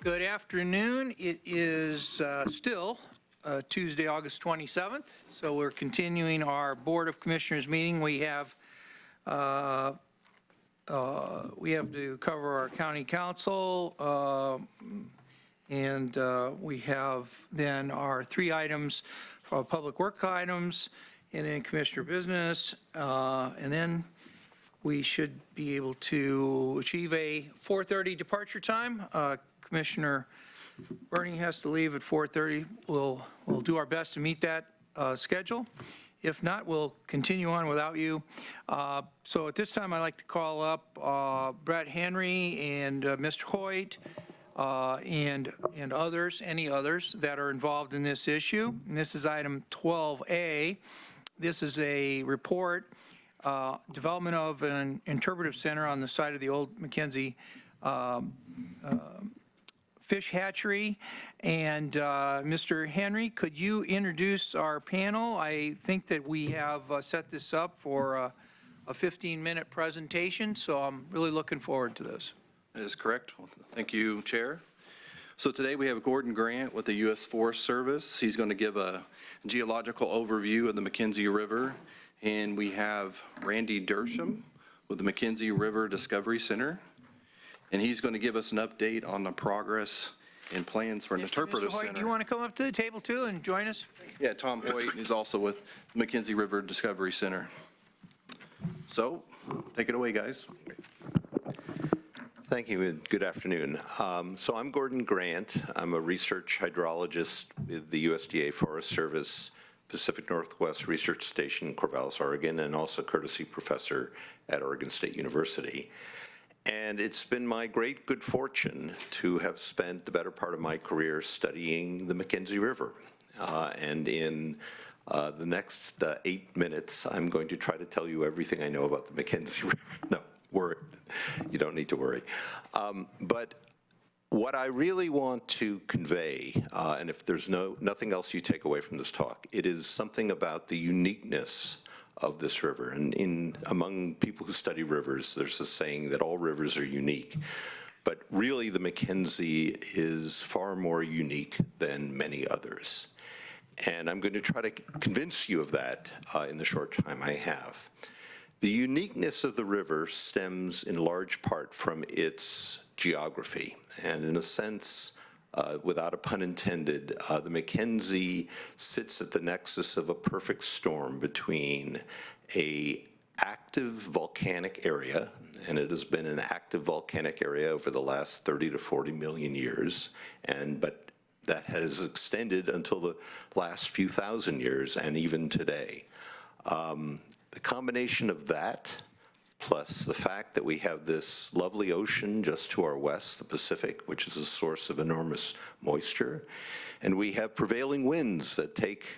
Good afternoon. It is still Tuesday, August 27th, so we're continuing our Board of Commissioners meeting. We have to cover our county council, and we have then our 3 items for public work items, and then commissioner business, and then we should be able to achieve a 4:30 departure time. Commissioner Bernie has to leave at 4:30. We'll do our best to meet that schedule. If not, we'll continue on without you. So at this time, I'd like to call up Brett Henry and Mr. Hoyt and others, any others that are involved in this issue. And this is item 12A. This is a report, development of an interpretive center on the site of the old McKenzie fish hatchery. And Mr. Henry, could you introduce our panel? I think that we have set this up for a 15-minute presentation, so I'm really looking forward to this. That is correct. Well, thank you, Chair. So today we have Gordon Grant with the U.S. Forest Service. He's going to give a geological overview of the McKenzie River. And we have Randy Dersham with the McKenzie River Discovery Center. And he's going to give us an update on the progress and plans for an interpretive Mr. Hoyt, center. do you want to come up to the table too and join us? Yeah, Tom Hoyt is also with the McKenzie River Discovery Center. So take it away, guys. Thank you and good afternoon. So I'm Gordon Grant. I'm a research hydrologist with the USDA Forest Service Pacific Northwest Research Station, Corvallis, Oregon, and also courtesy professor at Oregon State University. And it's been my great good fortune to have spent the better part of my career studying the McKenzie River. And in the next 8 minutes, I'm going to try to tell you everything I know about the McKenzie River. No, worry. You don't need to worry. But what I really want to convey, and if there's nothing else you take away from this talk, it is something about the uniqueness of this river. And among people who study rivers, there's a saying that all rivers are unique. But really, the McKenzie is far more unique than many others. And I'm going to try to convince you of that in the short time I have. The uniqueness of the river stems in large part from its geography. And in a sense, without a pun intended, the McKenzie sits at the nexus of a perfect storm between an active volcanic area, and it has been an active volcanic area over the last 30 to 40 million years, but that has extended until the last few thousand years and even today. The combination of that, plus the fact that we have this lovely ocean just to our west, the Pacific, which is a source of enormous moisture, and we have prevailing winds that take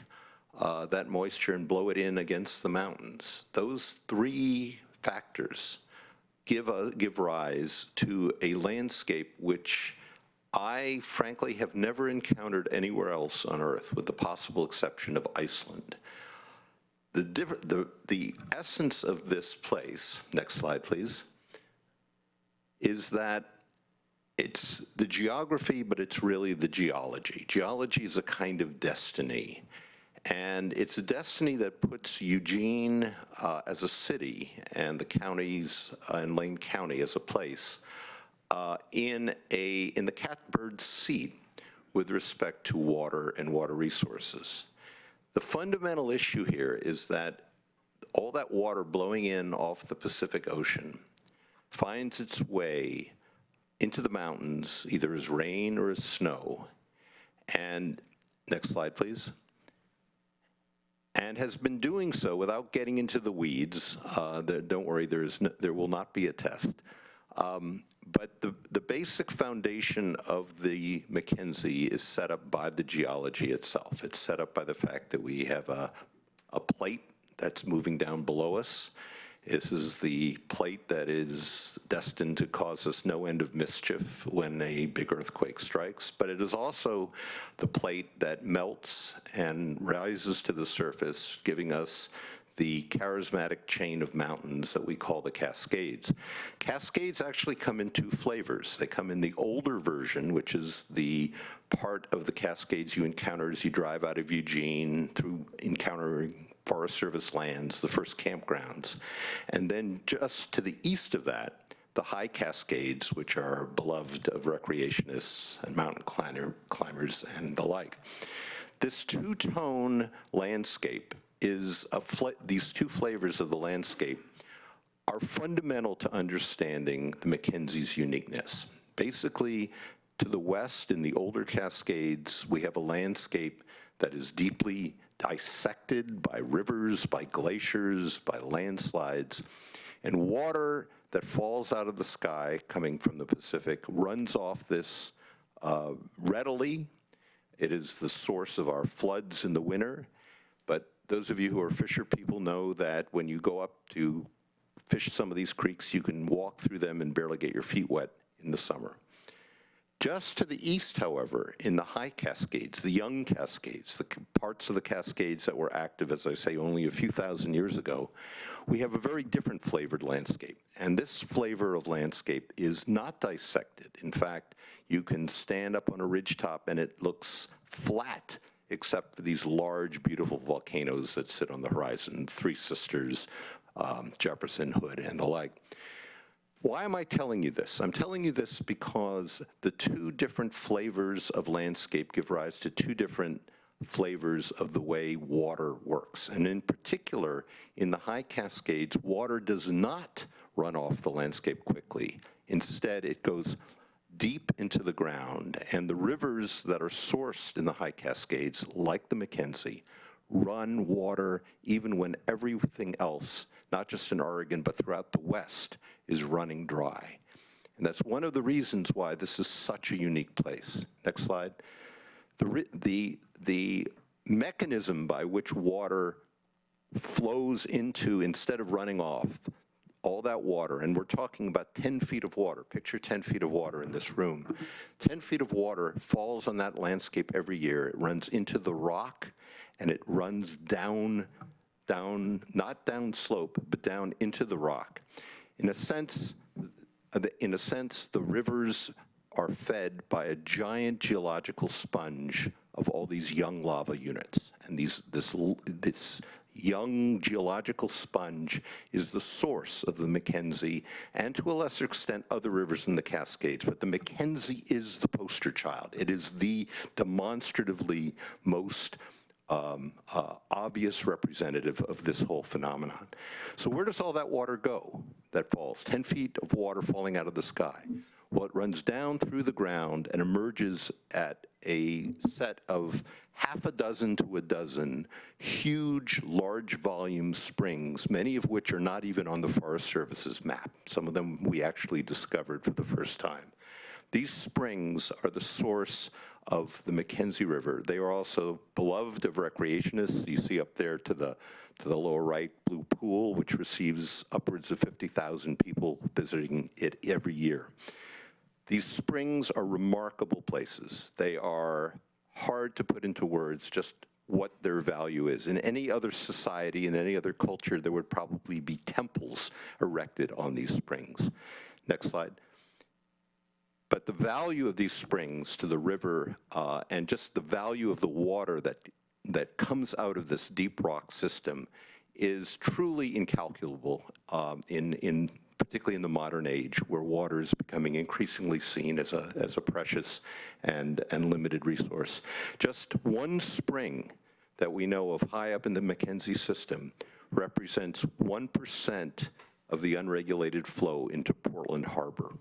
that moisture and blow it in against the mountains. Those 3 factors give rise to a landscape which I frankly have never encountered anywhere else on Earth, with the possible exception of Iceland. The essence of this place, next slide please, is that it's the geography, but it's really the geology. Geology is a kind of destiny, and it's a destiny that puts Eugene as a city and the counties in Lane County as a place in the catbird seat with respect to water and water resources. The fundamental issue here is that all that water blowing in off the Pacific Ocean finds its way into the mountains, either as rain or as snow. And next slide, please. And has been doing so without getting into the weeds. Don't worry, there will not be a test. But the basic foundation of the McKenzie is set up by the geology itself. It's set up by the fact that we have a plate that's moving down below us. This is the plate that is destined to cause us no end of mischief when a big earthquake strikes, but it is also the plate that melts and rises to the surface, giving us the charismatic chain of mountains that we call the Cascades. Cascades actually come in two flavors. They come in the older version, which is the part of the Cascades you encounter as you drive out of Eugene through encountering Forest Service lands, the first campgrounds. And then just to the east of that, the high Cascades, which are beloved of recreationists and mountain climbers and the like. This two-tone landscape is these two flavors of the landscape are fundamental to understanding the Mackenzie's uniqueness. Basically, to the west in the older Cascades, we have a landscape that is deeply dissected by rivers, by glaciers, by landslides, and water that falls out of the sky coming from the Pacific runs off this readily. It is the source of our floods in the winter, but those of you who are fisher people know that when you go up to fish some of these creeks, you can walk through them and barely get your feet wet in the summer. Just to the east, however, in the high Cascades, the young Cascades, the parts of the Cascades that were active, as I say, only a few thousand years ago, we have a very different flavored landscape. And this flavor of landscape is not dissected. In fact, you can stand up on a ridgetop and it looks flat, except for these large, beautiful volcanoes that sit on the horizon, Three Sisters, Jefferson, Hood, and the like. Why am I telling you this? I'm telling you this because the two different flavors of landscape give rise to two different flavors of the way water works. And in particular, in the high Cascades, water does not run off the landscape quickly. Instead, it goes deep into the ground, and the rivers that are sourced in the high Cascades, like the Mackenzie, run water even when everything else, not just in Oregon, but throughout the West, is running dry. And that's one of the reasons why this is such a unique place. Next slide. The mechanism by which water flows into, instead of running off, all that water, and we're talking about 10 feet of water. Picture 10 feet of water in this room. 10 feet of water falls on that landscape every year. It runs into the rock, and it runs down, not down slope, but down into the rock. In a sense, the rivers are fed by a giant geological sponge of all these young lava units. And this young geological sponge is the source of the Mackenzie, and to a lesser extent, other rivers in the Cascades. But the Mackenzie is the poster child. It is the demonstratively most obvious representative of this whole phenomenon. So where does all that water go that falls? 10 feet of water falling out of the sky. Well, it runs down through the ground and emerges at a set of half a dozen to a dozen huge, large volume springs, many of which are not even on the Forest Service's map. Some of them we actually discovered for the first time. These springs are the source of the Mackenzie River. They are also beloved of recreationists. You see up there to the lower right, Blue Pool, which receives upwards of 50,000 people visiting it every year. These springs are remarkable places. They are hard to put into words just what their value is. In any other society, in any other culture, there would probably be temples erected on these springs. Next slide. But the value of these springs to the river and just the value of the water that comes out of this deep rock system is truly incalculable particularly in the modern age, where water is becoming increasingly seen as a precious and limited resource. Just one spring that we know of high up in the Mackenzie system represents 1% of the unregulated flow into Portland Harbor.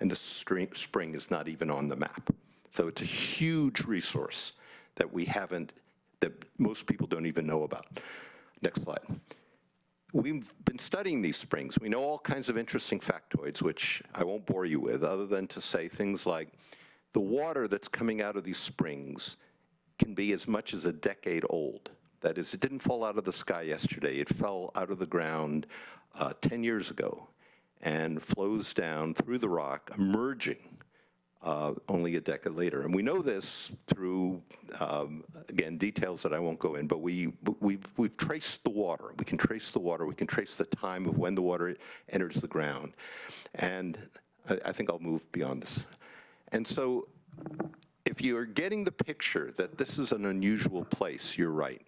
And the spring is not even on the map. So it's a huge resource that that most people don't even know about. Next slide. We've been studying these springs. We know all kinds of interesting factoids, which I won't bore you with, other than to say things like the water that's coming out of these springs can be as much as a decade old. That is, it didn't fall out of the sky yesterday. It fell out of the ground 10 years ago and flows down through the rock, emerging only a decade later. And we know this through again, details that I won't go in, but we've traced the water. We can trace the water. We can trace the time of when the water enters the ground. And I think I'll move beyond this. And so if you're getting the picture that this is an unusual place, you're right.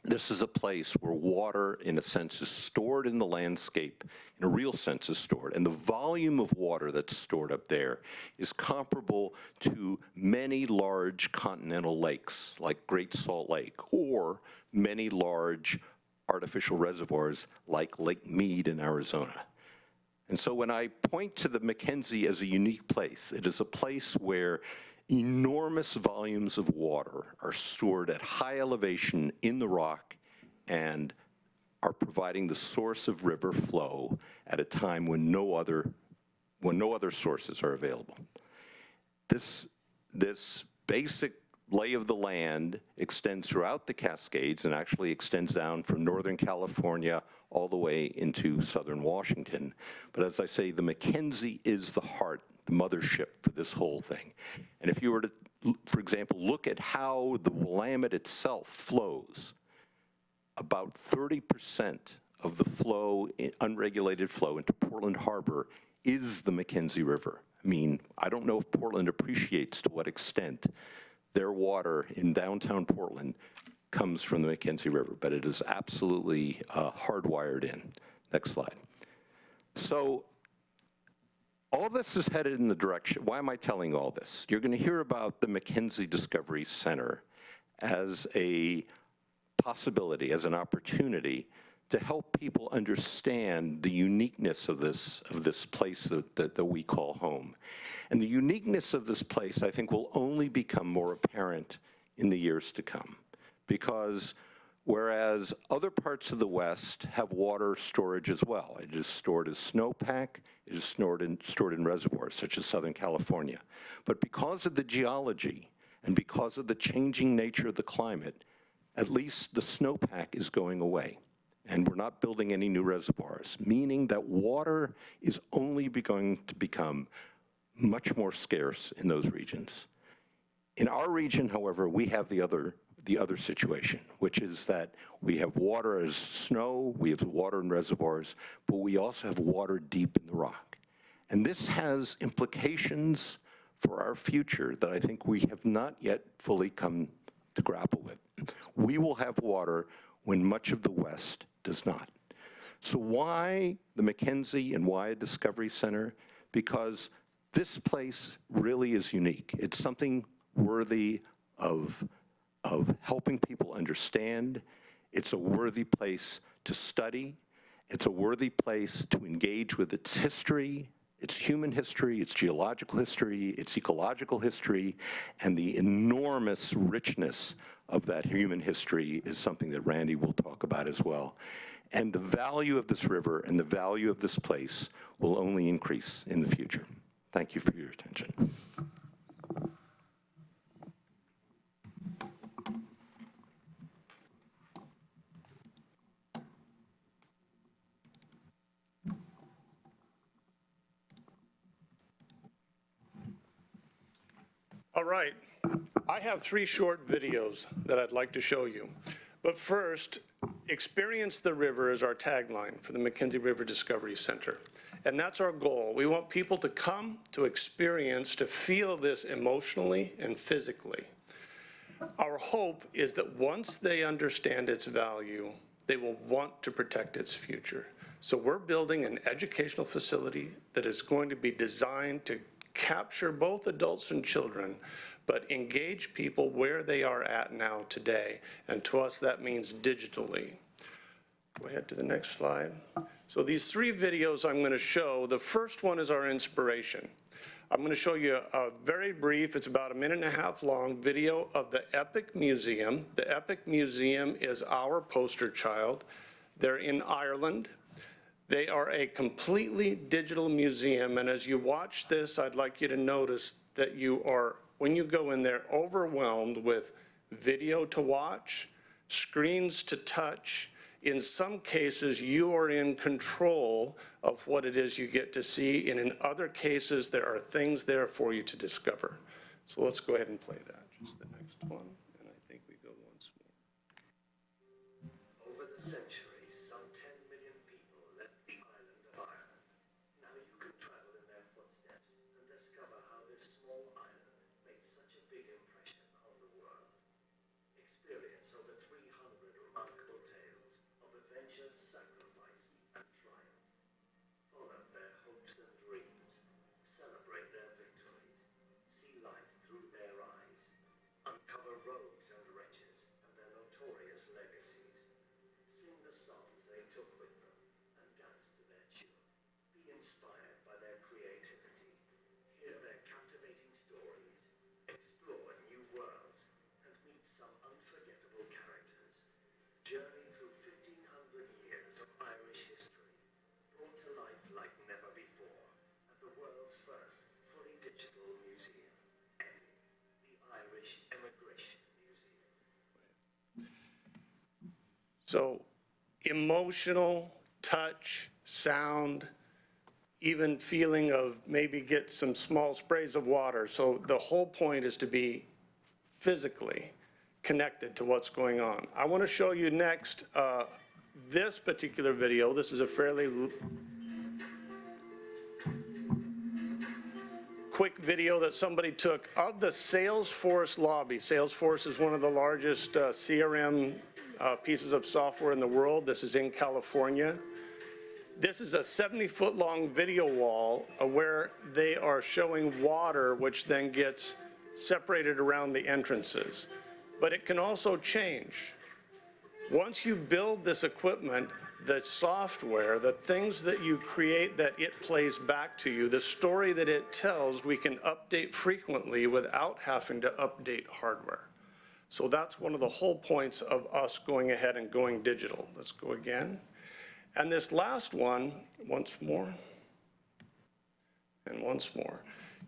This is a place where water, in a sense, is stored in the landscape, in a real sense is stored. And the volume of water that's stored up there is comparable to many large continental lakes, like Great Salt Lake, or many large artificial reservoirs like Lake Mead in Arizona. And so when I point to the McKenzie as a unique place, it is a place where enormous volumes of water are stored at high elevation in the rock and are providing the source of river flow at a time when no other sources are available. This basic lay of the land extends throughout the Cascades and actually extends down from Northern California all the way into Southern Washington. But as I say, the McKenzie is the heart, the mothership for this whole thing. And if you were to, for example, look at how the Willamette itself flows, about 30% of the flow, unregulated flow into Portland Harbor is the McKenzie River. I mean, I don't know if Portland appreciates to what extent their water in downtown Portland comes from the McKenzie River, but it is absolutely hardwired in. Next slide. So all this is headed in the direction, why am I telling all this? You're going to hear about the McKenzie Discovery Center as a possibility, as an opportunity to help people understand the uniqueness of this place that we call home. And the uniqueness of this place, I think, will only become more apparent in the years to come. Because whereas other parts of the West have water storage as well, it is stored as snowpack, it is stored in reservoirs, such as Southern California. But because of the geology and because of the changing nature of the climate, at least the snowpack is going away. And we're not building any new reservoirs, meaning that water is only going to become much more scarce in those regions. In our region, however, we have the other situation, which is that we have water as snow, we have water in reservoirs, but we also have water deep in the rock. And this has implications for our future that I think we have not yet fully come to grapple with. We will have water when much of the West does not. So why the McKenzie and why a Discovery Center? Because this place really is unique. It's something worthy of helping people understand. It's a worthy place to study. It's a worthy place to engage with its history, its human history, its geological history, its ecological history, and the enormous richness of that human history is something that Randy will talk about as well. And the value of this river and the value of this place will only increase in the future. Thank you for your attention. All right, I have 3 short videos that I'd like to show you. But first, experience the river is our tagline for the McKenzie River Discovery Center. And that's our goal. We want people to come, to experience, to feel this emotionally and physically. Our hope is that once they understand its value, they will want to protect its future. So we're building an educational facility that is going to be designed to capture both adults and children, but engage people where they are at now today. And to us, that means digitally. Go ahead to the next slide. So these 3 videos I'm going to show, the first one is our inspiration. I'm going to show you a very brief, it's about 1.5 minutes long video of the Epic Museum. The Epic Museum is our poster child. They're in Ireland. They are a completely digital museum, and as you watch this, I'd like you to notice that you are, when you go in there, overwhelmed with video to watch, screens to touch. In some cases, you are in control of what it is you get to see, and in other cases, there are things there for you to discover. So let's go ahead and play that, just the next one. And I think we go once more. Over the centuries, some 10 million people left the island of Ireland. Now you can travel in their footsteps and discover how this small island made such a big impression on the world. Experience over 300 remarkable tales of adventure, sacrifice, and triumph. Follow their hopes and dreams. Celebrate their victories. See life through their eyes. Uncover rogues and wretches and their notorious legacies. Sing the songs they took with them and dance to their tune. Be inspired by their creativity. Hear their captivating stories. Explore new worlds and meet some unforgettable characters. Journey through 1,500 years of Irish history, brought to life like never before at the world's first fully digital museum, EMI, the Irish Emigration Museum. So emotional, touch, sound, even feeling of maybe get some small sprays of water. So the whole point is to be physically connected to what's going on. I want to show you next this particular video. This is a fairly quick video that somebody took of the Salesforce lobby. Salesforce is one of the largest CRM pieces of software in the world. This is in California. This is a 70-foot long video wall where they are showing water, which then gets separated around the entrances. But it can also change. Once you build this equipment, the software, the things that you create that it plays back to you, the story that it tells, we can update frequently without having to update hardware. So that's one of the whole points of us going ahead and going digital. Let's go again. And this last one, once more, and once more,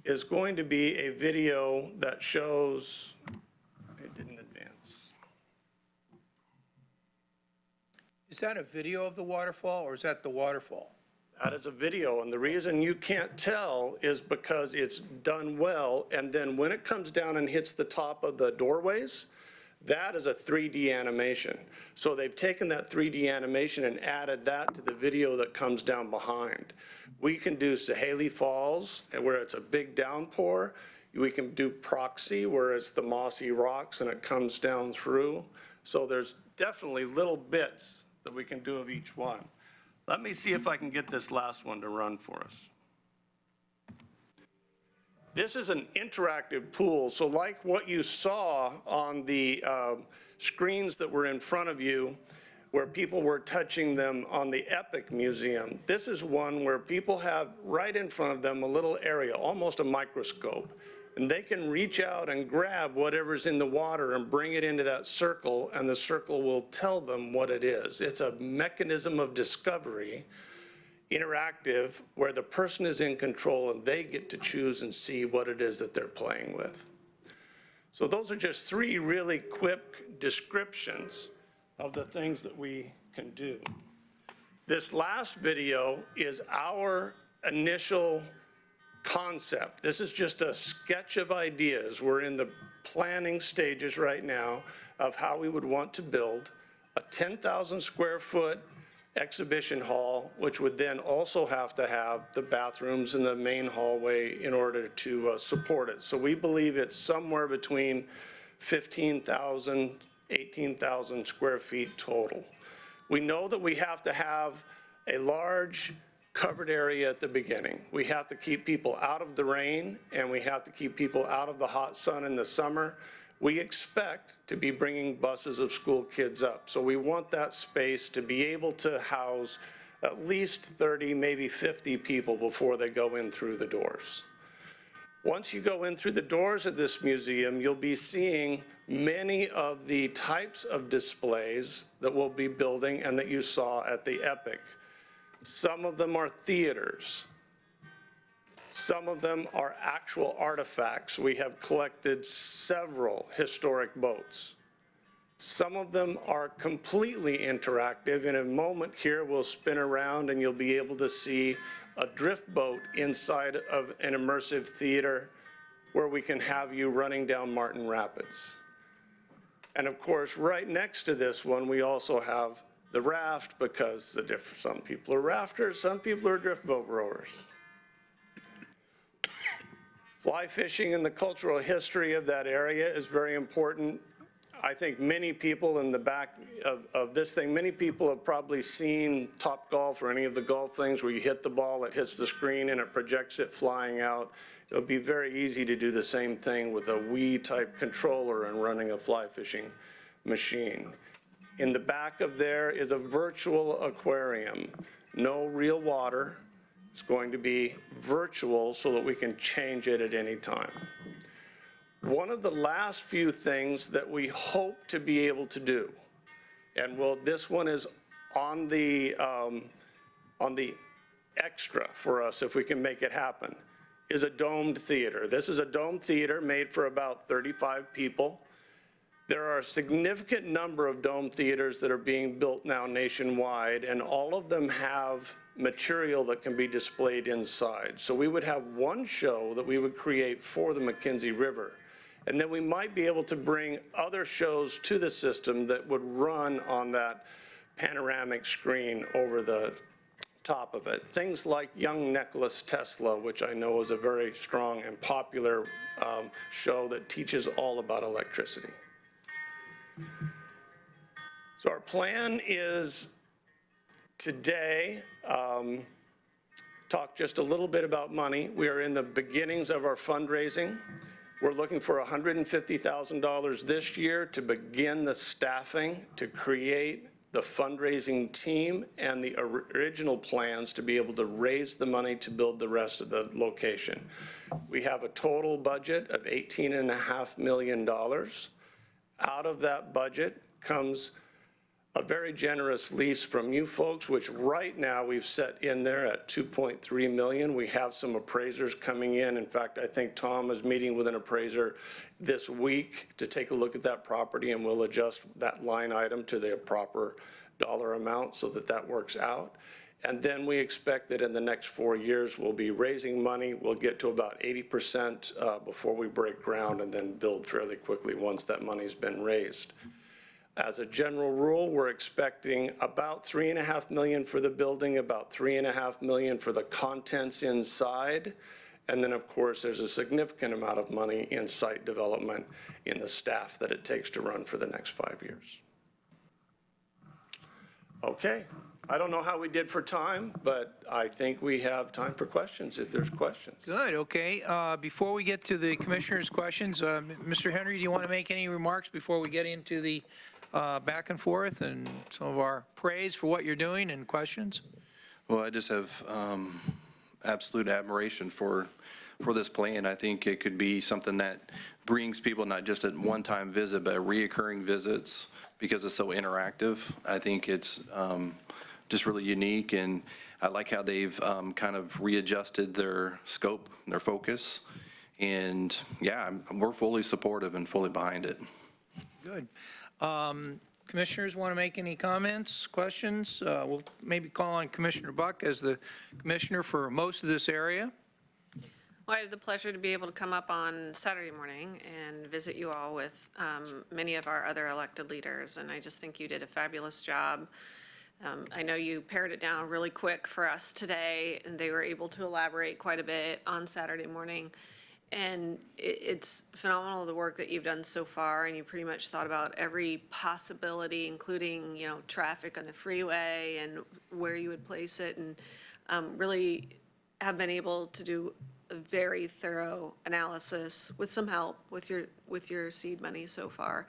is going to be a video that shows, it didn't advance. Is that a video of the waterfall, or is that the waterfall? That is a video, and the reason you can't tell is because it's done well, and then when it comes down and hits the top of the doorways, that is a 3D animation. So they've taken that 3D animation and added that to the video that comes down behind. We can do Sahaley Falls, where it's a big downpour. We can do Proxy, where it's the mossy rocks and it comes down through. So there's definitely little bits that we can do of each one. Let me see if I can get this last one to run for us. This is an interactive pool, so like what you saw on the screens that were in front of you, where people were touching them on the Epic Museum, this is one where people have right in front of them a little area, almost a microscope, and they can reach out and grab whatever's in the water and bring it into that circle, and the circle will tell them what it is. It's a mechanism of discovery, interactive, where the person is in control and they get to choose and see what it is that they're playing with. So those are just three really quick descriptions of the things that we can do. This last video is our initial concept. This is just a sketch of ideas. We're in the planning stages right now of how we would want to build a 10,000 square foot exhibition hall, which would then also have to have the bathrooms in the main hallway in order to support it. So we believe it's somewhere between 15,000, 18,000 square feet total. We know that we have to have a large covered area at the beginning. We have to keep people out of the rain, and we have to keep people out of the hot sun in the summer. We expect to be bringing buses of school kids up. So we want that space to be able to house at least 30, maybe 50 people before they go in through the doors. Once you go in through the doors of this museum, you'll be seeing many of the types of displays that we'll be building and that you saw at the Epic. Some of them are theaters. Some of them are actual artifacts. We have collected several historic boats. Some of them are completely interactive. In a moment here, we'll spin around and you'll be able to see a drift boat inside of an immersive theater where we can have you running down Martin Rapids. And of course, right next to this one, we also have the raft, because some people are rafters, some people are drift boat rowers. Fly fishing and the cultural history of that area is very important. I think many people in the back of this thing, many people have probably seen Topgolf or any of the golf things where you hit the ball, it hits the screen and it projects it flying out. It'll be very easy to do the same thing with a Wii type controller and running a fly fishing machine. In the back of there is a virtual aquarium, no real water. It's going to be virtual so that we can change it at any time. One of the last few things that we hope to be able to do, and this one is on the extra for us if we can make it happen, is a domed theater. This is a domed theater made for about 35 people. There are a significant number of dome theaters that are being built now nationwide, and all of them have material that can be displayed inside. So we would have one show that we would create for the McKenzie River. And then we might be able to bring other shows to the system that would run on that panoramic screen over the top of it. Things like Young Nicholas Tesla, which I know is a very strong and popular show that teaches all about electricity. So our plan is today, talk just a little bit about money. We are in the beginnings of our fundraising. We're looking for $150,000 this year to begin the staffing, to create the fundraising team and the original plans to be able to raise the money to build the rest of the location. We have a total budget of $18.5 million. Out of that budget comes a very generous lease from you folks, which right now we've set in there at $2.3 million. We have some appraisers coming in. In fact, I think Tom is meeting with an appraiser this week to take a look at that property, and we'll adjust that line item to the proper dollar amount so that that works out. And then we expect that in the next 4 years, we'll be raising money. We'll get to about 80% before we break ground, and then build fairly quickly once that money's been raised. As a general rule, we're expecting about $3.5 million for the building, about $3.5 million for the contents inside. And then, of course, there's a significant amount of money in site development in the staff that it takes to run for the next 5 years. Okay. I don't know how we did for time, but I think we have time for questions if there's questions. Good, okay. Before we get to the commissioners' questions, Mr. Henry, do you want to make any remarks before we get into the back and forth and some of our praise for what you're doing and questions? Well, I just have absolute admiration for this plan. I think it could be something that brings people not just at one-time visit, but reoccurring visits because it's so interactive. I think it's just really unique, and I like how they've kind of readjusted their scope, their focus, and yeah, we're fully supportive and fully behind it. Good. Commissioners want to make any comments, questions? We'll maybe call on Commissioner Buck as the commissioner for most of this area. Well, I had the pleasure to be able to come up on Saturday morning and visit you all with many of our other elected leaders, and I just think you did a fabulous job. I know you pared it down really quick for us today, and they were able to elaborate quite a bit on Saturday morning. And it's phenomenal the work that you've done so far, and you pretty much thought about every possibility, including, you know, traffic on the freeway and where you would place it, and really have been able to do a very thorough analysis with some help with your seed money so far.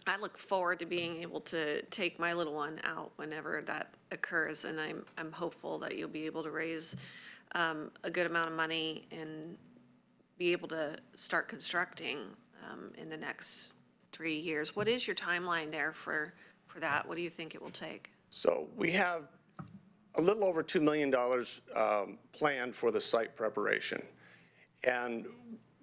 I look forward to being able to take my little one out whenever that occurs, and I'm hopeful that you'll be able to raise a good amount of money and be able to start constructing in the next 3 years. What is your timeline there for that? What do you think it will take? So we have a little over $2 million planned for the site preparation. And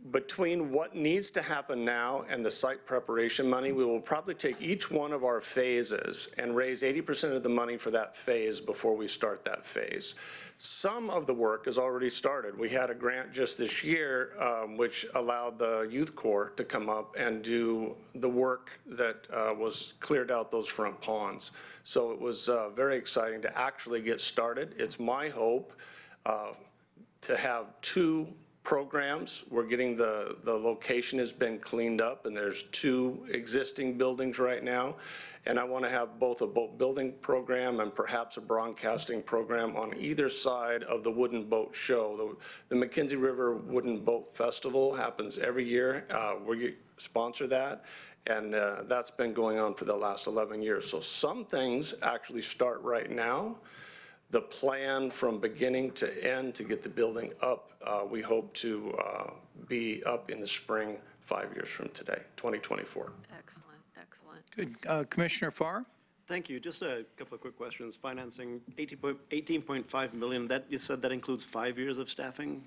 between what needs to happen now and the site preparation money, we will probably take each one of our phases and raise 80% of the money for that phase before we start that phase. Some of the work is already started. We had a grant just this year which allowed the Youth Corps to come up and do the work that was cleared out those front ponds. So it was very exciting to actually get started. It's my hope to have 2 programs. We're getting the location has been cleaned up, and there's 2 existing buildings right now. And I want to have both a boat building program and perhaps a broadcasting program on either side of the Wooden Boat Show. The McKenzie River Wooden Boat Festival happens every year. We sponsor that, and that's been going on for the last 11 years. So some things actually start right now. The plan from beginning to end to get the building up, we hope to be up in the spring 5 years from today, 2024. Excellent, excellent. Good. Commissioner Farr? Thank you. Just a couple of quick questions. Financing, 18.5 million, that, you said that includes 5 years of staffing?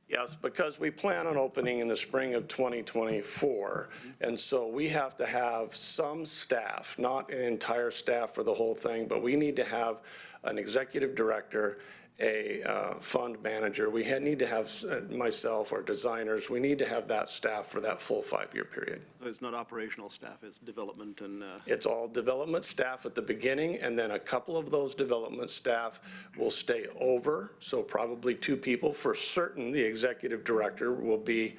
Yes, because we plan on opening in the spring of 2024, and so we have to have some staff, not an entire staff for the whole thing, but we need to have an executive director, a fund manager. We need to have myself, our designers. We need to have that staff for that full 5-year period. So it's not operational staff, it's development and... It's all development staff at the beginning, and then a couple of those development staff will stay over, so probably 2 people. For certain, the executive director will be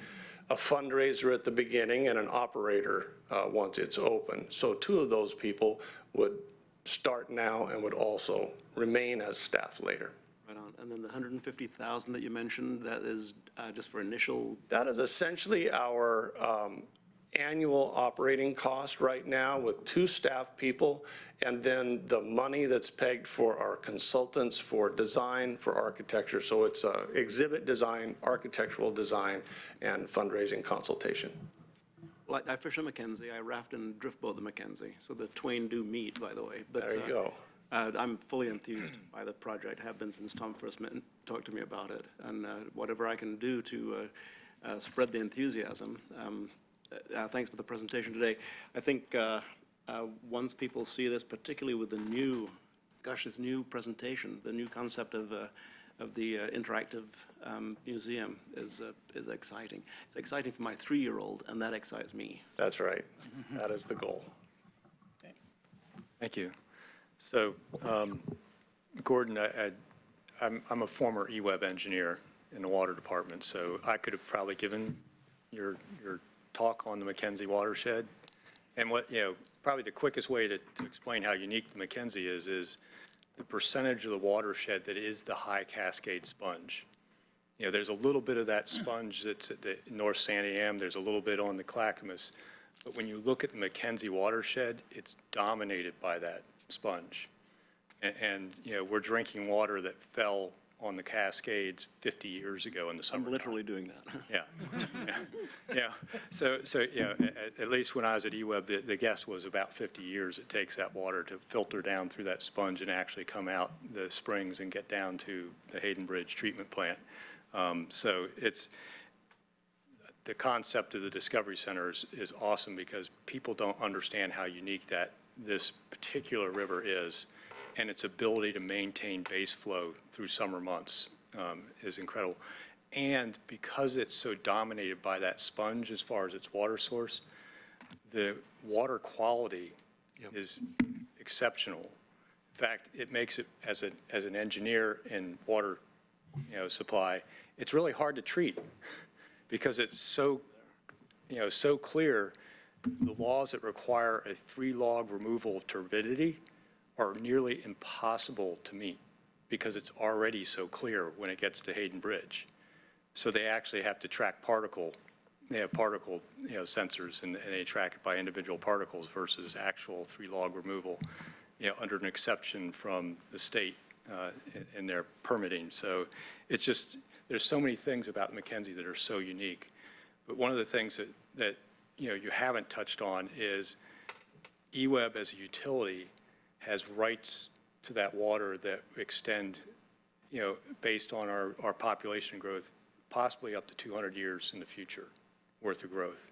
a fundraiser at the beginning and an operator once it's open. So 2 of those people would start now and would also remain as staff later. Right on. And then the 150,000 that you mentioned, that is just for initial... That is essentially our annual operating cost right now with 2 staff people, and then the money that's pegged for our consultants for design, for architecture. So it's exhibit design, architectural design, and fundraising consultation. Well, I fish on Mackenzie, I raft and drift boat the Mackenzie, so the twain do meet, by the way. But, There you go. I'm fully enthused by the project, have been since Tom first talked to me about it. And whatever I can do to spread the enthusiasm. Thanks for the presentation today. I think once people see this, particularly with the new, this new presentation, the new concept of the interactive museum is exciting. It's exciting for my 3-year-old, and that excites me. That's right. That is the goal. Thank you. So, Gordon, I'm a former EWEB engineer in the water department, so I could have probably given your talk on the Mackenzie watershed. And what, probably the quickest way to explain how unique the Mackenzie is the percentage of the watershed that is the high Cascade sponge. There's a little bit of that sponge that's at the North Santiam, there's a little bit on the Clackamas, but when you look at the Mackenzie watershed, it's dominated by that sponge. And we're drinking water that fell on the Cascades 50 years ago in the summer. I'm literally doing that. Yeah. So at least when I was at EWEB, the guess was about 50 years it takes that water to filter down through that sponge and actually come out the springs and get down to the Hayden Bridge treatment plant. So the concept of the Discovery Center is awesome because people don't understand how unique this particular river is, and its ability to maintain base flow through summer months is incredible. And because it's so dominated by that sponge as far as its water source, the water quality is exceptional. In fact, it makes it, as an engineer in water supply, it's really hard to treat because it's so clear. The laws that require a 3-log removal of turbidity are nearly impossible to meet because it's already so clear when it gets to Hayden Bridge. So they actually have to track they have particle sensors, and they track it by individual particles versus actual 3-log removal, under an exception from the state in their permitting. So it's just, there's so many things about Mackenzie that are so unique. But one of the things that you haven't touched on is EWEB as a utility has rights to that water that extend, based on our population growth possibly up to 200 years in the future worth of growth.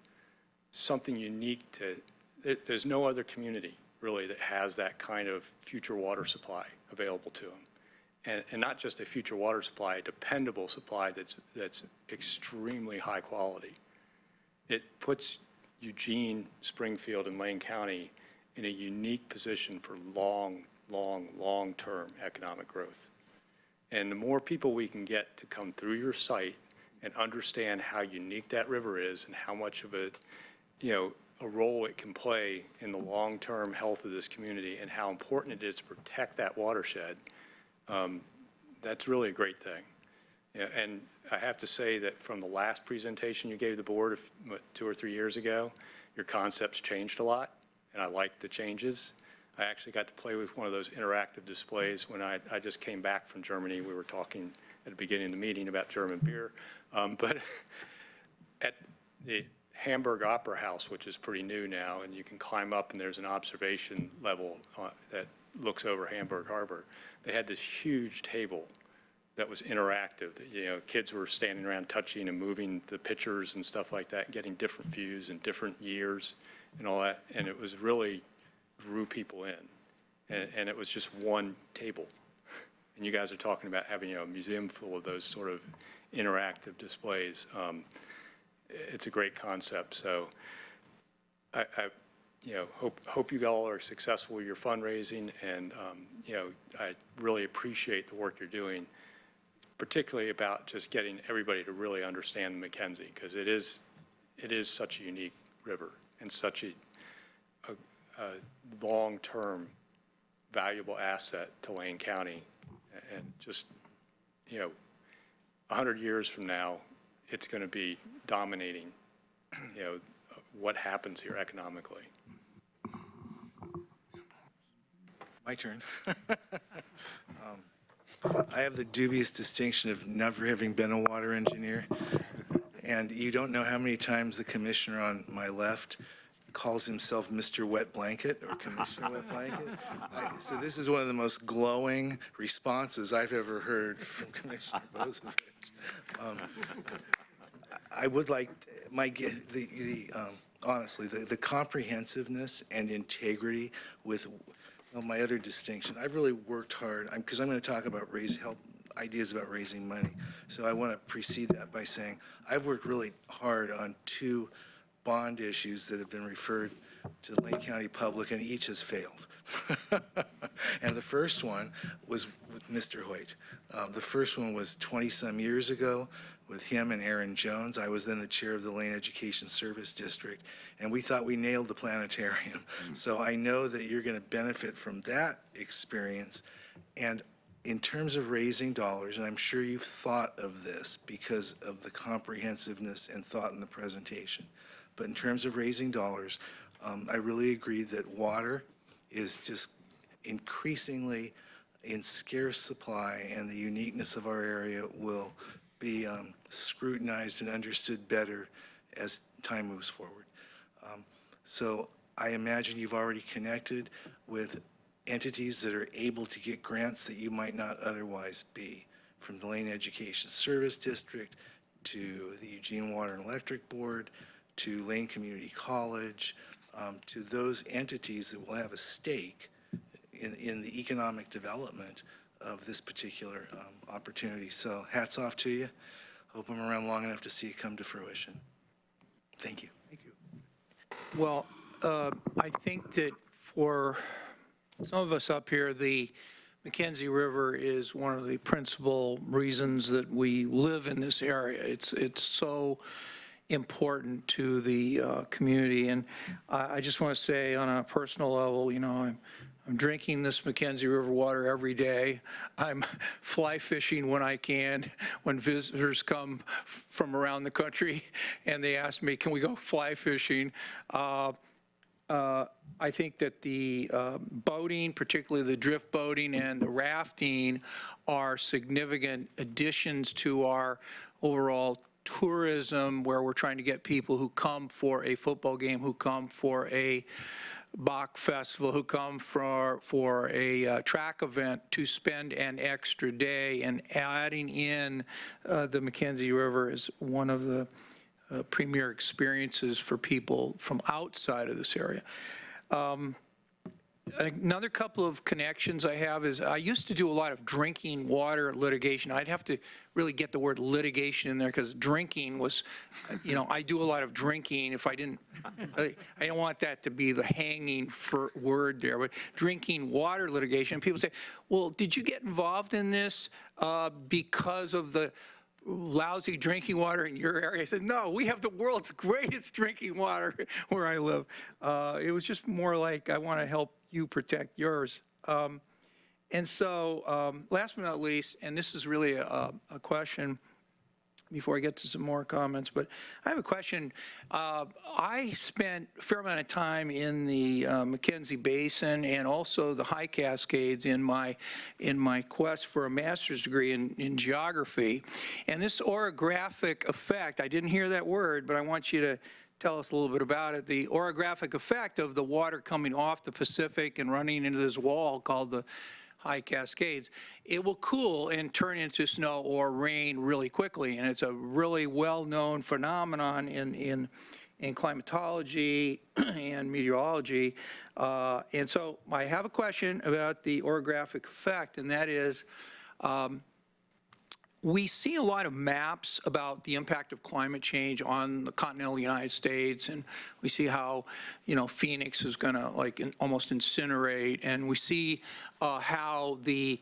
Something unique there's no other community really that has that kind of future water supply available to them. And not just a future water supply, a dependable supply that's extremely high quality. It puts Eugene, Springfield, and Lane County in a unique position for long-term economic growth. And the more people we can get to come through your site and understand how unique that river is and how much of a role it can play in the long-term health of this community and how important it is to protect that watershed, that's really a great thing. Yeah, and I have to say that from the last presentation you gave the board 2 or 3 years ago, your concepts changed a lot, and I liked the changes. I actually got to play with one of those interactive displays when I just came back from Germany. We were talking at the beginning of the meeting about German beer. But at the Hamburg Opera House, which is pretty new now, and you can climb up and there's an observation level that looks over Hamburg Harbor. They had this huge table that was interactive. Kids were standing around touching and moving the pictures and stuff like that, getting different views and different years and all that. And it was really drew people in. And it was just one table. And you guys are talking about having a museum full of those sort of interactive displays. It's a great concept. So I hope you all are successful with your fundraising, and I really appreciate the work you're doing, particularly about just getting everybody to really understand the McKenzie, because it is such a unique river and such a long-term valuable asset to Lane County, and just 100 years from now, it's going to be dominating what happens here economically. My turn. I have the dubious distinction of never having been a water engineer, and you don't know how many times the commissioner on my left calls himself Mr. Wet Blanket or Commissioner Wet Blanket. So this is one of the most glowing responses I've ever heard from Commissioner Bozievich. I would like honestly, the comprehensiveness and integrity with my other distinction. I've really worked hard, because I'm going to talk about ideas about raising money. So I want to precede that by saying I've worked really hard on 2 bond issues that have been referred to Lane County Public, and each has failed. And the first one was with Mr. Hoyt. The first one was 20-some years ago with him and Aaron Jones. I was then the chair of the Lane Education Service District, and we thought we nailed the planetarium. So I know that you're going to benefit from that experience. And in terms of raising dollars, and I'm sure you've thought of this because of the comprehensiveness and thought in the presentation, but in terms of raising dollars, I really agree that water is just increasingly in scarce supply, and the uniqueness of our area will be scrutinized and understood better as time moves forward. So I imagine you've already connected with entities that are able to get grants that you might not otherwise be, from the Lane Education Service District to the Eugene Water and Electric Board to Lane Community College, to those entities that will have a stake in the economic development of this particular opportunity. So hats off to you. Hope I'm around long enough to see it come to fruition. Thank you. Thank you. Well, I think that for some of us up here, the McKenzie River is one of the principal reasons that we live in this area. It's so important to the community. And I just want to say on a personal level, I'm drinking this McKenzie River water every day. I'm fly fishing when I can, when visitors come from around the country and they ask me, can we go fly fishing? I think that the boating, particularly the drift boating and the rafting, are significant additions to our overall tourism where we're trying to get people who come for a football game, who come for a Bach Festival, who come for a track event to spend an extra day, and adding in the Mackenzie River is one of the premier experiences for people from outside of this area. Another couple of connections I have is I used to do a lot of drinking water litigation. I'd have to really get the word litigation in there because drinking was, I do a lot of drinking. If I didn't, I don't want that to be the hanging word there, but drinking water litigation. And people say, well, did you get involved in this because of the lousy drinking water in your area? I said, no, we have the world's greatest drinking water where I live. It was just more like I want to help you protect yours. And so last but not least, and this is really a question before I get to some more comments, but I have a question. I spent a fair amount of time in the Mackenzie Basin and also the High Cascades in my quest for a master's degree in geography. And this orographic effect, I didn't hear that word, but I want you to tell us a little bit about it. The orographic effect of the water coming off the Pacific and running into this wall called the High Cascades, it will cool and turn into snow or rain really quickly. And it's a really well-known phenomenon in climatology and meteorology. And so I have a question about the orographic effect, and that is, we see a lot of maps about the impact of climate change on the continental United States, and we see how, Phoenix is going to almost incinerate, and we see how the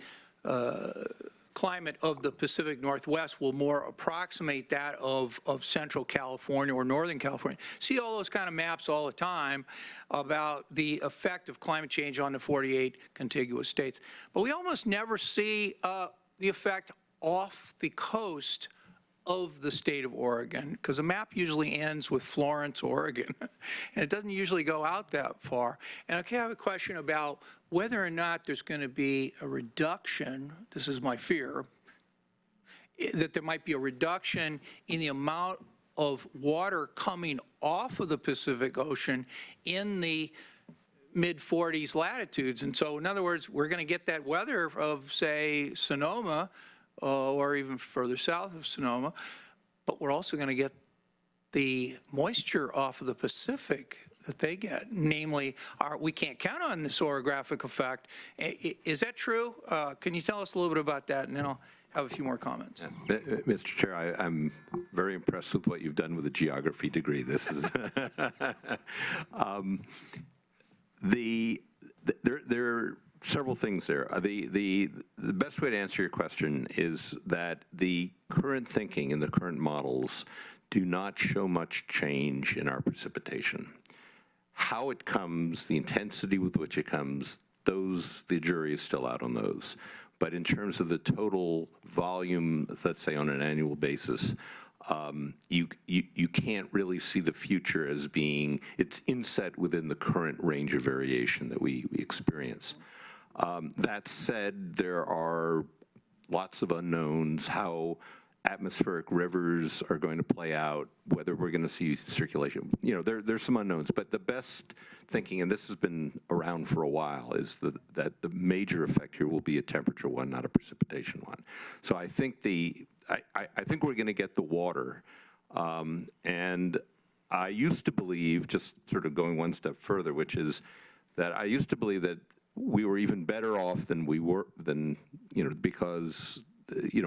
climate of the Pacific Northwest will more approximate that of Central California or Northern California. See all those kind of maps all the time about the effect of climate change on the 48 contiguous states. But we almost never see the effect off the coast of the state of Oregon, because a map usually ends with Florence, Oregon, and it doesn't usually go out that far. And I have a question about whether or not there's going to be a reduction, this is my fear, that there might be a reduction in the amount of water coming off of the Pacific Ocean in the mid-40s latitudes. And so, in other words, we're going to get that weather of, say, Sonoma, or even further south of Sonoma, but we're also going to get the moisture off of the Pacific that they get. Namely, we can't count on this orographic effect. Is that true? Can you tell us a little bit about that, and then I'll have a few more comments. Mr. Chair, I'm very impressed with what you've done with a geography degree. This is there are several things there. The best way to answer your question is that the current thinking and the current models do not show much change in our precipitation. How it comes, the intensity with which it comes, the jury is still out on those. But in terms of the total volume, let's say on an annual basis, you can't really see the future as being, it's inset within the current range of variation that we experience. That said, there are lots of unknowns, how atmospheric rivers are going to play out, whether we're going to see circulation. There's some unknowns, but the best thinking, and this has been around for a while, is that the major effect here will be a temperature one, not a precipitation one. So I think I think we're going to get the water, and I used to believe, just sort of going one step further, which is that I used to believe that we were even better off than we were, because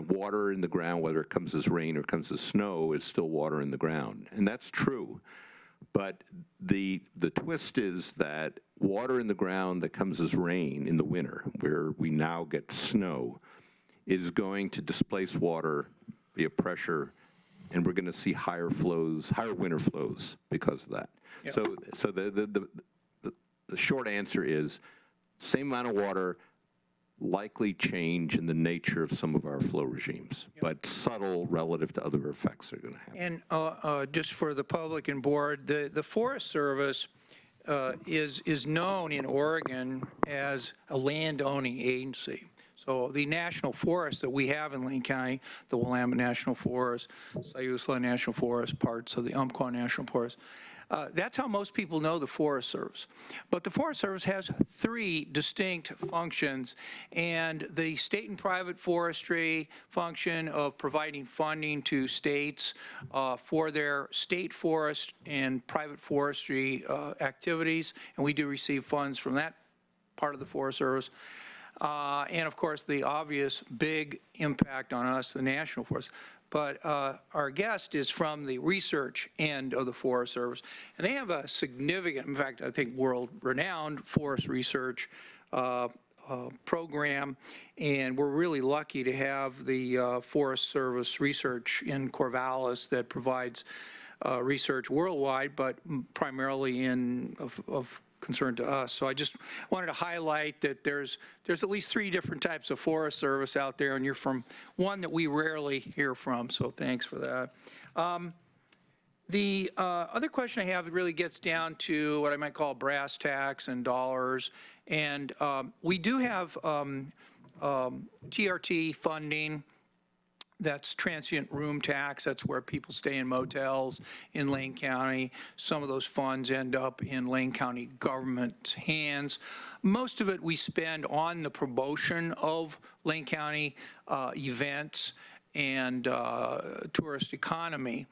water in the ground, whether it comes as rain or comes as snow, is still water in the ground, and that's true. But the twist is that water in the ground that comes as rain in the winter, where we now get snow, is going to displace water via pressure, and we're going to see higher winter flows because of that. Yep. So the short answer is same amount of water, likely change in the nature of some of our flow regimes, but subtle relative to other effects are going to happen. And just for the public and board, the Forest Service is known in Oregon as a land-owning agency. So the national forests that we have in Lane County, the Willamette National Forest, Siuslaw National Forest, parts of the Umpqua National Forest, that's how most people know the Forest Service. But the Forest Service has 3 distinct functions, and the state and private forestry function of providing funding to states for their state forest and private forestry activities, and we do receive funds from that part of the Forest Service. And of course, the obvious big impact on us, the National Forest. But our guest is from the research end of the Forest Service, and they have a significant, in fact, I think world-renowned forest research program, and we're really lucky to have the Forest Service research in Corvallis that provides research worldwide, but primarily of concern to us. So I just wanted to highlight that there's at least 3 different types of Forest Service out there, and you're from one that we rarely hear from, so thanks for that. The other question I have really gets down to what I might call brass tacks and dollars, and we do have TRT funding. That's transient room tax. That's where people stay in motels in Lane County. Some of those funds end up in Lane County government's hands. Most of it we spend on the promotion of Lane County events and tourist economy.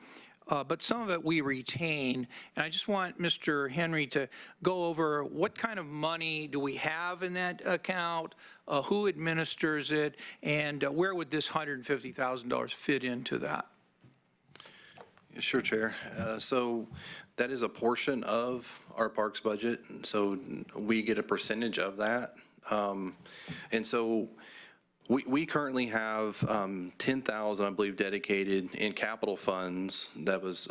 But some of it we retain. And I just want Mr. Henry to go over what kind of money do we have in that account, who administers it, and where would this $150,000 fit into that? Yeah, sure, Chair. So that is a portion of our parks budget, so we get a percentage of that. And so we currently have 10,000, I believe, dedicated in capital funds that was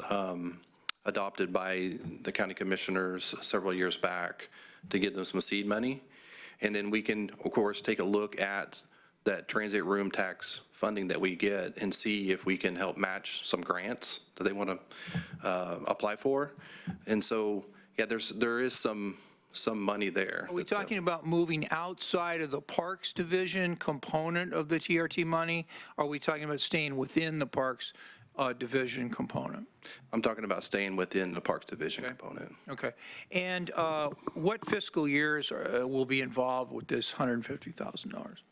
adopted by the county commissioners several years back to give them some seed money. And then we can, of course, take a look at that transient room tax funding that we get and see if we can help match some grants that they want to apply for. And so, yeah, there is some money there. Are we talking about moving outside of the Parks Division component of the TRT money? Or are we talking about staying within the Parks Division component? I'm talking about staying within the Parks Division component. Okay. And what fiscal years will be involved with this $150,000?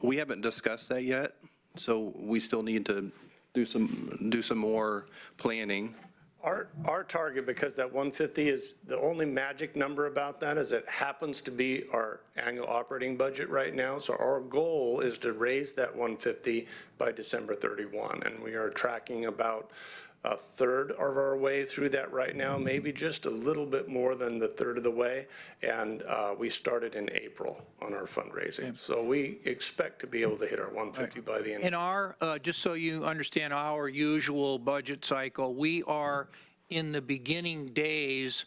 We haven't discussed that yet, so we still need to do some more planning. Our target, because that 150 is, the only magic number about that is it happens to be our annual operating budget right now. So our goal is to raise that 150 by December 31. And we are tracking about a third of our way through that right now, maybe just a little bit more than the third of the way. And we started in April on our fundraising. So we expect to be able to hit our 150 by the end. In our, just so you understand our usual budget cycle, we are in the beginning days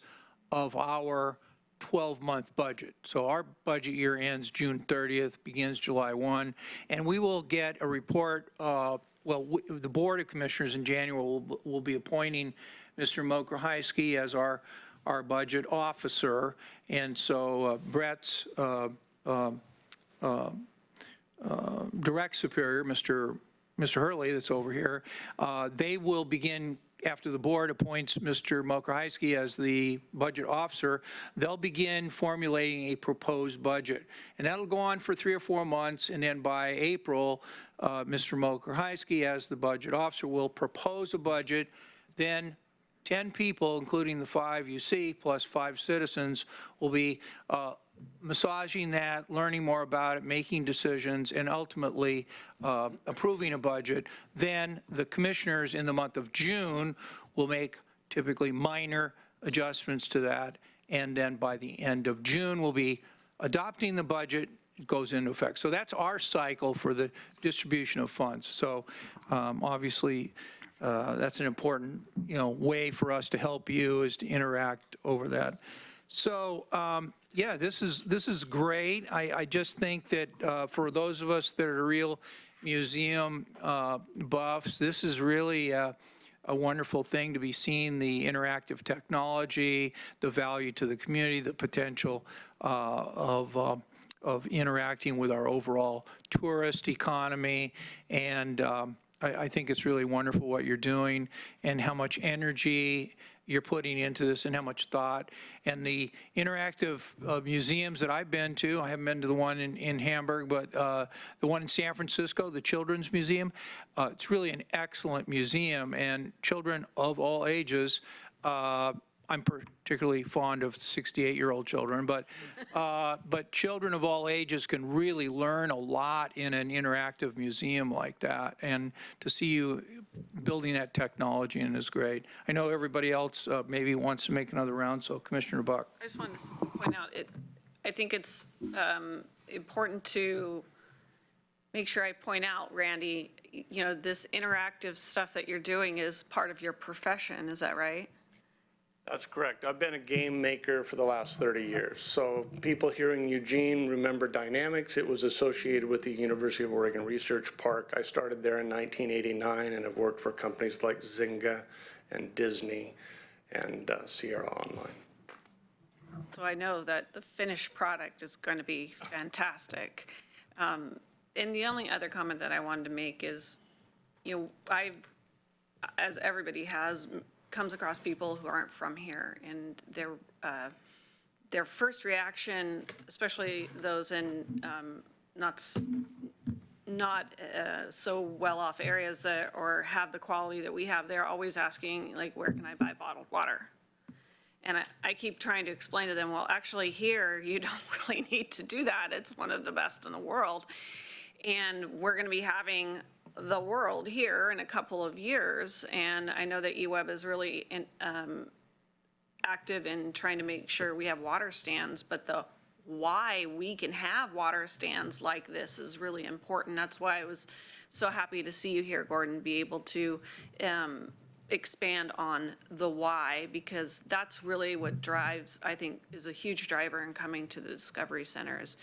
of our 12-month budget. So our budget year ends June 30th, begins July 1, and we will get a report. The Board of Commissioners in January will be appointing Mr. Mo Krahiski as our budget officer, and so Brett's direct superior, Mr. Hurley, that's over here, they will begin, after the board appoints Mr. Mo Krahiski as the budget officer, they'll begin formulating a proposed budget. And that'll go on for 3 or 4 months, and then by April, Mr. Mo Krahiski, as the budget officer, will propose a budget. Then 10 people, including the 5 you see, plus 5 citizens, will be massaging that, learning more about it, making decisions, and ultimately approving a budget. Then the commissioners in the month of June will make typically minor adjustments to that, and then by the end of June, we'll be adopting the budget. It goes into effect. So that's our cycle for the distribution of funds. So obviously, that's an important, way for us to help you, is to interact over that. So, yeah, this is great. I just think that for those of us that are real museum buffs, this is really a wonderful thing to be seeing the interactive technology, the value to the community, the potential of of interacting with our overall tourist economy. And I think it's really wonderful what you're doing and how much energy you're putting into this and how much thought. And the interactive museums that I've been to, I haven't been to the one in Hamburg, but the one in San Francisco, the Children's Museum, it's really an excellent museum, and children of all ages, I'm particularly fond of 68-year-old children, but children of all ages can really learn a lot in an interactive museum like that. And to see you building that technology in is great. I know everybody else maybe wants to make another round, so Commissioner Buck. I just wanted to point out, I think it's important to make sure I point out, Randy, you know, this interactive stuff that you're doing is part of your profession, is that right? That's correct. I've been a game maker for the last 30 years. So people here in Eugene remember Dynamics. It was associated with the University of Oregon Research Park. I started there in 1989 and have worked for companies like Zynga and Disney and Sierra Online. So I know that the finished product is going to be fantastic. And the only other comment that I wanted to make is, you know, as everybody has, comes across people who aren't from here, and their first reaction, especially those in not so well-off areas or have the quality that we have, they're always asking, like, where can I buy bottled water? And I keep trying to explain to them, well, actually here, you don't really need to do that. It's one of the best in the world. And we're going to be having the world here in a couple of years, and I know that eWeb is really active in trying to make sure we have water stands, but the why we can have water stands like this is really important. That's why I was so happy to see you here, Gordon, be able to expand on the why, because that's really what drives, I think, is a huge driver in coming to the Discovery Centers.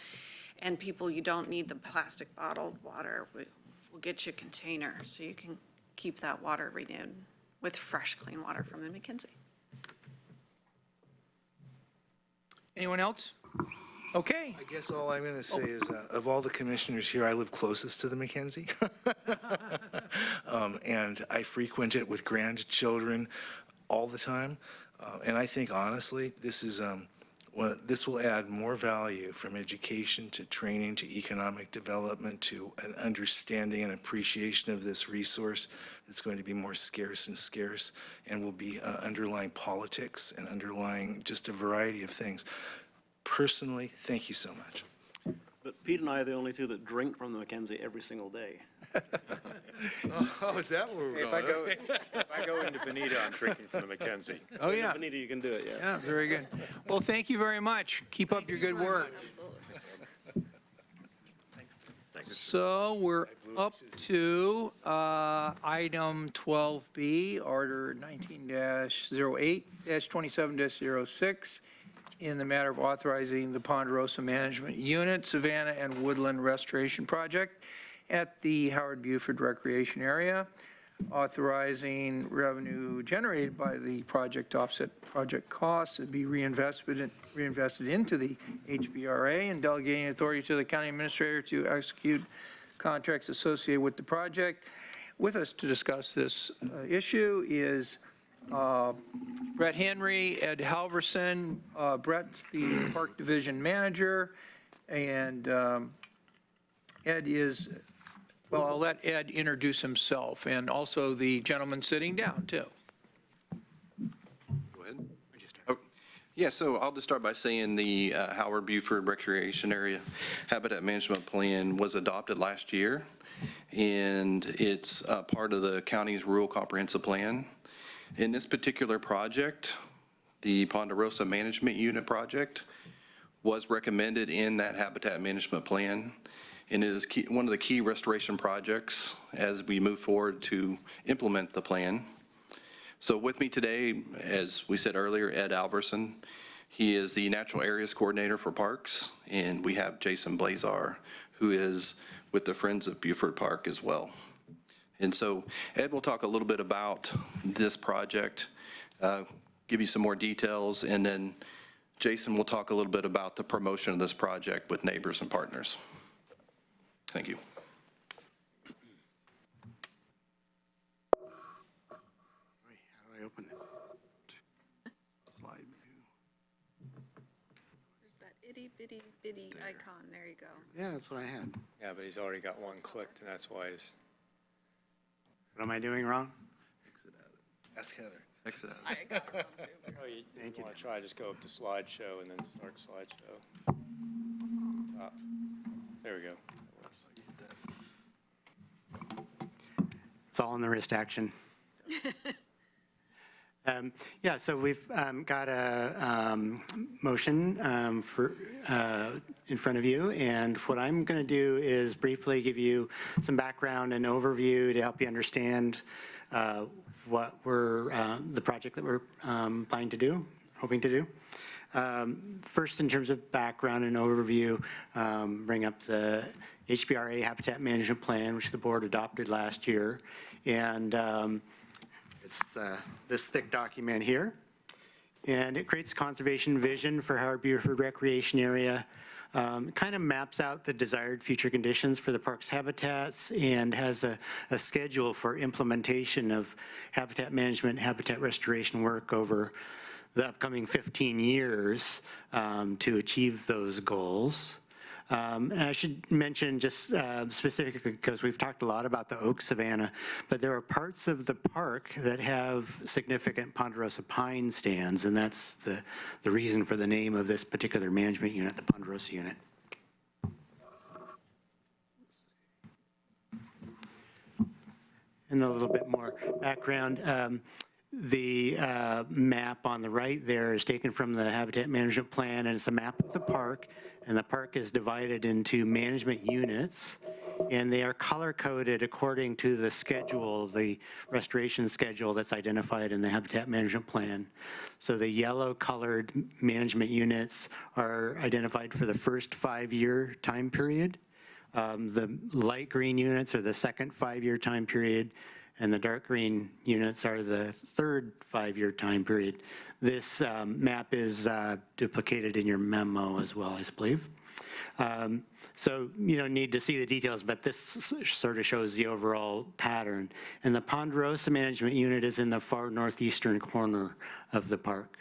And people, you don't need the plastic bottled water. We'll get you a container so you can keep that water renewed with fresh, clean water from the McKinsey. Anyone else? Okay. I guess all I'm going to say is, of all the commissioners here, I live closest to the McKenzie. And I frequent it with grandchildren all the time. And I think, honestly, this will add more value from education to training to economic development to an understanding and appreciation of this resource that's going to be more scarce and will be underlying politics and underlying just a variety of things. Personally, thank you so much. But Pete and I are the only two that drink from the McKenzie every single day. Oh, is that where we're going? If I go into Bonita, I'm drinking from the McKenzie. Oh, yeah. Bonita, you can do it, yes. Yeah, very good. Well, thank you very much. Keep up your good work. So we're up to item 12B, order 19-08-27-06, in the matter of authorizing the Ponderosa Management Unit, Savannah and Woodland Restoration Project at the Howard Buford Recreation Area, authorizing revenue generated by the project to offset project costs and be reinvested into the HBRA, and delegating authority to the county administrator to execute contracts associated with the project. With us to discuss this issue is Brett Henry, Ed Halverson. Brett's the Park Division Manager, and Ed is, well, I'll let Ed introduce himself, and also the gentleman sitting down, too. Go ahead. Oh, yeah, so I'll just start by saying the Howard Buford Recreation Area Habitat Management Plan was adopted last year, and it's part of the county's Rural Comprehensive Plan. In this particular project, the Ponderosa Management Unit project was recommended in that Habitat Management Plan, and it is one of the key restoration projects as we move forward to implement the plan. So with me today, as we said earlier, Ed Alverson. He is the Natural Areas Coordinator for Parks, and we have Jason Blazar, who is with the Friends of Buford Park as well. And so Ed will talk a little bit about this project, give you some more details, and then Jason will talk a little bit about the promotion of this project with neighbors and partners. Thank you. How do I open it? Slide view. There's that itty bitty bitty icon. There you go. Yeah, that's what I had. Yeah, but he's already got one clicked, and that's why he's. What am I doing wrong? Ask Heather. Exit out. I got it too. Oh, you Thank you, want to Dan. try, just go up to slideshow and then start slideshow. Top. There we go. That works. It's all in the wrist action. Yeah, so we've got a motion in front of you, and what I'm going to do is briefly give you some background and overview to help you understand what the project that we're planning to do, hoping to do. First, in terms of background and overview, bring up the HBRA Habitat Management Plan, which the board adopted last year. And it's this thick document here. And it creates conservation vision for Howard Buford Recreation Area. Kind of maps out the desired future conditions for the park's habitats and has a schedule for implementation of habitat management, habitat restoration work over the upcoming 15 years to achieve those goals. And I should mention just specifically, because we've talked a lot about the oak savanna, but there are parts of the park that have significant ponderosa pine stands, and that's the reason for the name of this particular management unit, the ponderosa unit. And a little bit more background. The map on the right there is taken from the Habitat Management Plan, and it's a map of the park. And the park is divided into management units, and they are color-coded according to the schedule, the restoration schedule that's identified in the Habitat Management Plan. So the yellow-colored management units are identified for the first 5-year time period. The light green units are the second 5-year time period, and the dark green units are the third 5-year time period. This map is duplicated in your memo as well, I believe. So you don't need to see the details, but this sort of shows the overall pattern. And the Ponderosa Management Unit is in the far northeastern corner of the park.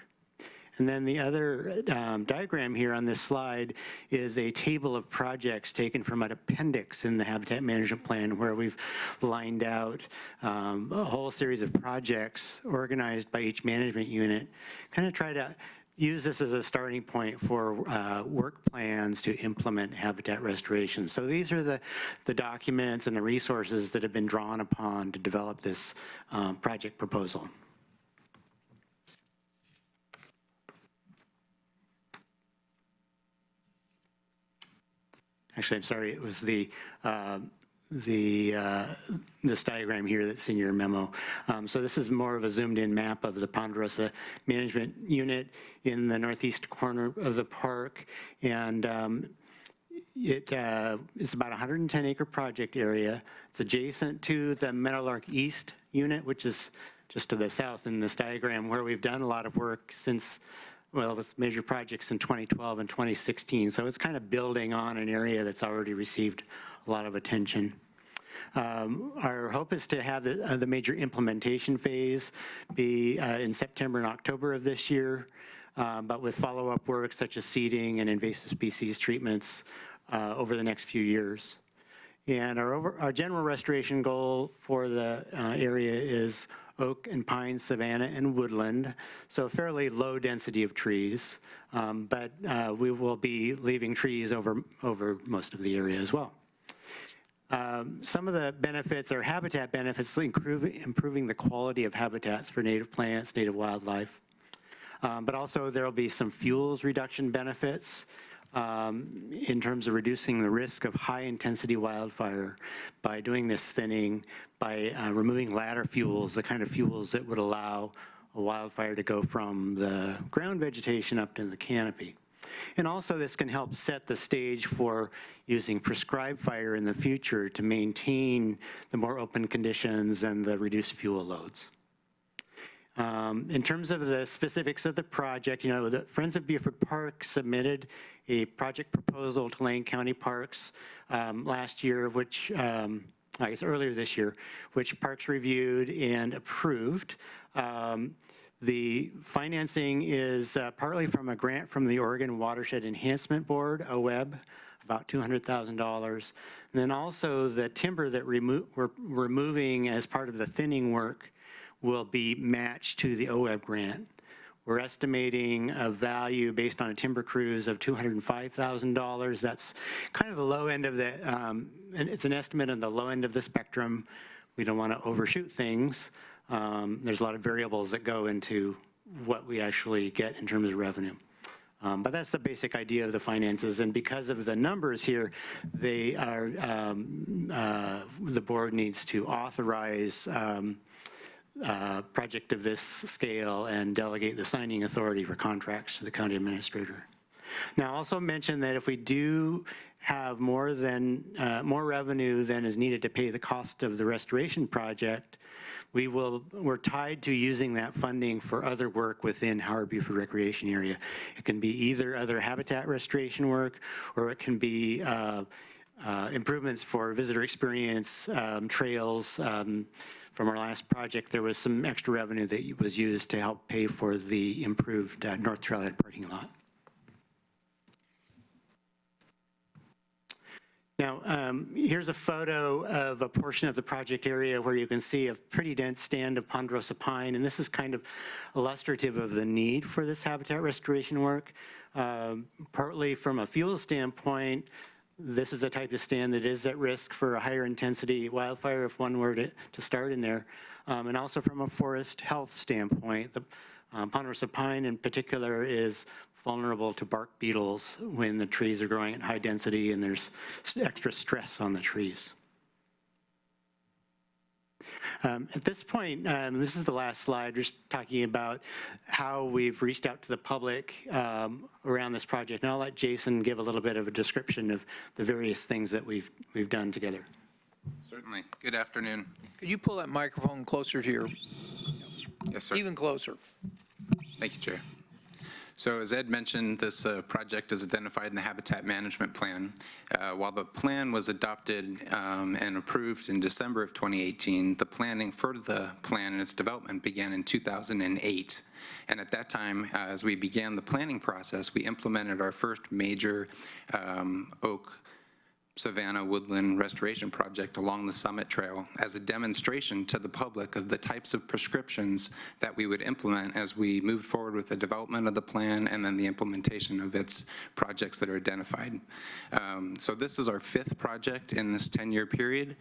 And then the other diagram here on this slide is a table of projects taken from an appendix in the Habitat Management Plan, where we've lined out a whole series of projects organized by each management unit, kind of try to use this as a starting point for work plans to implement habitat restoration. So these are the documents and the resources that have been drawn upon to develop this project proposal. Actually, I'm sorry, it was this diagram here that's in your memo. So this is more of a zoomed-in map of the Ponderosa Management Unit in the northeast corner of the park. And it's about a 110-acre project area. It's adjacent to the Meadowlark East unit, which is just to the south in this diagram, where we've done a lot of work since, well, with major projects in 2012 and 2016. So it's kind of building on an area that's already received a lot of attention. Our hope is to have the major implementation phase be in September and October of this year, but with follow-up work such as seeding and invasive species treatments over the next few years. And our general restoration goal for the area is oak and pine, savanna, and woodland, so a fairly low density of trees, but we will be leaving trees over most of the area as well. Some of the benefits are habitat benefits, improving the quality of habitats for native plants, native wildlife, but also there will be some fuels reduction benefits in terms of reducing the risk of high-intensity wildfire by doing this thinning, by removing ladder fuels, the kind of fuels that would allow a wildfire to go from the ground vegetation up to the canopy. And also this can help set the stage for using prescribed fire in the future to maintain the more open conditions and the reduced fuel loads. In terms of the specifics of the project, the Friends of Beaufort Park submitted a project proposal to Lane County Parks last year, which, I guess earlier this year, which Parks reviewed and approved. The financing is partly from a grant from the Oregon Watershed Enhancement Board, OWEB, about $200,000. And then also the timber that we're removing as part of the thinning work will be matched to the OWEB grant. We're estimating a value based on a timber cruise of $205,000. That's kind of the low end of the, and it's an estimate on the low end of the spectrum. We don't want to overshoot things. There's a lot of variables that go into what we actually get in terms of revenue. But that's the basic idea of the finances, and because of the numbers here, they are, the board needs to authorize project of this scale and delegate the signing authority for contracts to the county administrator. Now, also mention that if we do have more revenue than is needed to pay the cost of the restoration project, we're tied to using that funding for other work within Howard Beaufort Recreation Area. It can be either other habitat restoration work, or it can be improvements for visitor experience, trails. From our last project, there was some extra revenue that was used to help pay for the improved North Trailhead parking lot. Now, here's a photo of a portion of the project area where you can see a pretty dense stand of ponderosa pine, and this is kind of illustrative of the need for this habitat restoration work. Partly from a fuel standpoint, this is a type of stand that is at risk for a higher intensity wildfire if one were to start in there. And also from a forest health standpoint, the ponderosa pine in particular is vulnerable to bark beetles when the trees are growing at high density and there's extra stress on the trees. At this point, this is the last slide, just talking about how we've reached out to the public around this project. And I'll let Jason give a little bit of a description of the various things that we've done together. Certainly. Good afternoon. Could you pull that microphone closer to your, Yes, sir. even closer? Thank you, Chair. So as Ed mentioned, this project is identified in the Habitat Management Plan. While the plan was adopted and approved in December of 2018, the planning for the plan and its development began in 2008. And at that time, as we began the planning process, we implemented our first major oak savanna woodland restoration project along the Summit Trail as a demonstration to the public of the types of prescriptions that we would implement as we moved forward with the development of the plan and then the implementation of its projects that are identified. So this is our 5th project in this 10-year period.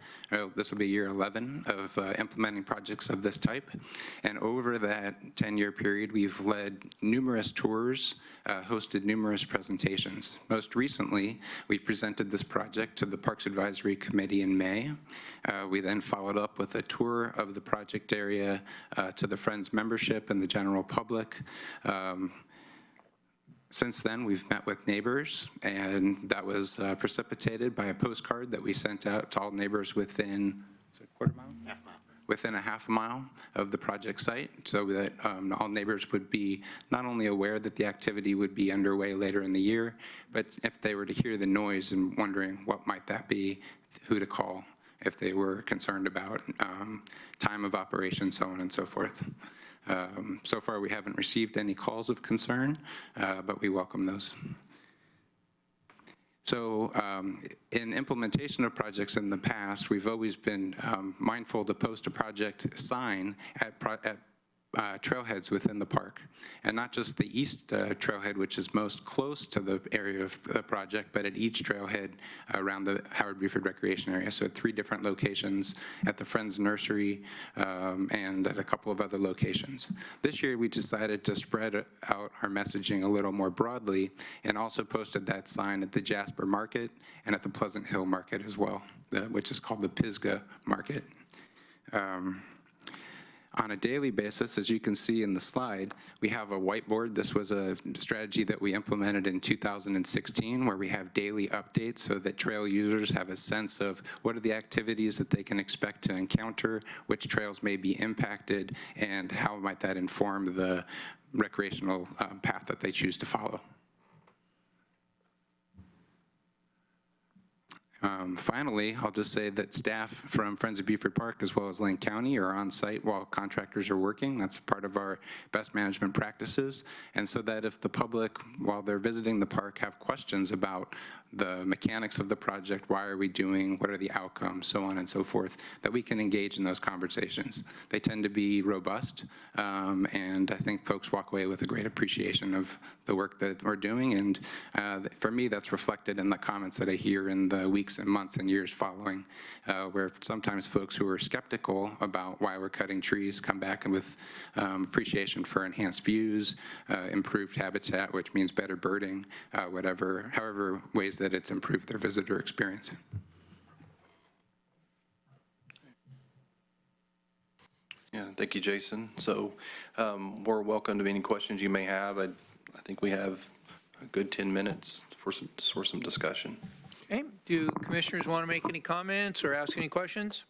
This will be year 11 of implementing projects of this type. And over that 10-year period, we've led numerous tours, hosted numerous presentations. Most recently, we presented this project to the Parks Advisory Committee in May. We then followed up with a tour of the project area to the Friends membership and the general public. Since then, we've met with neighbors, and that was precipitated by a postcard that we sent out to all neighbors within a quarter mile? Half mile. Within a half mile of the project site, so that all neighbors would be not only aware that the activity would be underway later in the year, but if they were to hear the noise and wondering what might that be, who to call if they were concerned about time of operation, so on and so forth. So far, we haven't received any calls of concern, but we welcome those. So in implementation of projects in the past, we've always been mindful to post a project sign at trailheads within the park, and not just the east trailhead, which is most close to the area of the project, but at each trailhead around the Howard Beaufort Recreation Area. So at 3 different locations, at the Friends Nursery and at a couple of other locations. This year we decided to spread out our messaging a little more broadly and also posted that sign at the Jasper Market and at the Pleasant Hill Market as well, which is called the Pisgah Market. On a daily basis, as you can see in the slide, we have a whiteboard. This was a strategy that we implemented in 2016, where we have daily updates so that trail users have a sense of what are the activities that they can expect to encounter, which trails may be impacted, and how might that inform the recreational path that they choose to follow. Finally, I'll just say that staff from Friends of Beaufort Park as well as Lane County are on site while contractors are working. That's part of our best management practices. And so that if the public, while they're visiting the park, have questions about the mechanics of the project, why are we doing, what are the outcomes, so on and so forth, that we can engage in those conversations. They tend to be robust, and I think folks walk away with a great appreciation of the work that we're doing. And for me, that's reflected in the comments that I hear in the weeks and months and years following, where sometimes folks who are skeptical about why we're cutting trees come back with appreciation for enhanced views, improved habitat, which means better birding, however ways that it's improved their visitor experience. Yeah, thank you, Jason. So we're welcome to any questions you may have. I think we have a good 10 minutes for some discussion. Okay, do commissioners want to make any comments or ask any questions?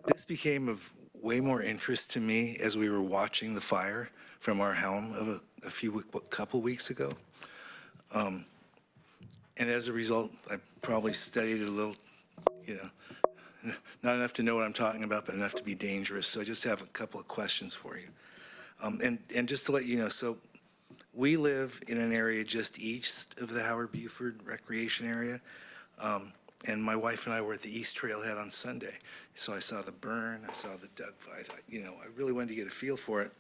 This became of way more interest to me as we were watching the fire from our helm of a couple weeks ago. And as a result, I probably studied a little, not enough to know what I'm talking about, but enough to be dangerous. So I just have a couple of questions for you. And just to let you know, so we live in an area just east of the Howard Buford Recreation Area. And my wife and I were at the East Trailhead on Sunday. So I saw the burn, I saw the Doug fight. I really wanted to get a feel for it.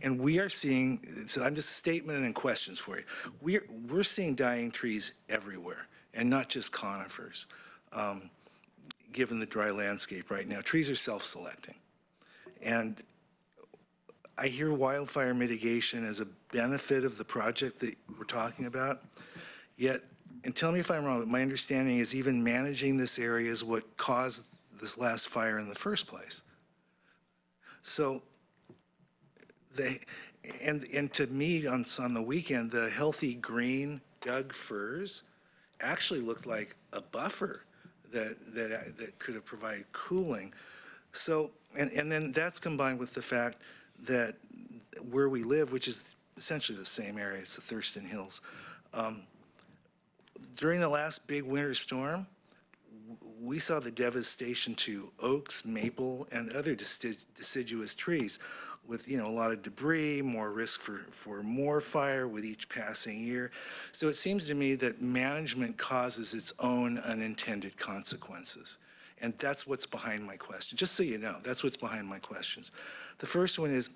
And we are seeing, so I'm just statement and questions for you. We're seeing dying trees everywhere, and not just conifers, given the dry landscape right now. Trees are self-selecting. And I hear wildfire mitigation as a benefit of the project that we're talking about, yet, and tell me if I'm wrong, but my understanding is even managing this area is what caused this last fire in the first place. So, and to me, on the weekend, the healthy green Doug firs actually looked like a buffer that could have provided cooling. So, and then that's combined with the fact that where we live, which is essentially the same area, it's the Thurston Hills, during the last big winter storm, we saw the devastation to oaks, maple, and other deciduous trees with, a lot of debris, more risk for more fire with each passing year. So it seems to me that management causes its own unintended consequences. And that's what's behind my question. Just so you know, that's what's behind my questions. The first one is,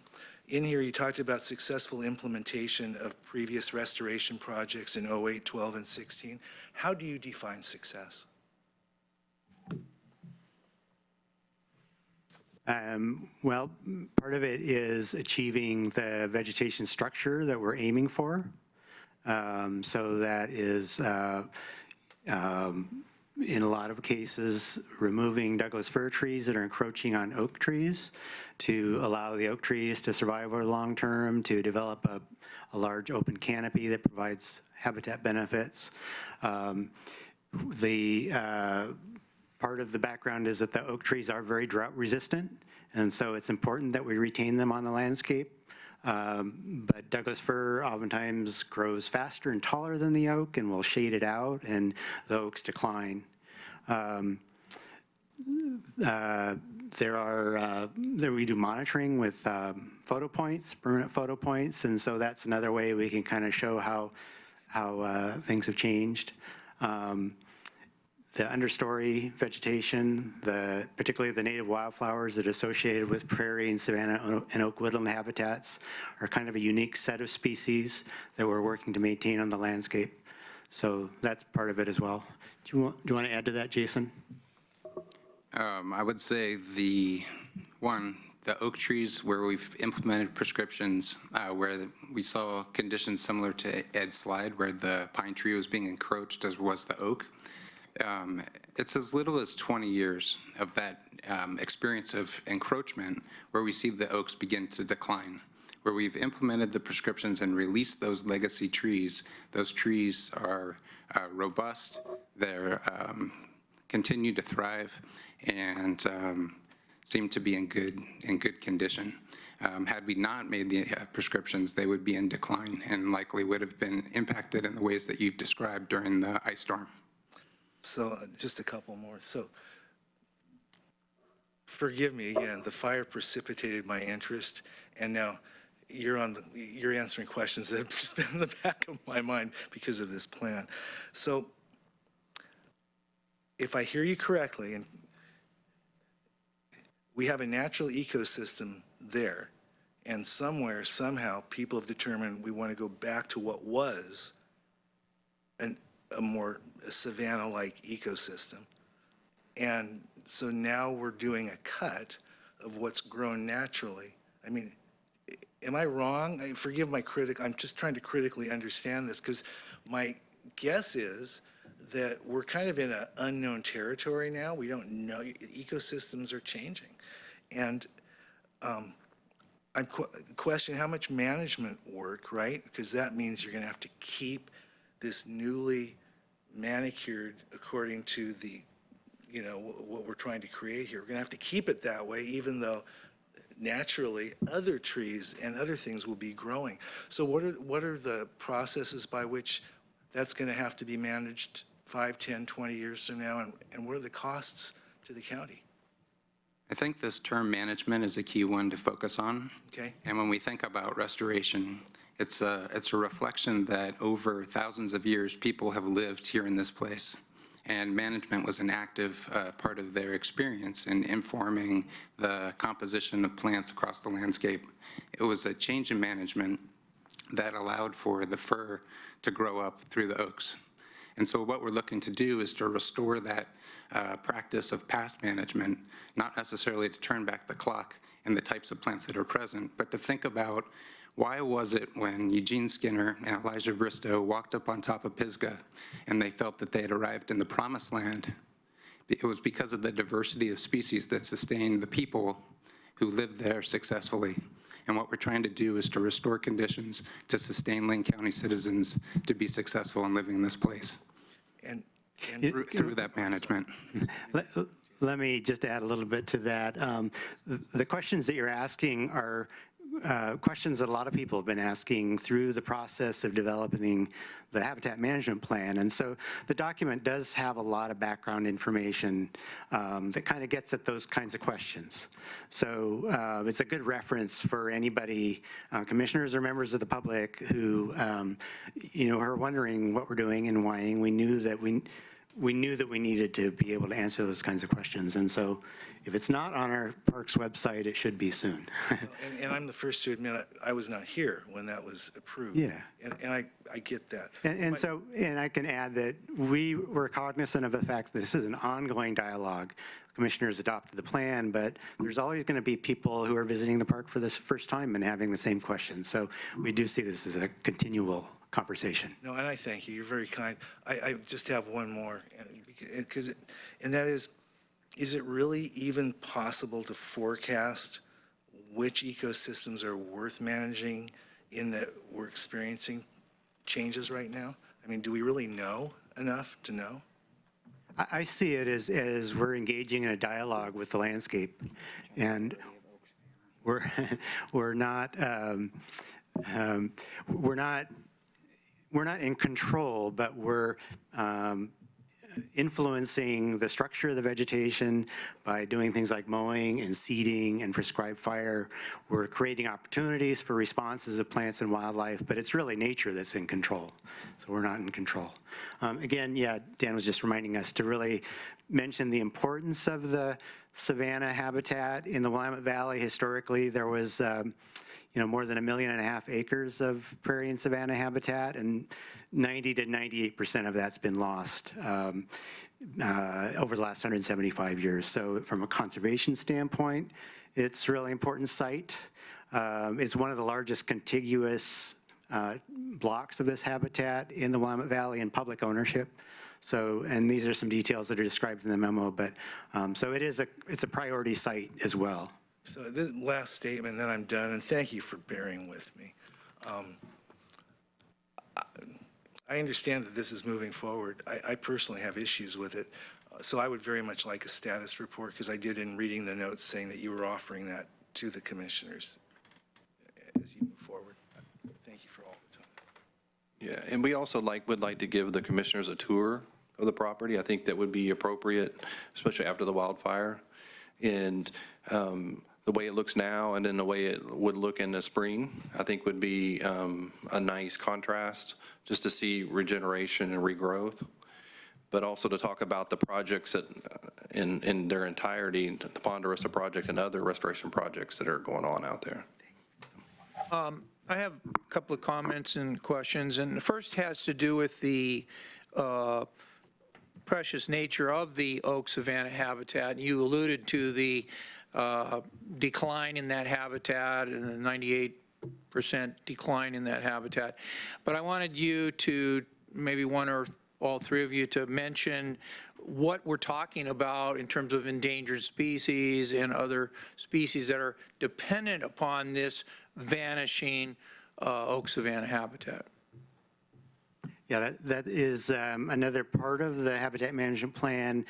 in here you talked about successful implementation of previous restoration projects in 08, 12, and 16. How do you define success? Well, part of it is achieving the vegetation structure that we're aiming for. So that is, in a lot of cases, removing Douglas fir trees that are encroaching on oak trees to allow the oak trees to survive over the long term, to develop a large open canopy that provides habitat benefits. Part of the background is that the oak trees are very drought resistant, and so it's important that we retain them on the landscape. But Douglas fir oftentimes grows faster and taller than the oak and will shade it out, and the oaks decline. We do monitoring with photo points, permanent photo points, and so that's another way we can kind of show how things have changed. The understory vegetation, particularly the native wildflowers that are associated with prairie and savanna and oak woodland habitats, are kind of a unique set of species that we're working to maintain on the landscape. So that's part of it as well. Do you want to add to that, Jason? I would say the oak trees where we've implemented prescriptions, where we saw conditions similar to Ed's slide, where the pine tree was being encroached as was the oak. It's as little as 20 years of that experience of encroachment where we see the oaks begin to decline. Where we've implemented the prescriptions and released those legacy trees, those trees are robust, they're continue to thrive, and seem to be in good condition. Had we not made the prescriptions, they would be in decline and likely would have been impacted in the ways that you've described during the ice storm. So just a couple more. So forgive me again, the fire precipitated my interest, and now you're answering questions that have just been in the back of my mind because of this plan. So if I hear you correctly, and we have a natural ecosystem there, and somewhere, somehow, people have determined we want to go back to what was a more savanna-like ecosystem. And so now we're doing a cut of what's grown naturally. I mean, am I wrong? Forgive my critic. I'm just trying to critically understand this, because my guess is that we're kind of in an unknown territory now. We don't know. Ecosystems are changing. And I'm questioning how much management work, right? Because that means you're going to have to keep this newly manicured according to the, what we're trying to create here. We're going to have to keep it that way, even though naturally other trees and other things will be growing. So what are the processes by which that's going to have to be managed 5, 10, 20 years from now, and what are the costs to the county? I think this term management is a key one to focus on. Okay. And when we think about restoration, it's a reflection that over thousands of years, people have lived here in this place. And management was an active part of their experience in informing the composition of plants across the landscape. It was a change in management that allowed for the fir to grow up through the oaks. And so what we're looking to do is to restore that practice of past management, not necessarily to turn back the clock and the types of plants that are present, but to think about why was it when Eugene Skinner and Elijah Bristow walked up on top of Pisgah and they felt that they had arrived in the promised land? It was because of the diversity of species that sustained the people who lived there successfully. And what we're trying to do is to restore conditions to sustain Lane County citizens to be successful in living in this place. And Through that management. Let me just add a little bit to that. The questions that you're asking are questions that a lot of people have been asking through the process of developing the habitat management plan. And so the document does have a lot of background information that kind of gets at those kinds of questions. So it's a good reference for anybody, commissioners or members of the public who, are wondering what we're doing and why. We knew that we needed to be able to answer those kinds of questions. And so if it's not on our parks website, it should be soon. and I'm the first to admit I was not here when that was approved. Yeah. And I get that. And I can add that we were cognizant of the fact that this is an ongoing dialogue. Commissioners adopted the plan, but there's always going to be people who are visiting the park for the first time and having the same questions. So we do see this as a continual conversation. No, and I thank you. You're very kind. I just have one more, and that is it really even possible to forecast which ecosystems are worth managing in that we're experiencing changes right now? I mean, do we really know enough to know? I see it as we're engaging in a dialogue with the landscape, and we're not in control, but we're influencing the structure of the vegetation by doing things like mowing and seeding and prescribed fire. We're creating opportunities for responses of plants and wildlife, but it's really nature that's in control. So we're not in control. Again, Dan was just reminding us to really mention the importance of the savanna habitat in the Willamette Valley. Historically, there was more than 1.5 million acres of prairie and savanna habitat, and 90 to 98% of that's been lost over the last 175 years. So from a conservation standpoint, it's a really important site. It's one of the largest contiguous blocks of this habitat in the Willamette Valley in public ownership. So, and these are some details that are described in the memo, but so it's a priority site as well. So this last statement, then I'm done, and thank you for bearing with me. I understand that this is moving forward. I personally have issues with it. So I would very much like a status report, because I did in reading the notes saying that you were offering that to the commissioners as you move forward. Thank you for all the time. Yeah, and we also would like to give the commissioners a tour of the property. I think that would be appropriate, especially after the wildfire. And the way it looks now and then the way it would look in the spring, I think would be a nice contrast, just to see regeneration and regrowth, but also to talk about the projects that in their entirety, the Ponderosa project and other restoration projects that are going on out there. I have a couple of comments and questions, and the first has to do with the precious nature of the oak savanna habitat. You alluded to the decline in that habitat and the 98% decline in that habitat. But I wanted you to, maybe one or all three of you, to mention what we're talking about in terms of endangered species and other species that are dependent upon this vanishing oak savanna habitat. Yeah, that is another part of the habitat management plan.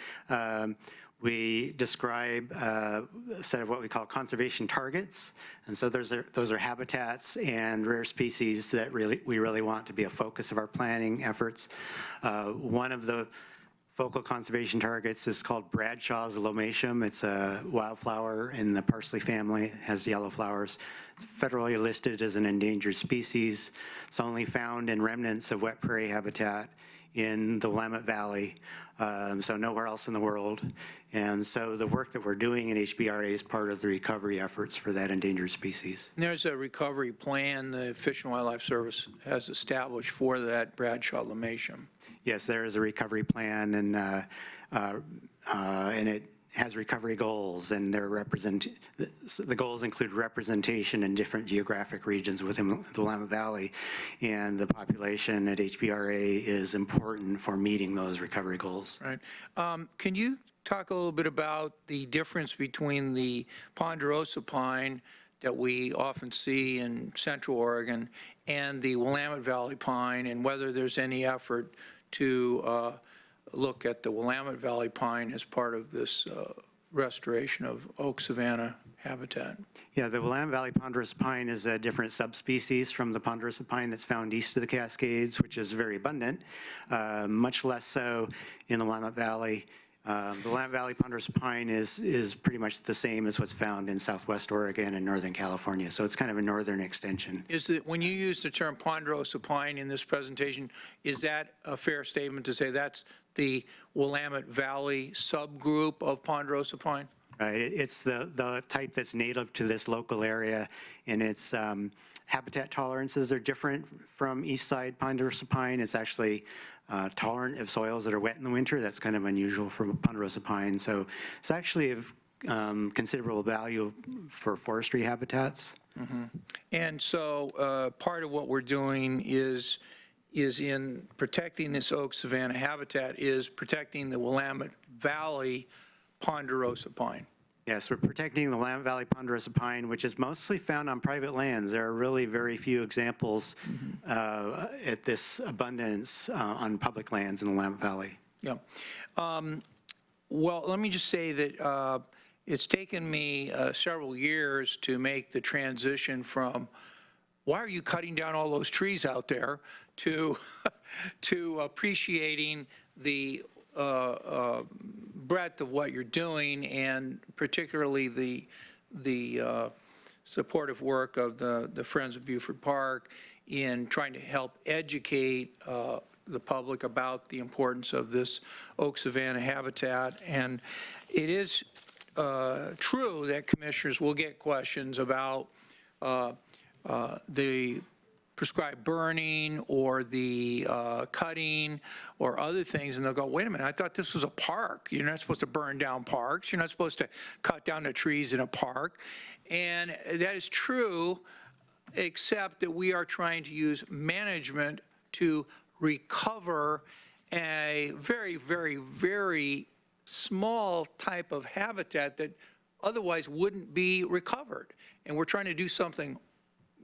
We describe a set of what we call conservation targets, and so those are habitats and rare species that we really want to be a focus of our planning efforts. One of the focal conservation targets is called Bradshaw's lomatium. It's a wildflower in the parsley family. It has yellow flowers. It's federally listed as an endangered species. It's only found in remnants of wet prairie habitat in the Willamette Valley, so nowhere else in the world. And so the work that we're doing in HBRA is part of the recovery efforts for that endangered species. And there's a recovery plan the Fish and Wildlife Service has established for that Bradshaw lomatium. Yes, there is a recovery plan, and it has recovery goals, and the goals include representation in different geographic regions within the Willamette Valley, and the population at HBRA is important for meeting those recovery goals. Right. Can you talk a little bit about the difference between the ponderosa pine that we often see in Central Oregon and the Willamette Valley pine, and whether there's any effort to look at the Willamette Valley pine as part of this restoration of oak savanna habitat? Yeah, the Willamette Valley ponderosa pine is a different subspecies from the ponderosa pine that's found east of the Cascades, which is very abundant, much less so in the Willamette Valley. The Willamette Valley ponderosa pine is pretty much the same as what's found in Southwest Oregon and Northern California, so it's kind of a northern extension. Is it, when you use the term ponderosa pine in this presentation, is that a fair statement to say that's the Willamette Valley subgroup of ponderosa pine? Right, it's the type that's native to this local area, and its habitat tolerances are different from east side ponderosa pine. It's actually tolerant of soils that are wet in the winter. That's kind of unusual for ponderosa pine. So it's actually of considerable value for forestry habitats. Mm-hmm. And so part of what we're doing is in protecting this oak savanna habitat is protecting the Willamette Valley ponderosa pine. Yes, we're protecting the Willamette Valley ponderosa pine, which is mostly found on private lands. There are really very few examples at this abundance on public lands in the Willamette Valley. Yeah. Well, let me just say that it's taken me several years to make the transition from why are you cutting down all those trees out there to appreciating the breadth of what you're doing, and particularly the supportive work of the Friends of Buford Park in trying to help educate the public about the importance of this oak savanna habitat. And it is true that commissioners will get questions about the prescribed burning or the cutting or other things, and they'll go, wait a minute, I thought this was a park. You're not supposed to burn down parks. You're not supposed to cut down the trees in a park. And that is true, except that we are trying to use management to recover a very, very, very small type of habitat that otherwise wouldn't be recovered. And we're trying to do something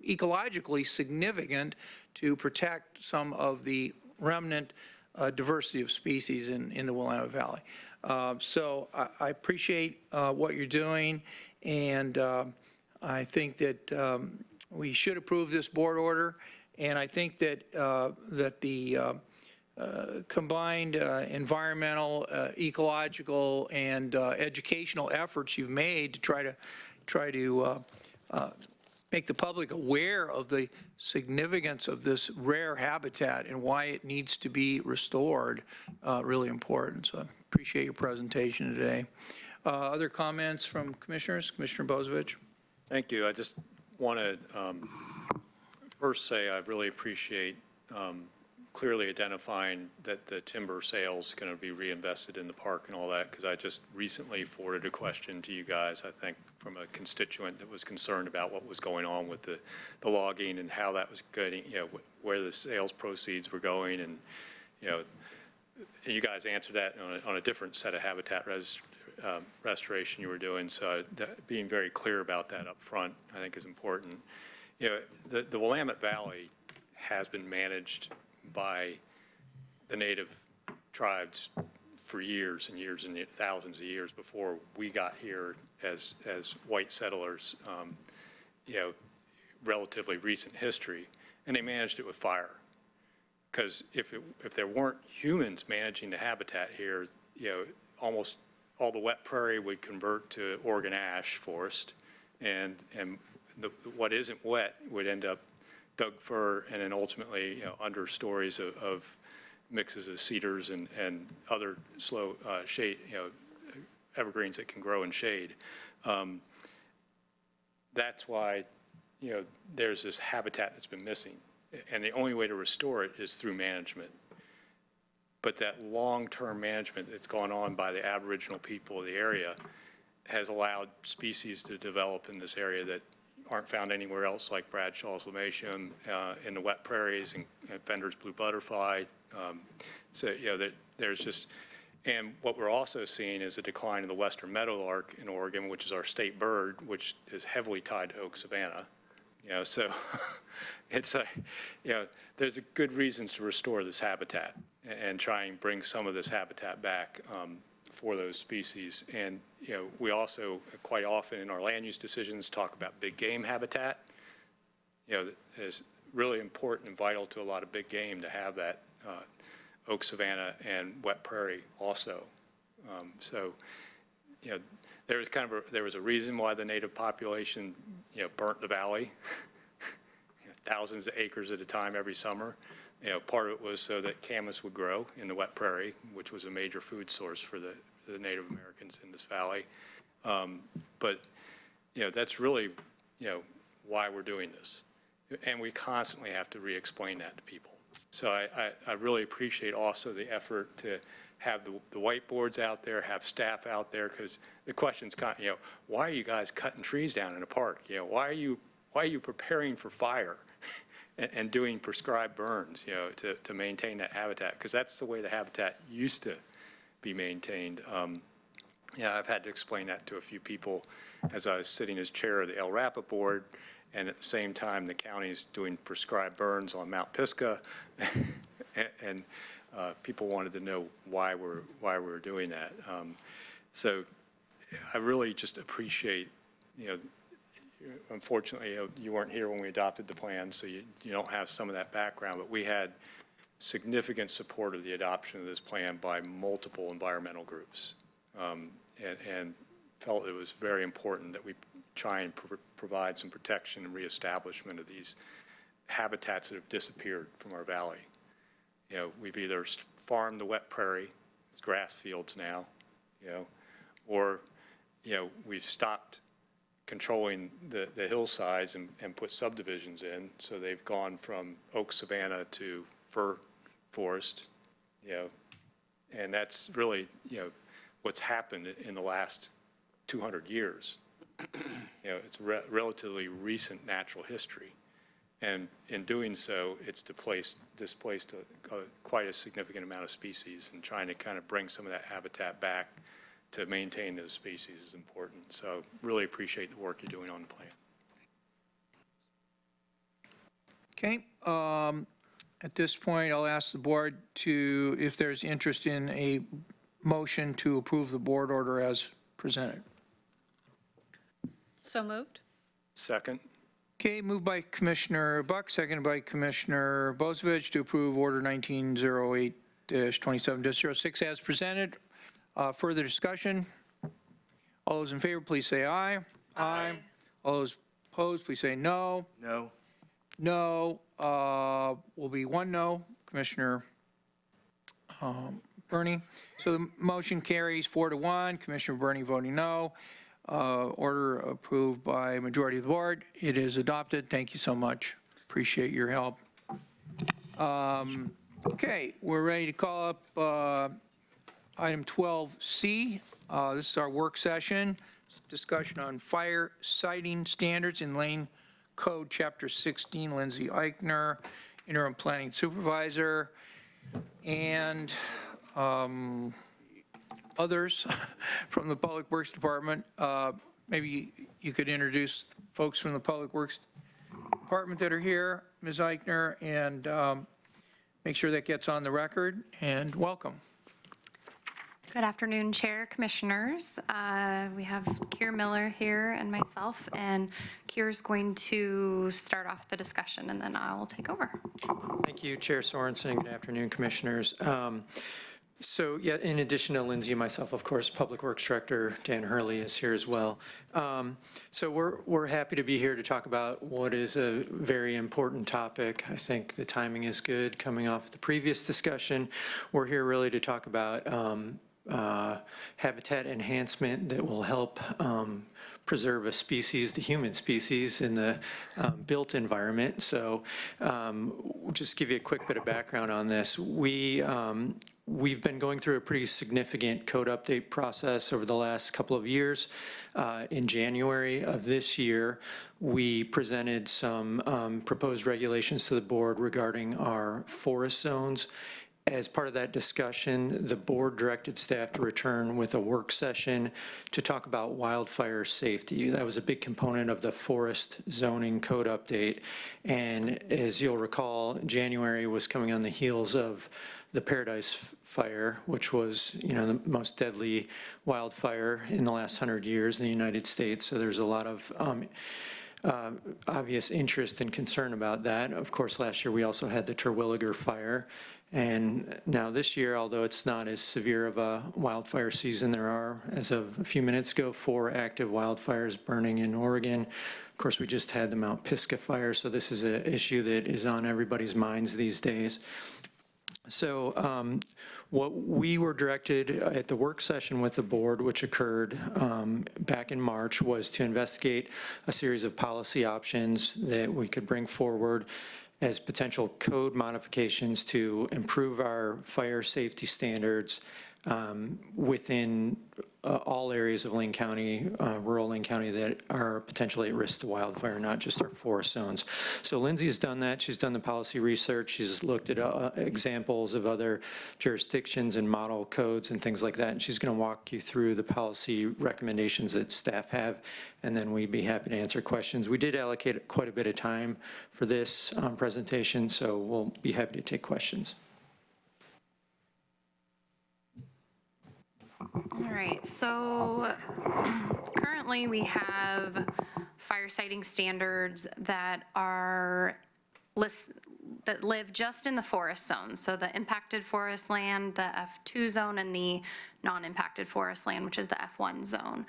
ecologically significant to protect some of the remnant diversity of species in the Willamette Valley. So I appreciate what you're doing, and I think that we should approve this board order, and I think that that the combined environmental, ecological, and educational efforts you've made to try to make the public aware of the significance of this rare habitat and why it needs to be restored, really important. So I appreciate your presentation today. Other comments from commissioners? Commissioner Bozievich? Thank you. I just want to first say I really appreciate clearly identifying that the timber sales going to be reinvested in the park and all that, because I just recently forwarded a question to you guys, I think, from a constituent that was concerned about what was going on with the logging and how that was getting, where the sales proceeds were going. And, you guys answered that on a different set of habitat restoration you were doing. So being very clear about that up front, I think, is important. The Willamette Valley has been managed by the native tribes for years and years and thousands of years before we got here as white settlers, relatively recent history, and they managed it with fire. Because if there weren't humans managing the habitat here, almost all the wet prairie would convert to Oregon ash forest, and what isn't wet would end up Doug fir, and then ultimately, understories of mixes of cedars and other slow shade, evergreens that can grow in shade. That's why, there's this habitat that's been missing, and the only way to restore it is through management. But that long-term management that's gone on by the Aboriginal people of the area has allowed species to develop in this area that aren't found anywhere else, like Bradshaw's lamatium in the wet prairies and Fender's blue butterfly. So, there's just, and what we're also seeing is a decline in the western meadowlark in Oregon, which is our state bird, which is heavily tied to oak savanna. So it's there's a good reasons to restore this habitat and try and bring some of this habitat back for those species. And, we also quite often in our land use decisions talk about big game habitat. It's really important and vital to a lot of big game to have that oak savanna and wet prairie also. So, there was a reason why the native population, burnt the valley, thousands of acres at a time every summer. Part of it was so that camas would grow in the wet prairie, which was a major food source for the Native Americans in this valley. But, that's really, why we're doing this. And we constantly have to re-explain that to people. So I really appreciate also the effort to have the whiteboards out there, have staff out there, because the question's, why are you guys cutting trees down in a park? Why are you preparing for fire and doing prescribed burns, to maintain that habitat? Because that's the way the habitat used to be maintained. I've had to explain that to a few people as I was sitting as chair of the El Rapa board, and at the same time, the county's doing prescribed burns on Mount Pisgah, and people wanted to know why we're doing that. So I really just appreciate, unfortunately, you weren't here when we adopted the plan, so you don't have some of that background, but we had significant support of the adoption of this plan by multiple environmental groups, and felt it was very important that we try and provide some protection and reestablishment of these habitats that have disappeared from our valley. We've either farmed the wet prairie, it's grass fields now, or, we've stopped controlling the hillsides and put subdivisions in. So they've gone from oak savanna to fir forest, and that's really, what's happened in the last 200 years. It's relatively recent natural history. And in doing so, it's displaced quite a significant amount of species, and trying to kind of bring some of that habitat back to maintain those species is important. So really appreciate the work you're doing on the plan. Okay. At this point, I'll ask the board if there's interest in a motion to approve the board order as presented. So moved? Second. Okay, moved by Commissioner Buck, seconded by Commissioner Bozievich to approve Order 1908-27-06 as presented. Further discussion? All those in favor, please say aye. Aye. All those opposed, please say no. No. No will be one no, Commissioner Burney. So the motion carries 4-1, Commissioner Burney voting no. Order approved by a majority of the board. It is adopted. Thank you so much. Appreciate your help. Okay, we're ready to call up item 12C. This is our work session. It's discussion on fire siting standards in Lane Code Chapter 16. Lindsay Eichner, Interim Planning Supervisor, and others from the Public Works Department. Maybe you could introduce folks from the Public Works Department that are here, Ms. Eichner, and make sure that gets on the record, and welcome. Good afternoon, Chair, Commissioners. We have Keir Miller here and myself, and Keir's going to start off the discussion, and then I will take over. Thank you, Chair Sorensen. Good afternoon, Commissioners. So, yeah, in addition to Lindsay and myself, of course, Public Works Director Dan Hurley is here as well. So we're happy to be here to talk about what is a very important topic. I think the timing is good coming off the previous discussion. We're here really to talk about habitat enhancement that will help preserve a species, the human species, in the built environment. So just give you a quick bit of background on this. We've been going through a pretty significant code update process over the last couple of years. In January of this year, we presented some proposed regulations to the board regarding our forest zones. As part of that discussion, the board directed staff to return with a work session to talk about wildfire safety. That was a big component of the forest zoning code update. And as you'll recall, January was coming on the heels of the Paradise Fire, which was, the most deadly wildfire in the last 100 years in the United States. So there's a lot of obvious interest and concern about that. Of course, last year we also had the Terwilliger Fire. And now this year, although it's not as severe of a wildfire season, there are, as of a few minutes ago, 4 active wildfires burning in Oregon. Of course, we just had the Mount Pisgah fire, so this is an issue that is on everybody's minds these days. So what we were directed at the work session with the board, which occurred back in March, was to investigate a series of policy options that we could bring forward as potential code modifications to improve our fire safety standards within all areas of Lane County, rural Lane County, that are potentially at risk to wildfire, not just our forest zones. So Lindsay has done that. She's done the policy research. She's looked at examples of other jurisdictions and model codes and things like that. And she's going to walk you through the policy recommendations that staff have, and then we'd be happy to answer questions. We did allocate quite a bit of time for this presentation, so we'll be happy to take questions. All right, so currently we have fire siting standards that live just in the forest zone. So the impacted forest land, the F2 zone, and the non-impacted forest land, which is the F1 zone.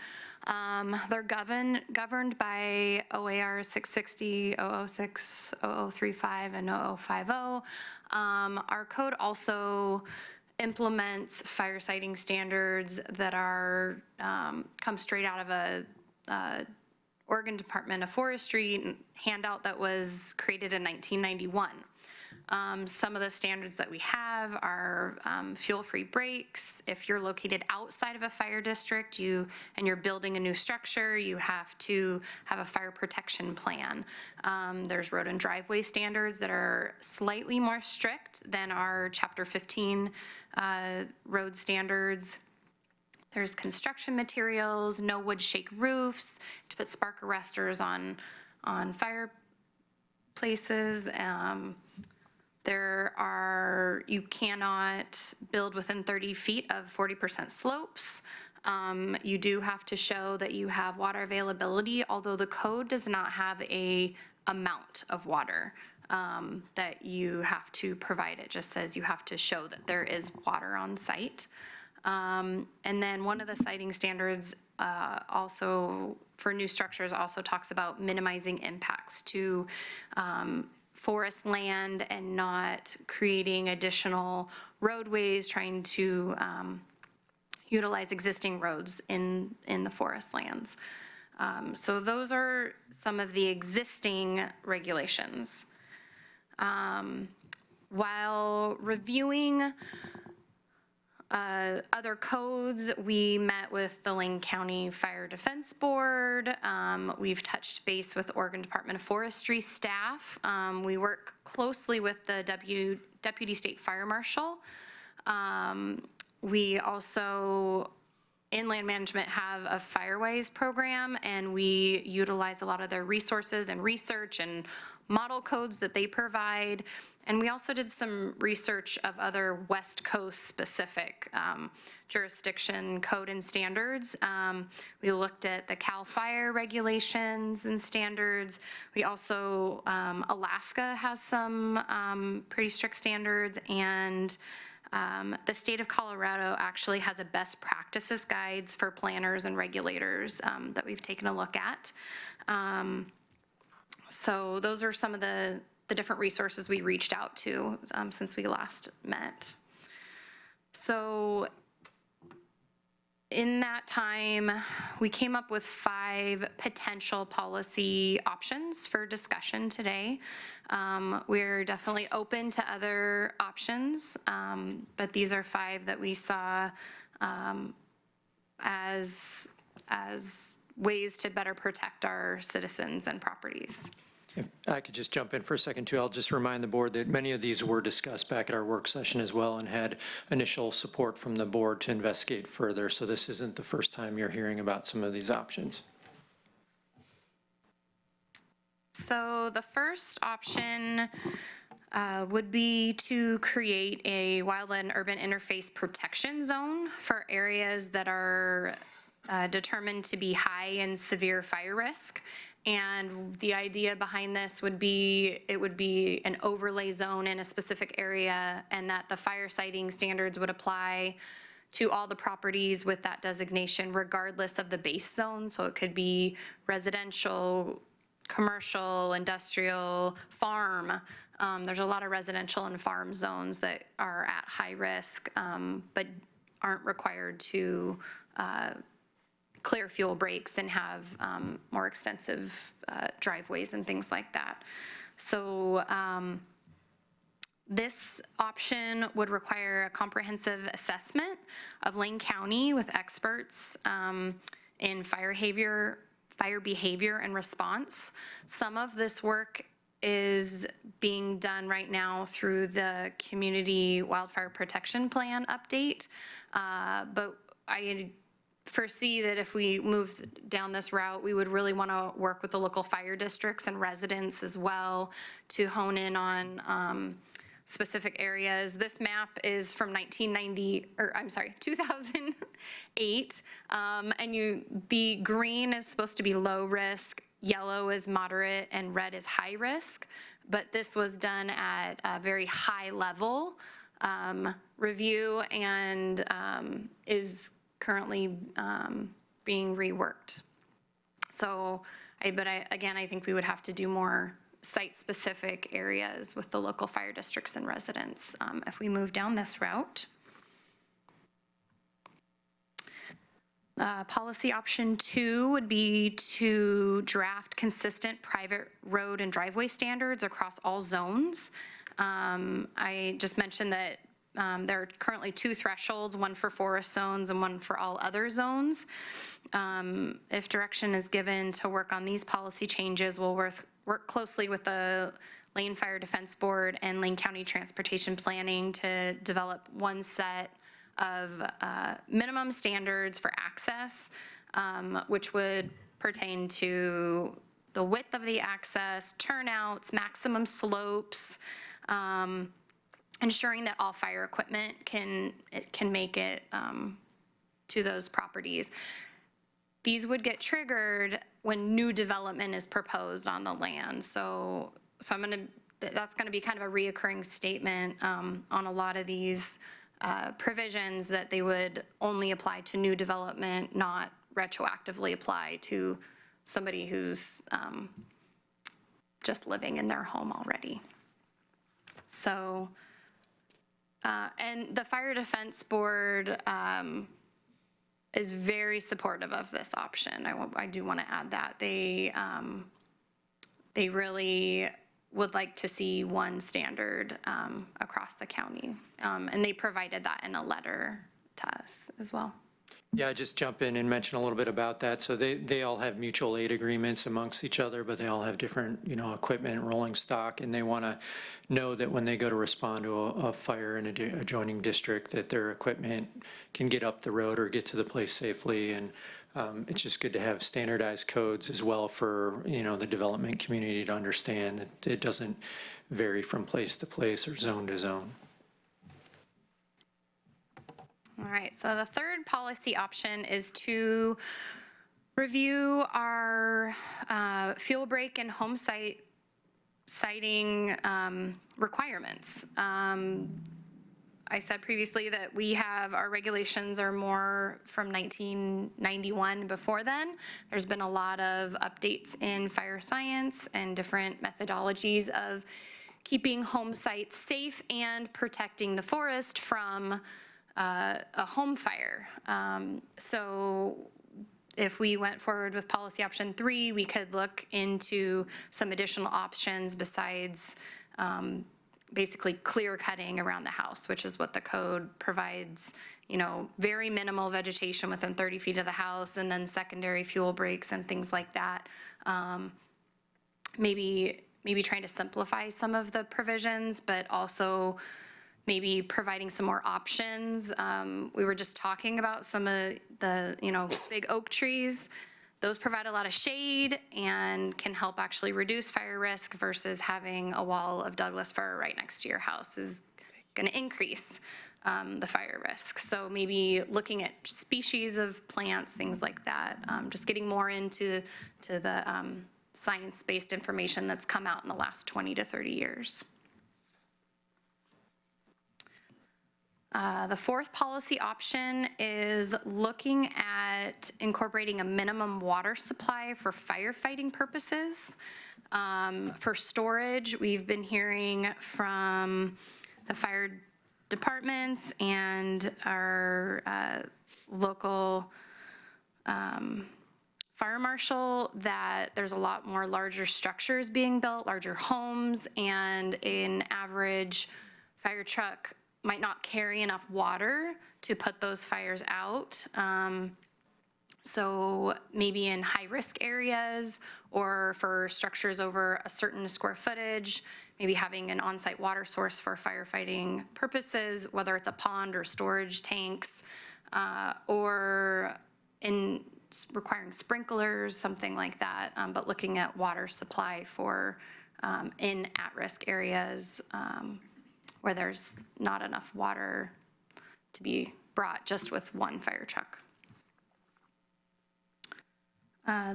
They're governed by OAR 660, 006, 0035, and 0050. Our code also implements fire siting standards that are, come straight out of a Oregon Department of Forestry handout that was created in 1991. Some of the standards that we have are fuel-free brakes. If you're located outside of a fire district and you're building a new structure, you have to have a fire protection plan. There's road and driveway standards that are slightly more strict than our Chapter 15 road standards. There's construction materials, no wood shake roofs, to put spark arresters on fireplaces. You cannot build within 30 feet of 40% slopes. You do have to show that you have water availability, although the code does not have a amount of water that you have to provide. It just says you have to show that there is water on site. And then one of the siting standards also for new structures also talks about minimizing impacts to forest land and not creating additional roadways, trying to utilize existing roads in the forest lands. So those are some of the existing regulations. While reviewing other codes, we met with the Lane County Fire Defense Board. We've touched base with Oregon Department of Forestry staff. We work closely with the Deputy State Fire Marshal. We also, in land management, have a Firewise program, and we utilize a lot of their resources and research and model codes that they provide. And we also did some research of other West Coast specific jurisdiction code and standards. We looked at the CAL FIRE regulations and standards. We also, Alaska has some pretty strict standards, and the state of Colorado actually has a best practices guides for planners and regulators that we've taken a look at. So those are some of the different resources we reached out to since we last met. So in that time, we came up with 5 potential policy options for discussion today. We're definitely open to other options, but these are 5 that we saw as ways to better protect our citizens and properties. If I could just jump in for a second too, I'll just remind the board that many of these were discussed back at our work session as well and had initial support from the board to investigate further. So this isn't the first time you're hearing about some of these options. So the first option would be to create a wildland and urban interface protection zone for areas that are determined to be high in severe fire risk. And the idea behind this would be, it would be an overlay zone in a specific area, and that the fire siting standards would apply to all the properties with that designation regardless of the base zone. So it could be residential, commercial, industrial, farm. There's a lot of residential and farm zones that are at high risk, but aren't required to clear fuel breaks and have more extensive driveways and things like that. So this option would require a comprehensive assessment of Lane County with experts in fire behavior and response. Some of this work is being done right now through the Community Wildfire Protection Plan update, but I foresee that if we move down this route, we would really want to work with the local fire districts and residents as well to hone in on specific areas. This map is from 2008, and the green is supposed to be low risk, yellow is moderate, and red is high risk. But this was done at a very high level review and is currently being reworked. So, again, I think we would have to do more site-specific areas with the local fire districts and residents if we move down this route. Policy option 2 would be to draft consistent private road and driveway standards across all zones. I just mentioned that there are currently 2 thresholds, one for forest zones and one for all other zones. If direction is given to work on these policy changes, we'll work closely with the Lane Fire Defense Board and Lane County Transportation Planning to develop one set of minimum standards for access, which would pertain to the width of the access, turnouts, maximum slopes, ensuring that all fire equipment can make it to those properties. These would get triggered when new development is proposed on the land. So that's gonna be kind of a reoccurring statement on a lot of these provisions, that they would only apply to new development, not retroactively apply to somebody who's just living in their home already. So, and the Fire Defense Board is very supportive of this option. I do want to add that. They really would like to see one standard across the county. And they provided that in a letter to us as well. Yeah, just jump in and mention a little bit about that. So they all have mutual aid agreements amongst each other, but they all have different, equipment and rolling stock, and they want to know that when they go to respond to a fire in a adjoining district, that their equipment can get up the road or get to the place safely. And it's just good to have standardized codes as well for, the development community to understand that it doesn't vary from place to place or zone to zone. All right, so the third policy option is to review our fuel break and home site siting requirements. I said previously that our regulations are more from 1991. Before then, there's been a lot of updates in fire science and different methodologies of keeping home sites safe and protecting the forest from a home fire. So if we went forward with policy option 3, we could look into some additional options besides basically clear cutting around the house, which is what the code provides, very minimal vegetation within 30 feet of the house, and then secondary fuel breaks and things like that. Maybe trying to simplify some of the provisions, but also maybe providing some more options. We were just talking about some of the, big oak trees. Those provide a lot of shade and can help actually reduce fire risk versus having a wall of Douglas fir right next to your house is going to increase the fire risk. So maybe looking at species of plants, things like that, just getting more into the science-based information that's come out in the last 20 to 30 years. The fourth policy option is looking at incorporating a minimum water supply for firefighting purposes. For storage, we've been hearing from the fire departments and our local fire marshal that there's a lot more larger structures being built, larger homes, and an average fire truck might not carry enough water to put those fires out. So maybe in high-risk areas or for structures over a certain square footage, maybe having an on-site water source for firefighting purposes, whether it's a pond or storage tanks, or in requiring sprinklers, something like that, but looking at water supply for in at-risk areas where there's not enough water to be brought just with one fire truck.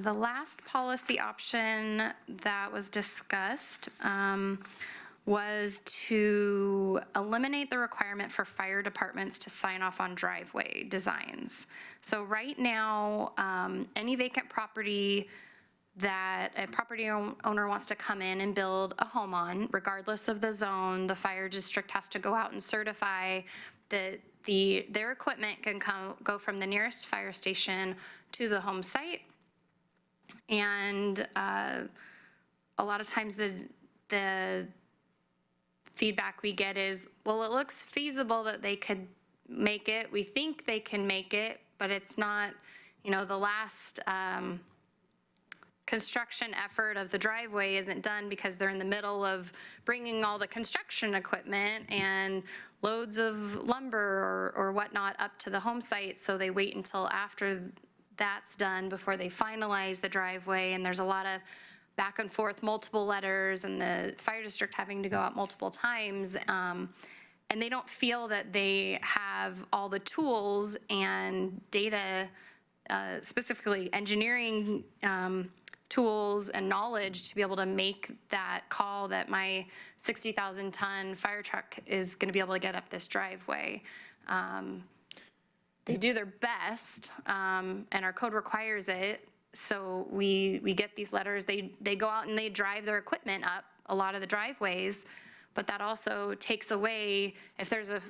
The last policy option that was discussed was to eliminate the requirement for fire departments to sign off on driveway designs. So right now, any vacant property that a property owner wants to come in and build a home on, regardless of the zone, the fire district has to go out and certify their equipment can go from the nearest fire station to the home site. And a lot of times the feedback we get is, well, it looks feasible that they could make it. We think they can make it, but it's not, the last construction effort of the driveway isn't done because they're in the middle of bringing all the construction equipment and loads of lumber or whatnot up to the home site. So they wait until after that's done before they finalize the driveway. And there's a lot of back and forth, multiple letters, and the fire district having to go out multiple times. And they don't feel that they have all the tools and data, specifically engineering tools and knowledge to be able to make that call that my 60,000 ton fire truck is going to be able to get up this driveway. They do their best, and our code requires it. So we get these letters. They go out and they drive their equipment up a lot of the driveways, but that also takes away, if there's a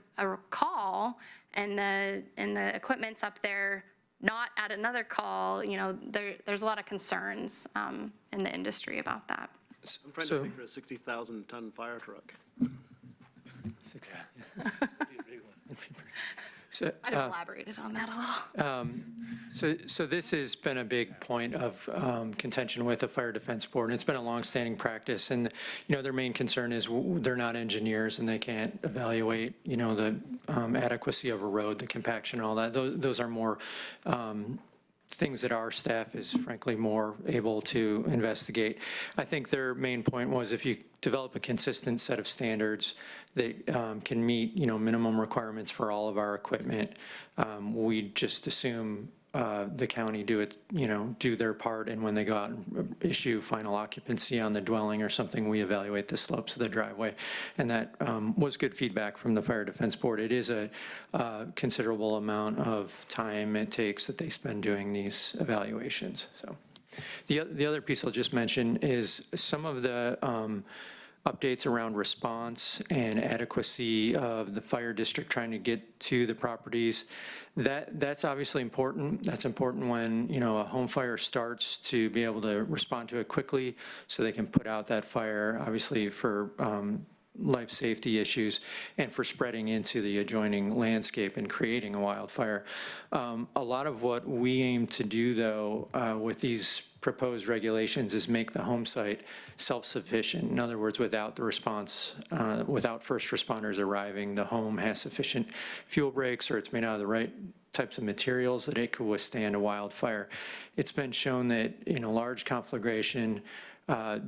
call and the equipment's up there, not at another call, there's a lot of concerns in the industry about that. I'm trying to picture a 60,000 ton fire truck. So, I'd have elaborated on that a little. So this has been a big point of contention with the Fire Defense Board, and it's been a longstanding practice. And, their main concern is they're not engineers and they can't evaluate, the adequacy of a road, the compaction, all that. Those are more things that our staff is frankly more able to investigate. I think their main point was if you develop a consistent set of standards that can meet, minimum requirements for all of our equipment, we just assume the county do their part, and when they go out and issue final occupancy on the dwelling or something, we evaluate the slopes of the driveway. And that was good feedback from the Fire Defense Board. It is a considerable amount of time it takes that they spend doing these evaluations. So the other piece I'll just mention is some of the updates around response and adequacy of the fire district trying to get to the properties. That's obviously important. That's important when, a home fire starts, to be able to respond to it quickly so they can put out that fire, obviously for life safety issues and for spreading into the adjoining landscape and creating a wildfire. A lot of what we aim to do, though, with these proposed regulations is make the home site self-sufficient. In other words, without the response, without first responders arriving, the home has sufficient fuel breaks, or it's made out of the right types of materials that it could withstand a wildfire. It's been shown that in a large conflagration,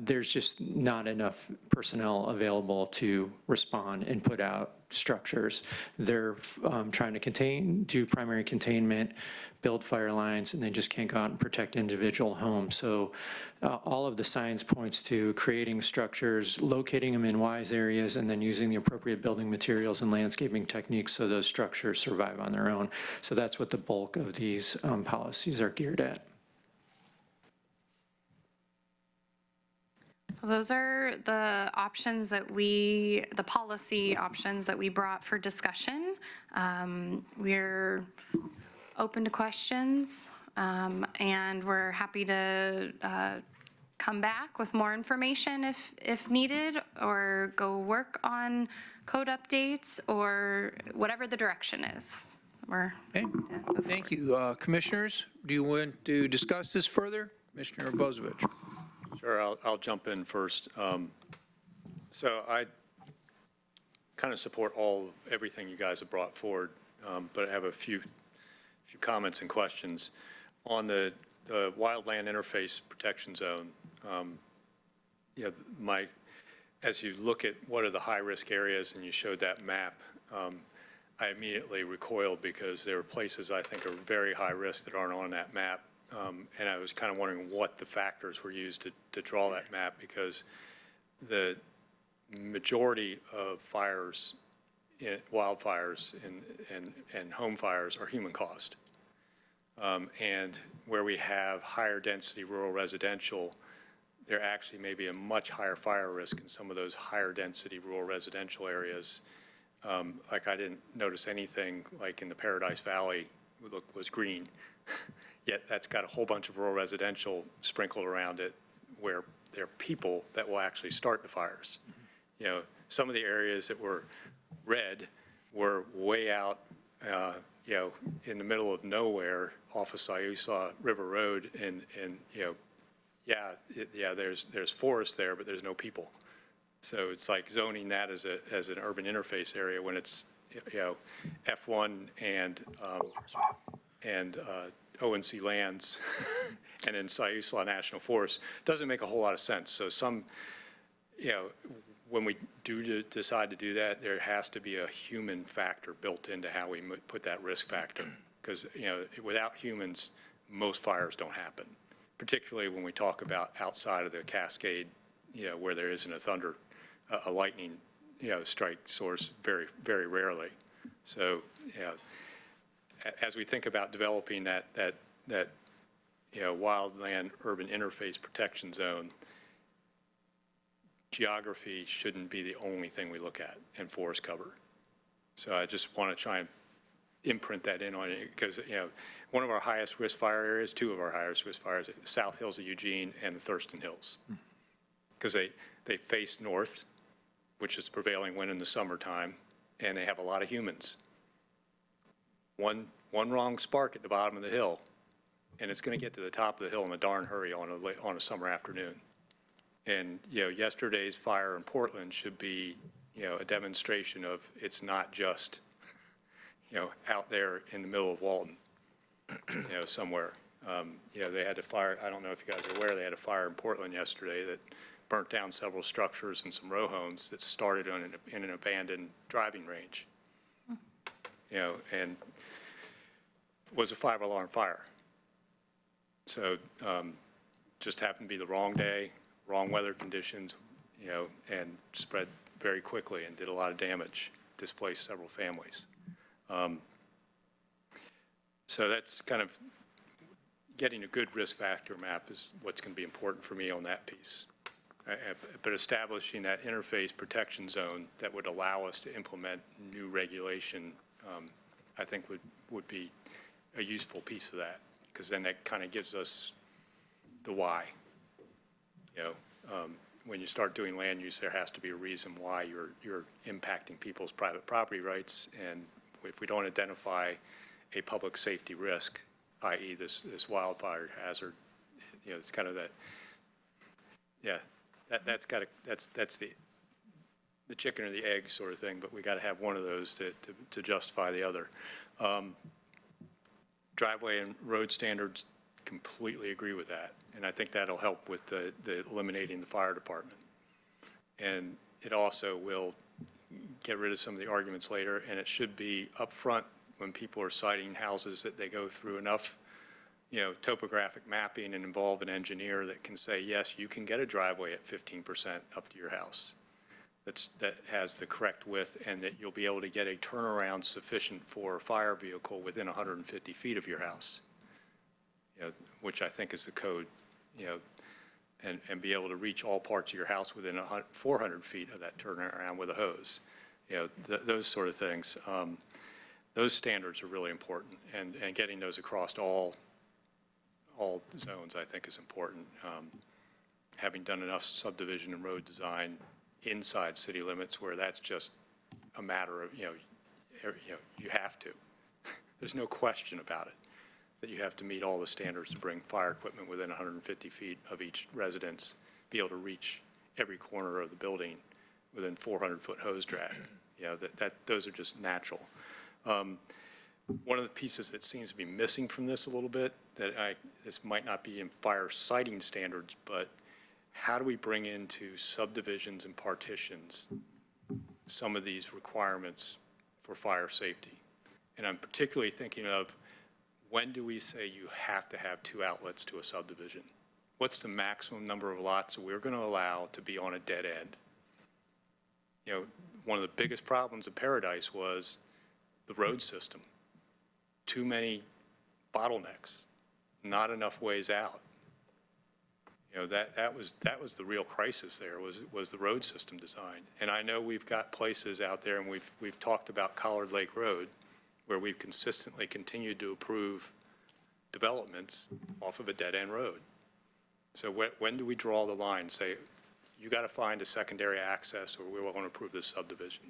there's just not enough personnel available to respond and put out structures. They're trying to do primary containment, build fire lines, and they just can't go out and protect individual homes. So all of the science points to creating structures, locating them in wise areas, and then using the appropriate building materials and landscaping techniques so those structures survive on their own. So that's what the bulk of these policies are geared at. So those are the options that the policy options that we brought for discussion. We're open to questions, and we're happy to come back with more information if needed, or go work on code updates, or whatever the direction is. Thank you. Commissioners, do you want to discuss this further? Commissioner Bozievich. Sure, I'll jump in first. So I kind of support everything you guys have brought forward, but I have a few comments and questions. On the wildland interface protection zone, as you look at what are the high-risk areas and you showed that map, I immediately recoiled because there are places I think are very high risk that aren't on that map. And I was kind of wondering what the factors were used to draw that map, because the majority of wildfires and home fires are human caused. And where we have higher density rural residential, there actually may be a much higher fire risk in some of those higher density rural residential areas Like I didn't notice anything like in the Paradise Valley was green. Yet that's got a whole bunch of rural residential sprinkled around it where there are people that will actually start the fires. You know, some of the areas that were red were way out, you know, in the middle of nowhere off of Siuslaw River Road and you know, there's forest there, but there's no people. So it's like zoning that as an urban interface area when it's, you know, F1 and ONC lands and then Siuslaw National Forest doesn't make a whole lot of sense. So some, you know, when we do decide to do that, there has to be a human factor built into how we put that risk factor. Because, you know, without humans, most fires don't happen, particularly when we talk about outside of the Cascade, you know, where there isn't a lightning, you know, strike source very, very rarely. So, you know, as we think about developing that you know, wildland urban interface protection zone, geography shouldn't be the only thing we look at in forest cover. So I just want to try and imprint that in on it because, you know, one of our highest risk fire areas, two of our highest risk fires, the South Hills of Eugene and the Thurston Hills, because they face north, which is prevailing wind in the summertime, and they have a lot of humans. One wrong spark at the bottom of the hill, and it's going to get to the top of the hill in a darn hurry on a summer afternoon. And, you know, yesterday's fire in Portland should be, you know, a demonstration of it's not just, you know, out there in the middle of Walton, you know, somewhere. You know, they had a fire, I don't know if you guys are aware, they had a fire in Portland yesterday that burnt down several structures and some row homes that started in an abandoned driving range. You know, and was a 5-alarm fire. So just happened to be the wrong day, wrong weather conditions, you know, and spread very quickly and did a lot of damage, displaced several families. So that's kind of getting a good risk factor map is what's going to be important for me on that piece. But establishing that interface protection zone that would allow us to implement new regulation, I think would be a useful piece of that, because then that kind of gives us the why. You know, when you start doing land use, there has to be a reason why you're impacting people's private property rights, and if we don't identify a public safety risk, i.e. this wildfire hazard, you know, it's kind of that, yeah, that's the chicken or the egg sort of thing, but we got to have one of those to justify the other. Driveway and road standards, completely agree with that, and I think that'll help with the eliminating the fire department. And it also will get rid of some of the arguments later, and it should be upfront when people are siting houses that they go through enough, you know, topographic mapping and involve an engineer that can say, yes, you can get a driveway at 15% up to your house. That has the correct width, and that you'll be able to get a turnaround sufficient for a fire vehicle within 150 feet of your house, you know, which I think is the code, you know, and be able to reach all parts of your house within 400 feet of that turnaround with a hose. You know, those sort of things. Those standards are really important, and getting those across all zones, I think, is important. Having done enough subdivision and road design inside city limits where that's just a matter of, you have to. There's no question about it, that you have to meet all the standards to bring fire equipment within 150 feet of each residence, be able to reach every corner of the building within 400-foot hose drag. You know, those are just natural. One of the pieces that seems to be missing from this a little bit, this might not be in fire siting standards, but how do we bring into subdivisions and partitions some of these requirements for fire safety? And I'm particularly thinking of, when do we say you have to have 2 outlets to a subdivision? What's the maximum number of lots that we're going to allow to be on a dead end? You know, one of the biggest problems of Paradise was the road system. Too many bottlenecks, not enough ways out. That was the real crisis there, was the road system design. And I know we've got places out there, and we've talked about Collard Lake Road, where we've consistently continued to approve developments off of a dead-end road. So when do we draw the line and say, you got to find a secondary access, or we won't approve this subdivision?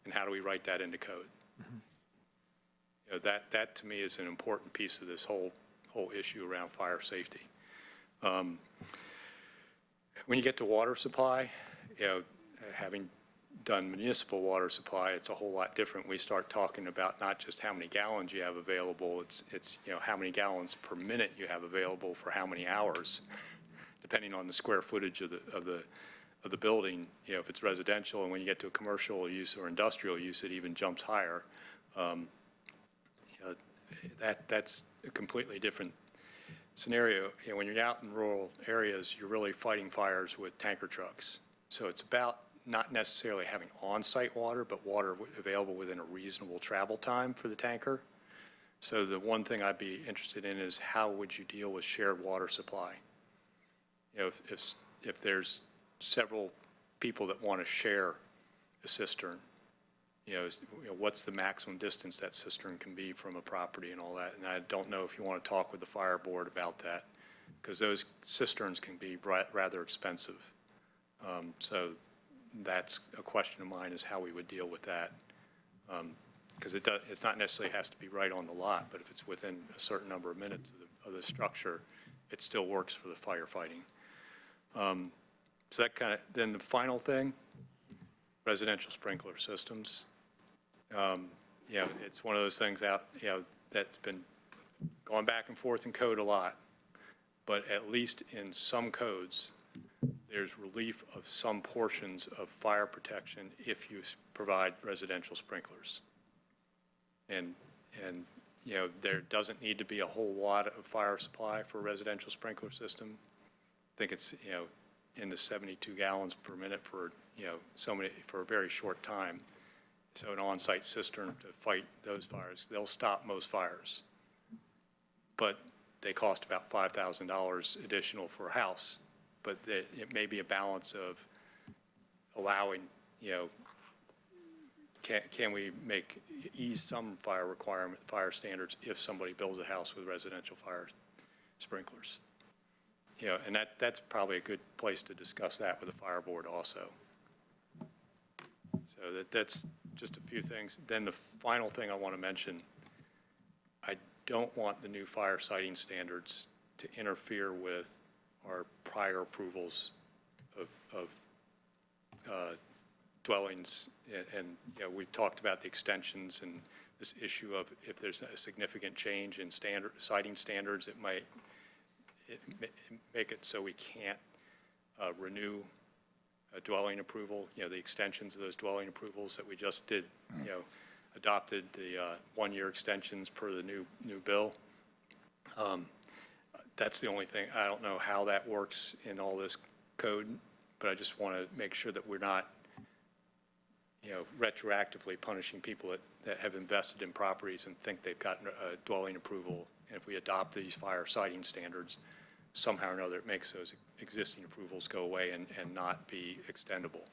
And how do we write that into code? That to me is an important piece of this whole issue around fire safety. When you get to water supply, having done municipal water supply, it's a whole lot different. We start talking about not just how many gallons you have available, it's how many gallons per minute you have available for how many hours, depending on the square footage of the building. If it's residential, and when you get to a commercial use or industrial use, it even jumps higher. That's a completely different scenario. When you're out in rural areas, you're really fighting fires with tanker trucks. So it's about not necessarily having on-site water, but water available within a reasonable travel time for the tanker. So the one thing I'd be interested in is how would you deal with shared water supply? If there's several people that want to share a cistern, what's the maximum distance that cistern can be from a property and all that? And I don't know if you want to talk with the fire board about that, because those cisterns can be rather expensive. So that's a question of mine, is how we would deal with that. Because it's not necessarily has to be right on the lot, but if it's within a certain number of minutes of the structure, it still works for the firefighting. So that then the final thing, residential sprinkler systems. It's one of those things that's been going back and forth in code a lot, but at least in some codes, there's relief of some portions of fire protection if you provide residential sprinklers. And there doesn't need to be a whole lot of fire supply for a residential sprinkler system. I think it's, in the 72 gallons per minute for, for a very short time. So an on-site cistern to fight those fires, they'll stop most fires. But they cost about $5,000 additional for a house. But it may be a balance of allowing, can we ease some fire standards if somebody builds a house with residential fire sprinklers? And that's probably a good place to discuss that with the fire board also. So that's just a few things. Then the final thing I want to mention, I don't want the new fire siting standards to interfere with our prior approvals of dwellings. And we've talked about the extensions and this issue of if there's a significant change in siting standards, it might make it so we can't renew a dwelling approval. The extensions of those dwelling approvals that we just did, adopted the one-year extensions per the new bill. That's the only thing. I don't know how that works in all this code, but I just want to make sure that we're not, retroactively punishing people that have invested in properties and think they've gotten a dwelling approval. And if we adopt these fire siting standards, somehow or another, it makes those existing approvals go away and not be extendable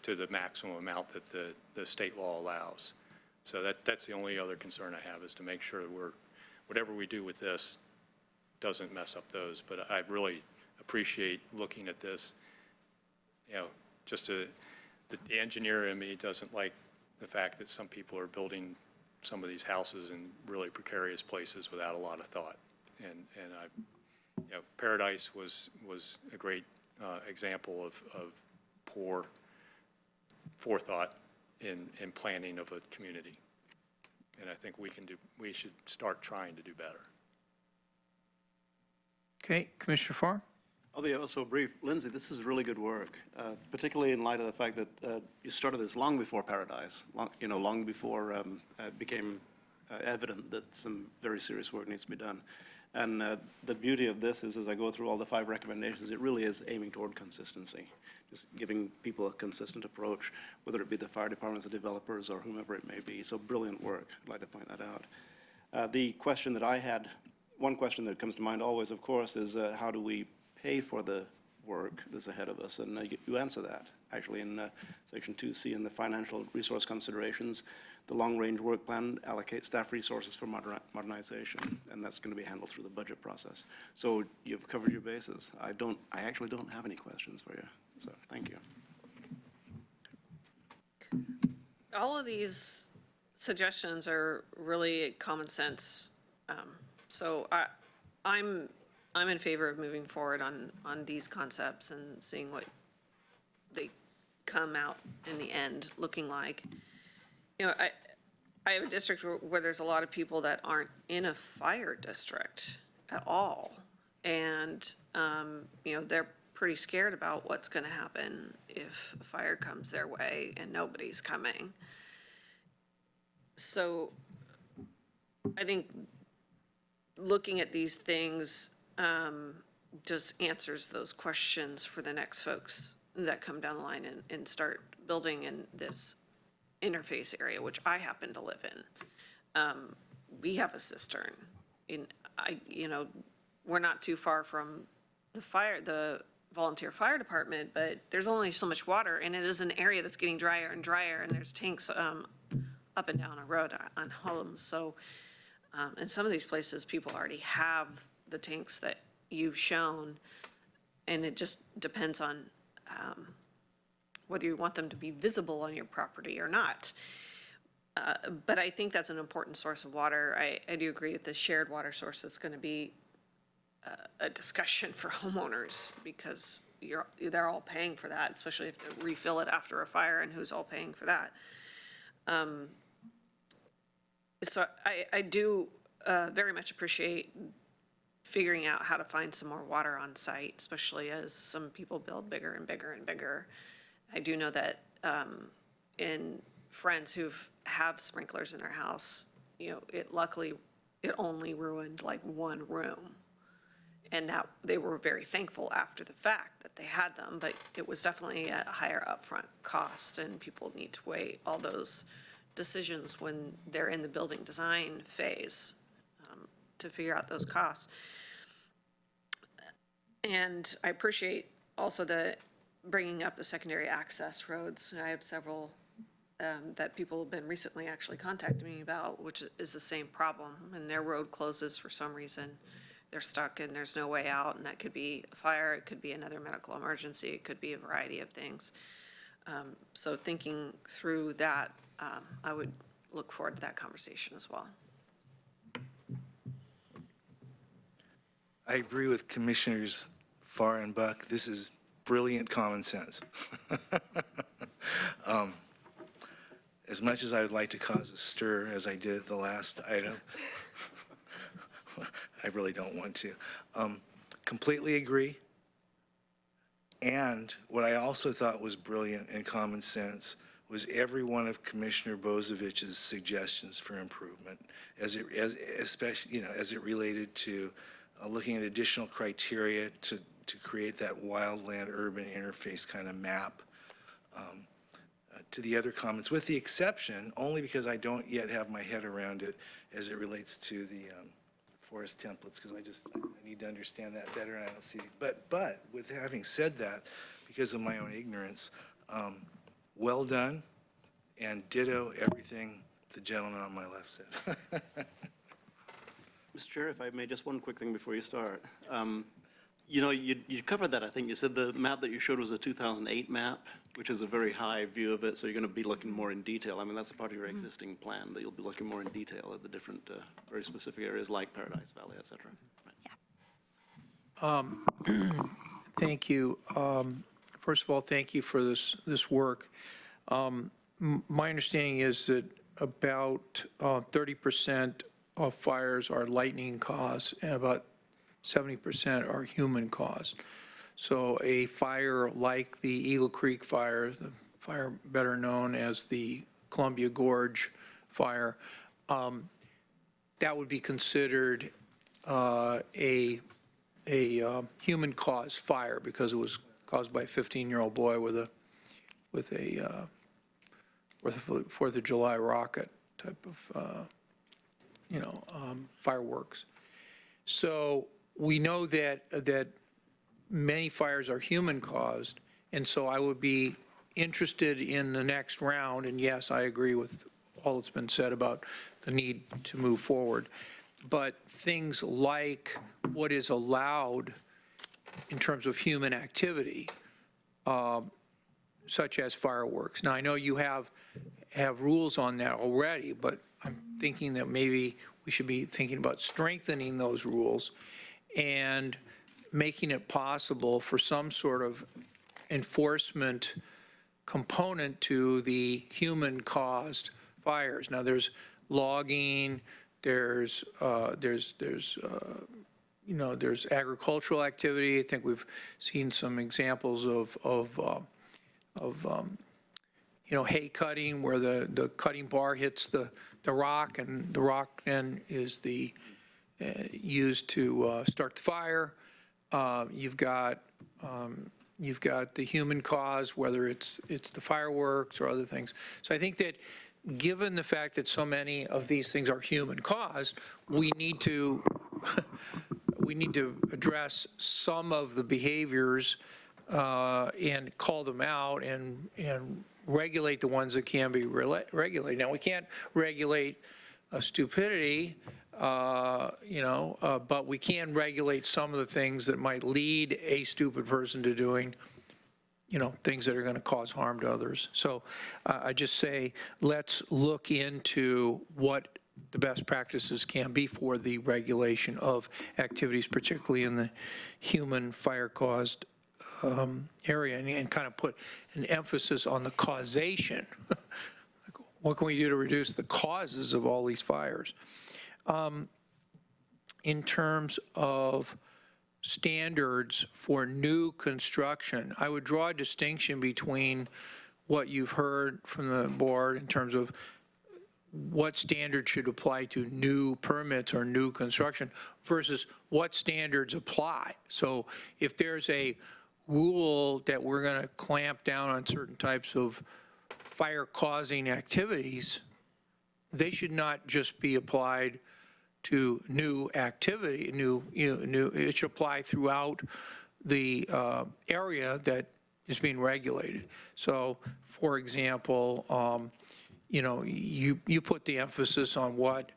to the maximum amount that the state law allows. So that's the only other concern I have, is to make sure that whatever we do with this doesn't mess up those. But I really appreciate looking at this. The engineer in me doesn't like the fact that some people are building some of these houses in really precarious places without a lot of thought. And Paradise was a great example of poor forethought in planning of a community. And I think we should start trying to do better. Okay, Commissioner Farr? I'll be also brief. Lindsay, this is really good work, particularly in light of the fact that you started this long before Paradise, long before it became evident that some very serious work needs to be done. And the beauty of this is, as I go through all the 5 recommendations, it really is aiming toward consistency, just giving people a consistent approach, whether it be the fire departments, the developers, or whomever it may be. So brilliant work. I'd like to point that out. The question that I had, one question that comes to mind always, of course, is how do we pay for the work that's ahead of us, and you answer that, actually, in Section 2C in the financial resource considerations. The long-range work plan allocates staff resources for modernization, and that's going to be handled through the budget process. So you've covered your bases. I actually don't have any questions for you, so thank you. All of these suggestions are really common sense. So I'm in favor of moving forward on these concepts and seeing what they come out in the end looking like. You know, I have a district where there's a lot of people that aren't in a fire district at all. And, you know, they're pretty scared about what's going to happen if a fire comes their way and nobody's coming. So I think looking at these things just answers those questions for the next folks that come down the line and start building in this interface area, which I happen to live in. We have a cistern. You know, we're not too far from the volunteer fire department, but there's only so much water, and it is an area that's getting drier and drier, and there's tanks up and down a road on homes. So, in some of these places, people already have the tanks that you've shown, and it just depends on whether you want them to be visible on your property or not. But I think that's an important source of water. I do agree with the shared water source that's going to be a discussion for homeowners, because they're all paying for that, especially if they refill it after a fire, and who's all paying for that. So I do very much appreciate figuring out how to find some more water on site, especially as some people build bigger and bigger and bigger. I do know that in friends who have sprinklers in their house, you know, luckily it only ruined like one room. And now they were very thankful after the fact that they had them, but it was definitely a higher upfront cost, and people need to weigh all those decisions when they're in the building design phase to figure out those costs. And I appreciate also the bringing up the secondary access roads. I have several that people have been recently actually contacting me about, which is the same problem, and their road closes for some reason. They're stuck and there's no way out, and that could be a fire, it could be another medical emergency, it could be a variety of things. So thinking through that, I would look forward to that conversation as well. I agree with Commissioners Farr and Buck. This is brilliant common sense. As much as I would like to cause a stir, as I did at the last item, I really don't want to. Completely agree. And what I also thought was brilliant and common sense was every one of Commissioner Bozovich's suggestions for improvement, especially, you know, as it related to looking at additional criteria to create that wildland-urban interface kind of map. To the other comments, with the exception, only because I don't yet have my head around it as it relates to the forest templates, because I need to understand that better, and I don't see. But with having said that, because of my own ignorance, well done, and ditto everything the gentleman on my left said. Mr. Chair, if I may, just one quick thing before you start. You know, you covered that, I think. You said the map that you showed was a 2008 map, which is a very high view of it, so you're going to be looking more in detail. I mean, that's a part of your existing plan, that you'll be looking more in detail at the different, very specific areas like Paradise Valley, et cetera. Yeah. Thank you. First of all, thank you for this work. My understanding is that about 30% of fires are lightning caused, and about 70% are human caused. So a fire like the Eagle Creek fire, the fire better known as the Columbia Gorge fire, that would be considered a human-caused fire because it was caused by a 15-year-old boy with a 4th of July rocket type of fireworks. So we know that many fires are human-caused, and so I would be interested in the next round, and yes, I agree with all that's been said about the need to move forward. But things like what is allowed in terms of human activity, such as fireworks. Now, I know you have rules on that already, but I'm thinking that maybe we should be thinking about strengthening those rules and making it possible for some sort of enforcement component to the human-caused fires. Now, there's logging, there's agricultural activity. I think we've seen some examples of hay cutting, where the cutting bar hits the rock, and the rock then is used to start the fire. You've got the human cause, whether it's the fireworks or other things. So I think that given the fact that so many of these things are human caused, we need to address some of the behaviors and call them out and regulate the ones that can be regulated. Now, we can't regulate stupidity, but we can regulate some of the things that might lead a stupid person to doing, things that are going to cause harm to others. So I just say, let's look into what the best practices can be for the regulation of activities, particularly in the human fire-caused area, and kind of put an emphasis on the causation. What can we do to reduce the causes of all these fires? In terms of standards for new construction, I would draw a distinction between what you've heard from the board in terms of what standards should apply to new permits or new construction versus what standards apply. So if there's a rule that we're going to clamp down on certain types of fire-causing activities, they should not just be applied to new activity, it should apply throughout the area that is being regulated. So, for example, you put the emphasis on what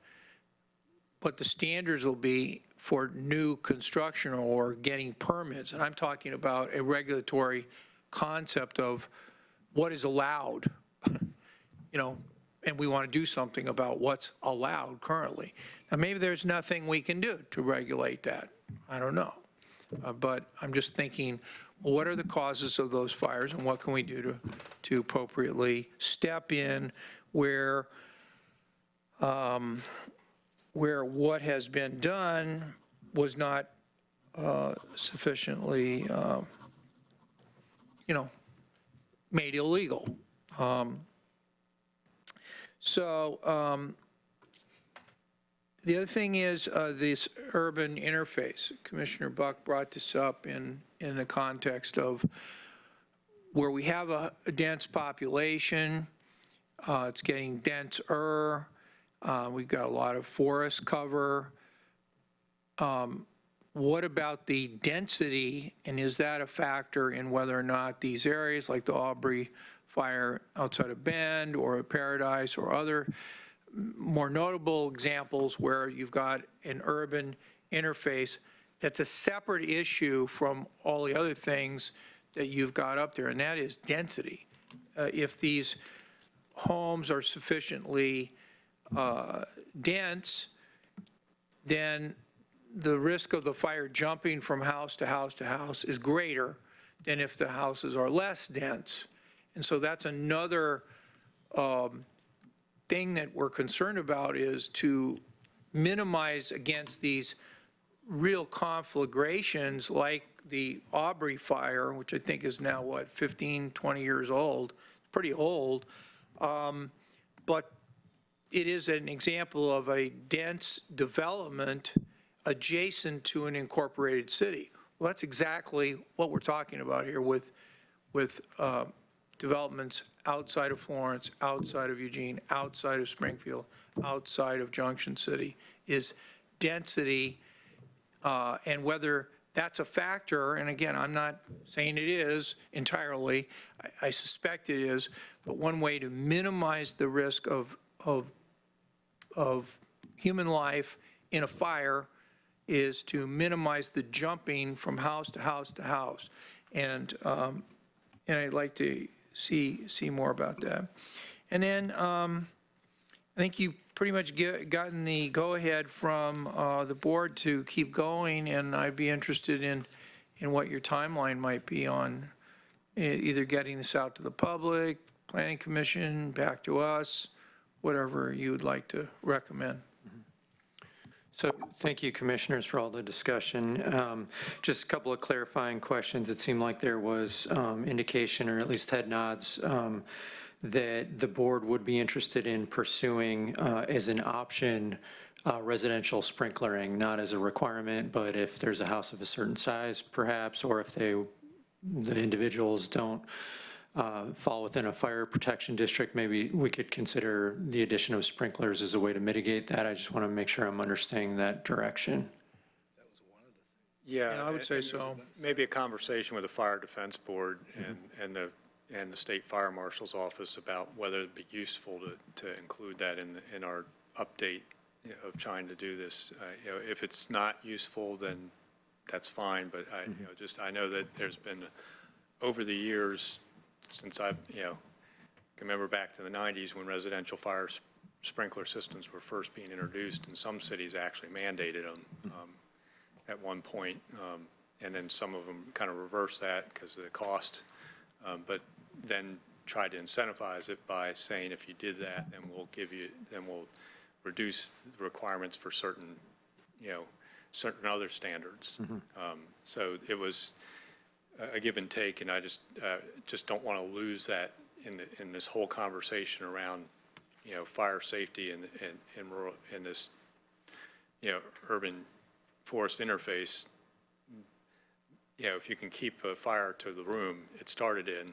the standards will be for new construction or getting permits, and I'm talking about a regulatory concept of what is allowed, and we want to do something about what's allowed currently. Now, maybe there's nothing we can do to regulate that. I don't know. But I'm just thinking, well, what are the causes of those fires, and what can we do to appropriately step in where what has been done was not sufficiently, made illegal. The other thing is this urban interface. Commissioner Buck brought this up in the context of where we have a dense population, it's getting denser, we've got a lot of forest cover. What about the density, and is that a factor in whether or not these areas like the Aubrey fire outside of Bend or Paradise or other more notable examples where you've got an urban interface that's a separate issue from all the other things that you've got up there, and that is density. If these homes are sufficiently dense, then the risk of the fire jumping from house to house to house is greater than if the houses are less dense. And so that's another thing that we're concerned about, is to minimize against these real conflagrations like the Aubrey fire, which I think is now, 15, 20 years old, pretty old. But it is an example of a dense development adjacent to an incorporated city. Well, that's exactly what we're talking about here with developments outside of Florence, outside of Eugene, outside of Springfield, outside of Junction City, is density, and whether that's a factor, and again, I'm not saying it is entirely, I suspect it is, but one way to minimize the risk of human life in a fire is to minimize the jumping from house to house to house. And I'd like to see more about that. And then I think you pretty much gotten the go-ahead from the board to keep going, and I'd be interested in what your timeline might be on either getting this out to the public, planning commission, back to us, whatever you would like to recommend. So thank you, commissioners, for all the discussion. Just a couple of clarifying questions. It seemed like there was indication, or at least head nods, that the board would be interested in pursuing as an option residential sprinklering, not as a requirement, but if there's a house of a certain size perhaps, or if the individuals don't fall within a fire protection district, maybe we could consider the addition of sprinklers as a way to mitigate that. I just want to make sure I'm understanding that direction. Yeah, I would say so. Maybe a conversation with the Fire Defense Board and the State Fire Marshal's Office about whether it'd be useful to include that in our update of trying to do this. If it's not useful, then that's fine, but I know that there's been, over the years, since I've, can remember back to the 90s when residential fire sprinkler systems were first being introduced, and some cities actually mandated them at one point, and then some of them kind of reversed that because of the cost, but then tried to incentivize it by saying if you did that, then we'll reduce the requirements for certain other standards. So it was a give and take, and I just don't want to lose that in this whole conversation around, fire safety and rural, in this, urban forest interface. If you can keep a fire to the room it started in,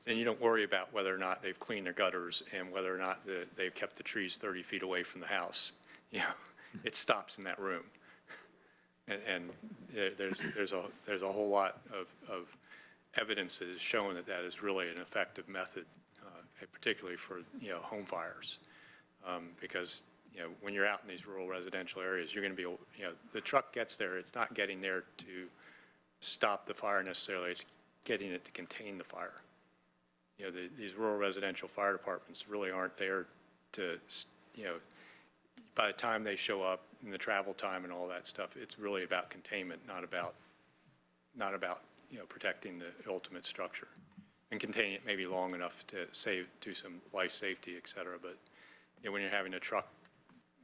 then you don't worry about whether or not they've cleaned their gutters and whether or not they've kept the trees 30 feet away from the house. It stops in that room. And there's a whole lot of evidence that is showing that is really an effective method, particularly for home fires, because when you're out in these rural residential areas, you're going to be the truck gets there. It's not getting there to stop the fire necessarily. It's getting it to contain the fire. These rural residential fire departments really aren't there to by the time they show up and the travel time and all that stuff, it's really about containment, not about protecting the ultimate structure, and containing it maybe long enough to do some life safety, et cetera. But when you're having a truck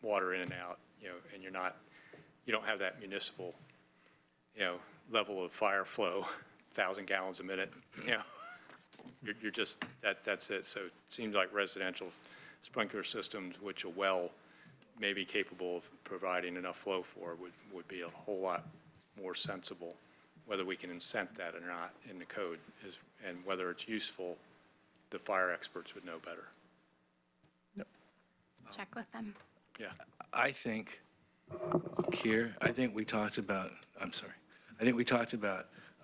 water in and out, and you don't have that municipal, level of fire flow, 1,000 gallons a minute, you're just, that's it. So it seems like residential sprinkler systems, which a well may be capable of providing enough flow for, would be a whole lot more sensible. Whether we can incent that or not in the code and whether it's useful, the fire experts would know better. Check with them. Yeah. I think, Keir, we talked about,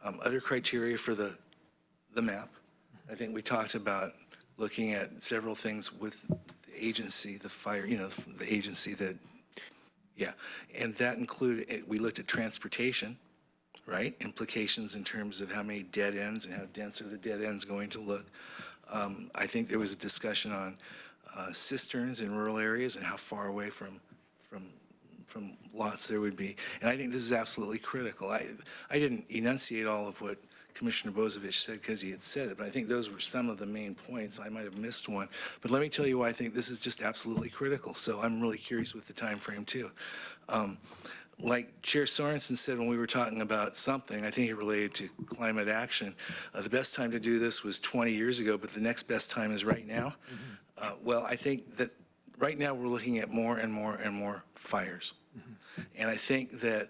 other criteria for the map. I think we talked about looking at several things with the agency, the fire, the agency that, and that included, we looked at transportation, right? Implications in terms of how many dead ends and how dense are the dead ends going to look. I think there was a discussion on cisterns in rural areas and how far away from lots there would be. And I think this is absolutely critical. I didn't enunciate all of what Commissioner Bozovich said because he had said it, but I think those were some of the main points. I might have missed one. But let me tell you why I think this is just absolutely critical. So I'm really curious with the time frame too. Like Chair Sorensen said when we were talking about something, I think it related to climate action, the best time to do this was 20 years ago, but the next best time is right now. Well, I think that right now we're looking at more and more and more fires. And I think that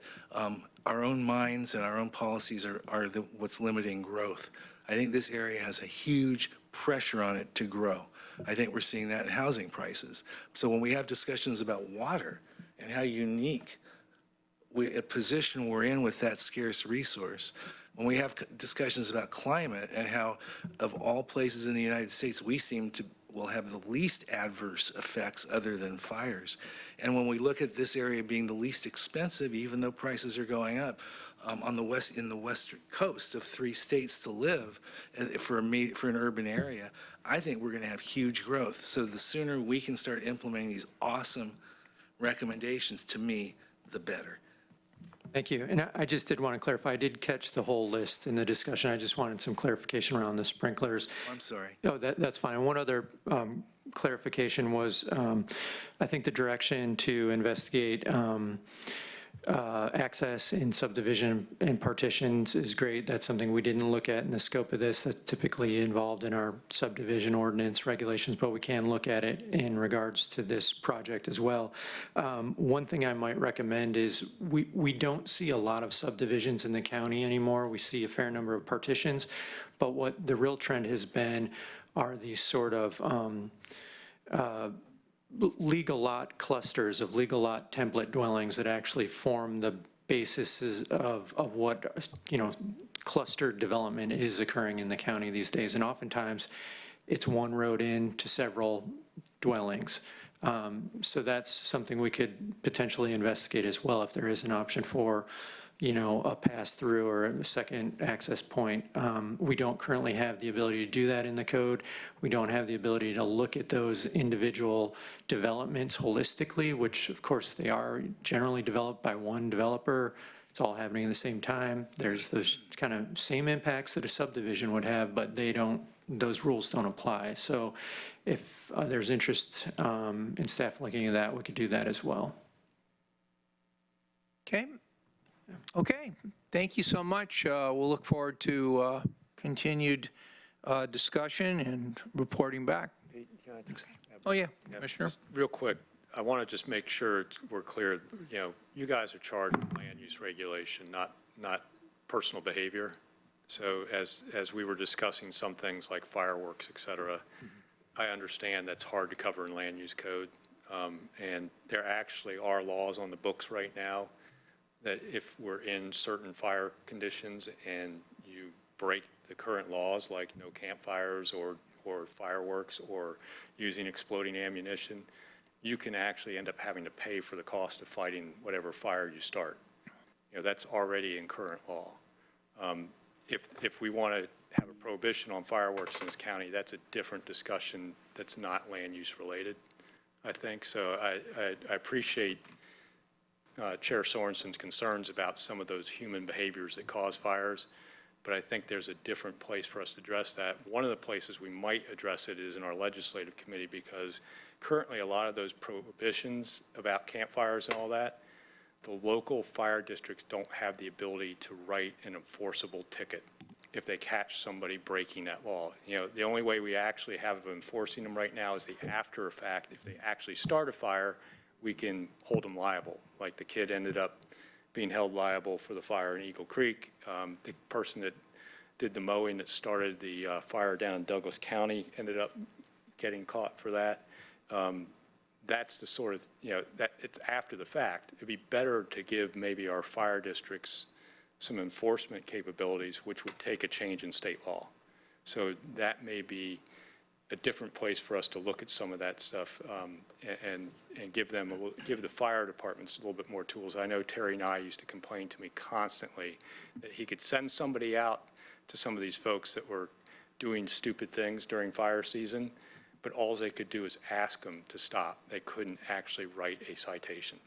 our own minds and our own policies are what's limiting growth. I think this area has a huge pressure on it to grow. I think we're seeing that in housing prices. So when we have discussions about water and how unique a position we're in with that scarce resource. When we have discussions about climate and how, of all places in the United States, we seem to will have the least adverse effects other than fires. And when we look at this area being the least expensive, even though prices are going up, in the western coast of 3 states to live for an urban area, I think we're going to have huge growth. So the sooner we can start implementing these awesome recommendations, to me, the better. Thank you. And I just did want to clarify, I did catch the whole list in the discussion. I just wanted some clarification around the sprinklers. I'm sorry. Oh, that's fine. One other clarification was, I think the direction to investigate access in subdivision and partitions is great. That's something we didn't look at in the scope of this. That's typically involved in our subdivision ordinance regulations, but we can look at it in regards to this project as well. One thing I might recommend is we don't see a lot of subdivisions in the county anymore. We see a fair number of partitions, but what the real trend has been are these sort of legal lot clusters of legal lot template dwellings that actually form the basis of what, clustered development is occurring in the county these days. And oftentimes it's one road in to several dwellings. So that's something we could potentially investigate as well if there is an option for, a pass-through or a second access point. We don't currently have the ability to do that in the code. We don't have the ability to look at those individual developments holistically, which of course they are generally developed by one developer. It's all happening at the same time. There's those kind of same impacts that a subdivision would have, but those rules don't apply. So if there's interest in staff looking at that, we could do that as well. Okay. Okay, thank you so much. We'll look forward to continued discussion and reporting back. Oh, yeah, Commissioner. Just real quick, I want to just make sure we're clear, you guys are charged with land use regulation, not personal behavior. So as we were discussing some things like fireworks, et cetera, I understand that's hard to cover in land use code. And there actually are laws on the books right now that if we're in certain fire conditions and you break the current laws, like no campfires or fireworks or using exploding ammunition, you can actually end up having to pay for the cost of fighting whatever fire you start. That's already in current law. If we want to have a prohibition on fireworks in this county, that's a different discussion that's not land use related, I think. So I appreciate Chair Sorensen's concerns about some of those human behaviors that cause fires, but I think there's a different place for us to address that. One of the places we might address it is in our legislative committee, because currently a lot of those prohibitions about campfires and all that, the local fire districts don't have the ability to write an enforceable ticket if they catch somebody breaking that law. The only way we actually have of enforcing them right now is the after effect. If they actually start a fire, we can hold them liable. Like the kid ended up being held liable for the fire in Eagle Creek. The person that did the mowing that started the fire down in Douglas County ended up getting caught for that. That's the sort of, that it's after the fact. It'd be better to give maybe our fire districts some enforcement capabilities, which would take a change in state law. So that may be a different place for us to look at some of that stuff and give the fire departments a little bit more tools. I know Terry and I used to complain to me constantly that he could send somebody out to some of these folks that were doing stupid things during fire season, but all they could do is ask them to stop. They couldn't actually write a citation.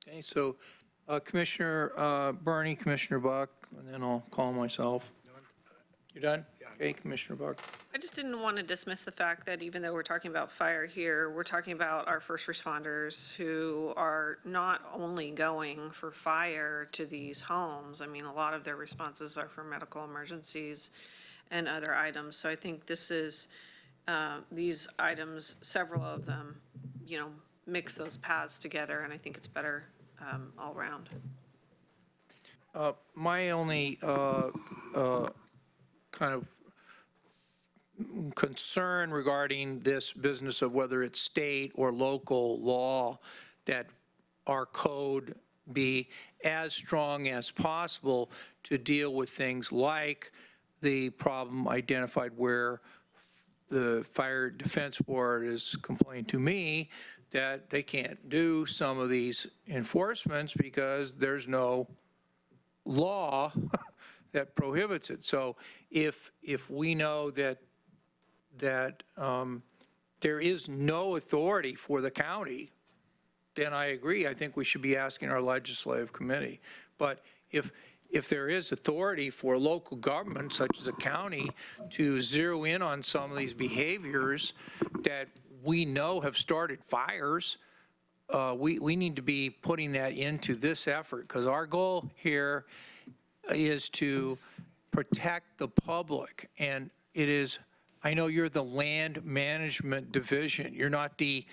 Okay, so Commissioner Bernie, Commissioner Buck, and then I'll call myself. You done? Okay, Commissioner Buck. I just didn't want to dismiss the fact that even though we're talking about fire here, we're talking about our first responders who are not only going for fire to these homes. I mean, a lot of their responses are for medical emergencies and other items. So I think this is, these items, several of them, mix those paths together, and I think it's better all around. My only kind of concern regarding this business of whether it's state or local law, that our code be as strong as possible to deal with things like the problem identified where the Fire Defense Board is complaining to me that they can't do some of these enforcements because there's no law that prohibits it. So if we know that there is no authority for the county, then I agree. I think we should be asking our legislative committee. But if there is authority for local government, such as a county, to zero in on some of these behaviors that we know have started fires, we need to be putting that into this effort, because our goal here is to protect the public. And it is, I know you're the land management division, you're not the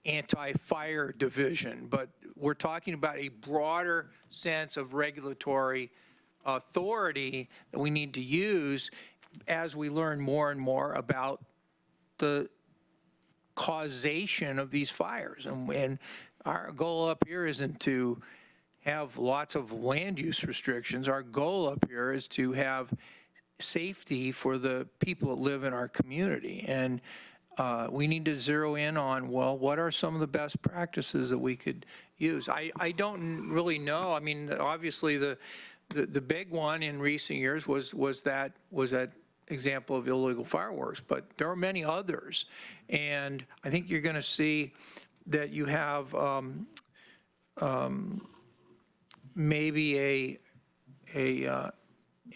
anti-fire division, but we're talking about a broader sense of regulatory authority that we need to use as we learn more and more about the causation of these fires. And our goal up here isn't to have lots of land use restrictions. Our goal up here is to have safety for the people that live in our community. And we need to zero in on, well, what are some of the best practices that we could use? I don't really know. I mean, obviously the big one in recent years was that example of illegal fireworks, but there are many others. And I think you're going to see that you have maybe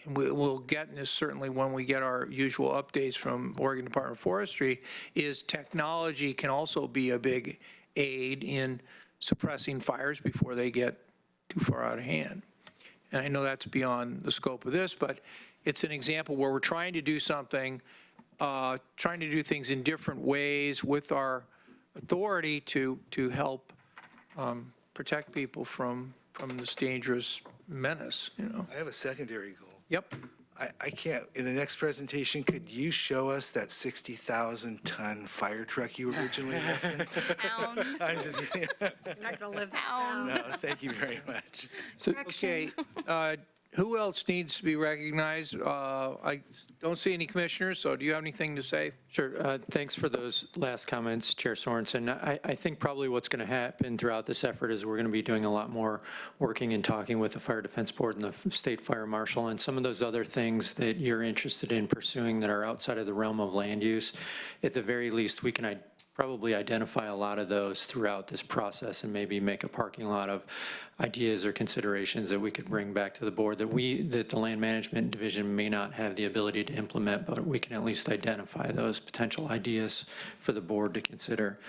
we'll get in this certainly when we get our usual updates from Oregon Department of Forestry, is technology can also be a big aid in suppressing fires before they get too far out of hand. And I know that's beyond the scope of this, but it's an example where we're trying to do something, trying to do things in different ways with our authority to help protect people from this dangerous menace, you know. I have a secondary goal. Yep. I can't, in the next presentation, could you show us that 60,000-ton fire truck you originally referenced? Pound. I was just kidding. You're not going to live that down. No, thank you very much. Okay, who else needs to be recognized? I don't see any commissioners, so do you have anything to say? Sure. Thanks for those last comments, Chair Sorensen. I think probably what's going to happen throughout this effort is we're going to be doing a lot more working and talking with the Fire Defense Board and the State Fire Marshal and some of those other things that you're interested in pursuing that are outside of the realm of land use. At the very least, we can probably identify a lot of those throughout this process and maybe make a parking lot of ideas or considerations that we could bring back to the board that the Land Management Division may not have the ability to implement, but we can at least identify those potential ideas for the board to consider.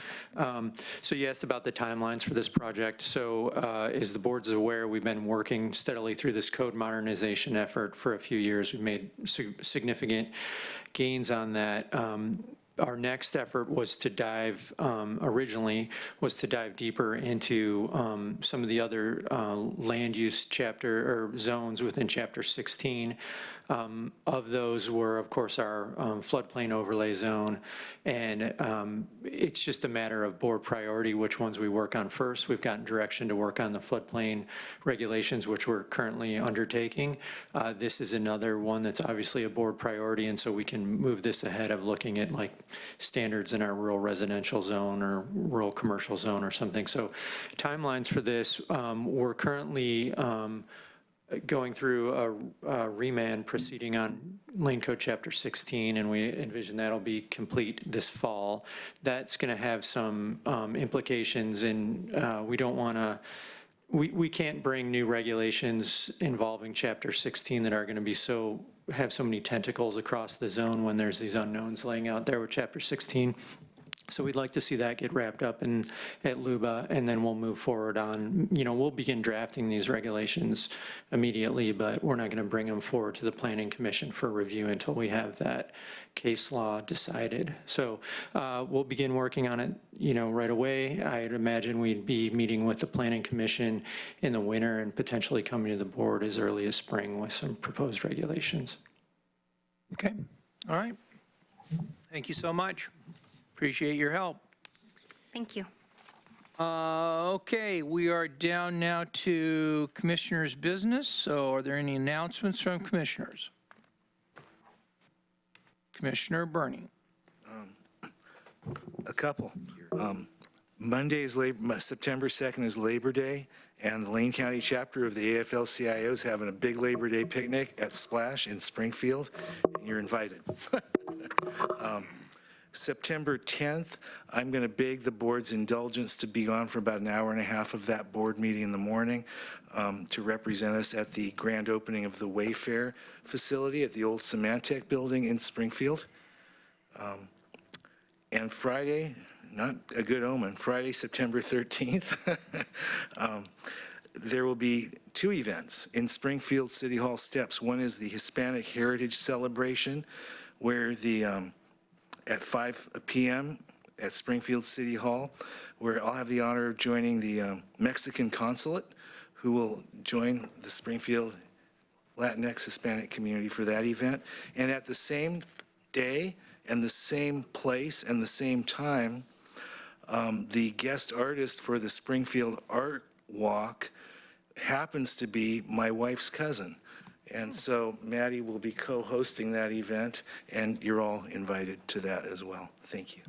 So you asked about the timelines for this project. So as the board's aware, we've been working steadily through this code modernization effort for a few years. We've made significant gains on that. Our next effort was to dive, originally, was to dive deeper into some of the other land use chapter or zones within Chapter 16. Of those were, of course, our floodplain overlay zone. And it's just a matter of board priority, which ones we work on first. We've gotten direction to work on the floodplain regulations, which we're currently undertaking. This is another one that's obviously a board priority, and so we can move this ahead of looking at like standards in our rural residential zone or rural commercial zone or something. So timelines for this, we're currently going through a remand proceeding on Lane Code Chapter 16, and we envision that'll be complete this fall. That's going to have some implications, and we don't want to, we can't bring new regulations involving Chapter 16 that are going to be have so many tentacles across the zone when there's these unknowns laying out there with Chapter 16. So we'd like to see that get wrapped up at LUBA, and then we'll move forward on, we'll begin drafting these regulations immediately, but we're not going to bring them forward to the Planning Commission for review until we have that case law decided. So we'll begin working on it, right away. I'd imagine we'd be meeting with the Planning Commission in the winter and potentially coming to the board as early as spring with some proposed regulations. Okay, all right. Thank you so much. Appreciate your help. Thank you. Okay, we are down now to commissioners' business. So are there any announcements from commissioners? Commissioner Bernie. A couple. Monday is September 2nd is Labor Day, and the Lane County chapter of the AFL-CIO is having a big Labor Day picnic at Splash in Springfield, and you're invited. September 10th, I'm going to beg the board's indulgence to be on for about an hour and a half of that board meeting in the morning to represent us at the grand opening of the Wayfair facility at the old Symantec building in Springfield. And Friday, not a good omen, Friday, September 13th, there will be two events in Springfield City Hall steps. One is the Hispanic Heritage Celebration, where at 5 p.m. at Springfield City Hall, where I'll have the honor of joining the Mexican consulate, who will join the Springfield Latinx Hispanic community for that event. And at the same day and the same place and the same time, the guest artist for the Springfield Art Walk happens to be my wife's cousin. And so Maddie will be co-hosting that event, and you're all invited to that as well. Thank you.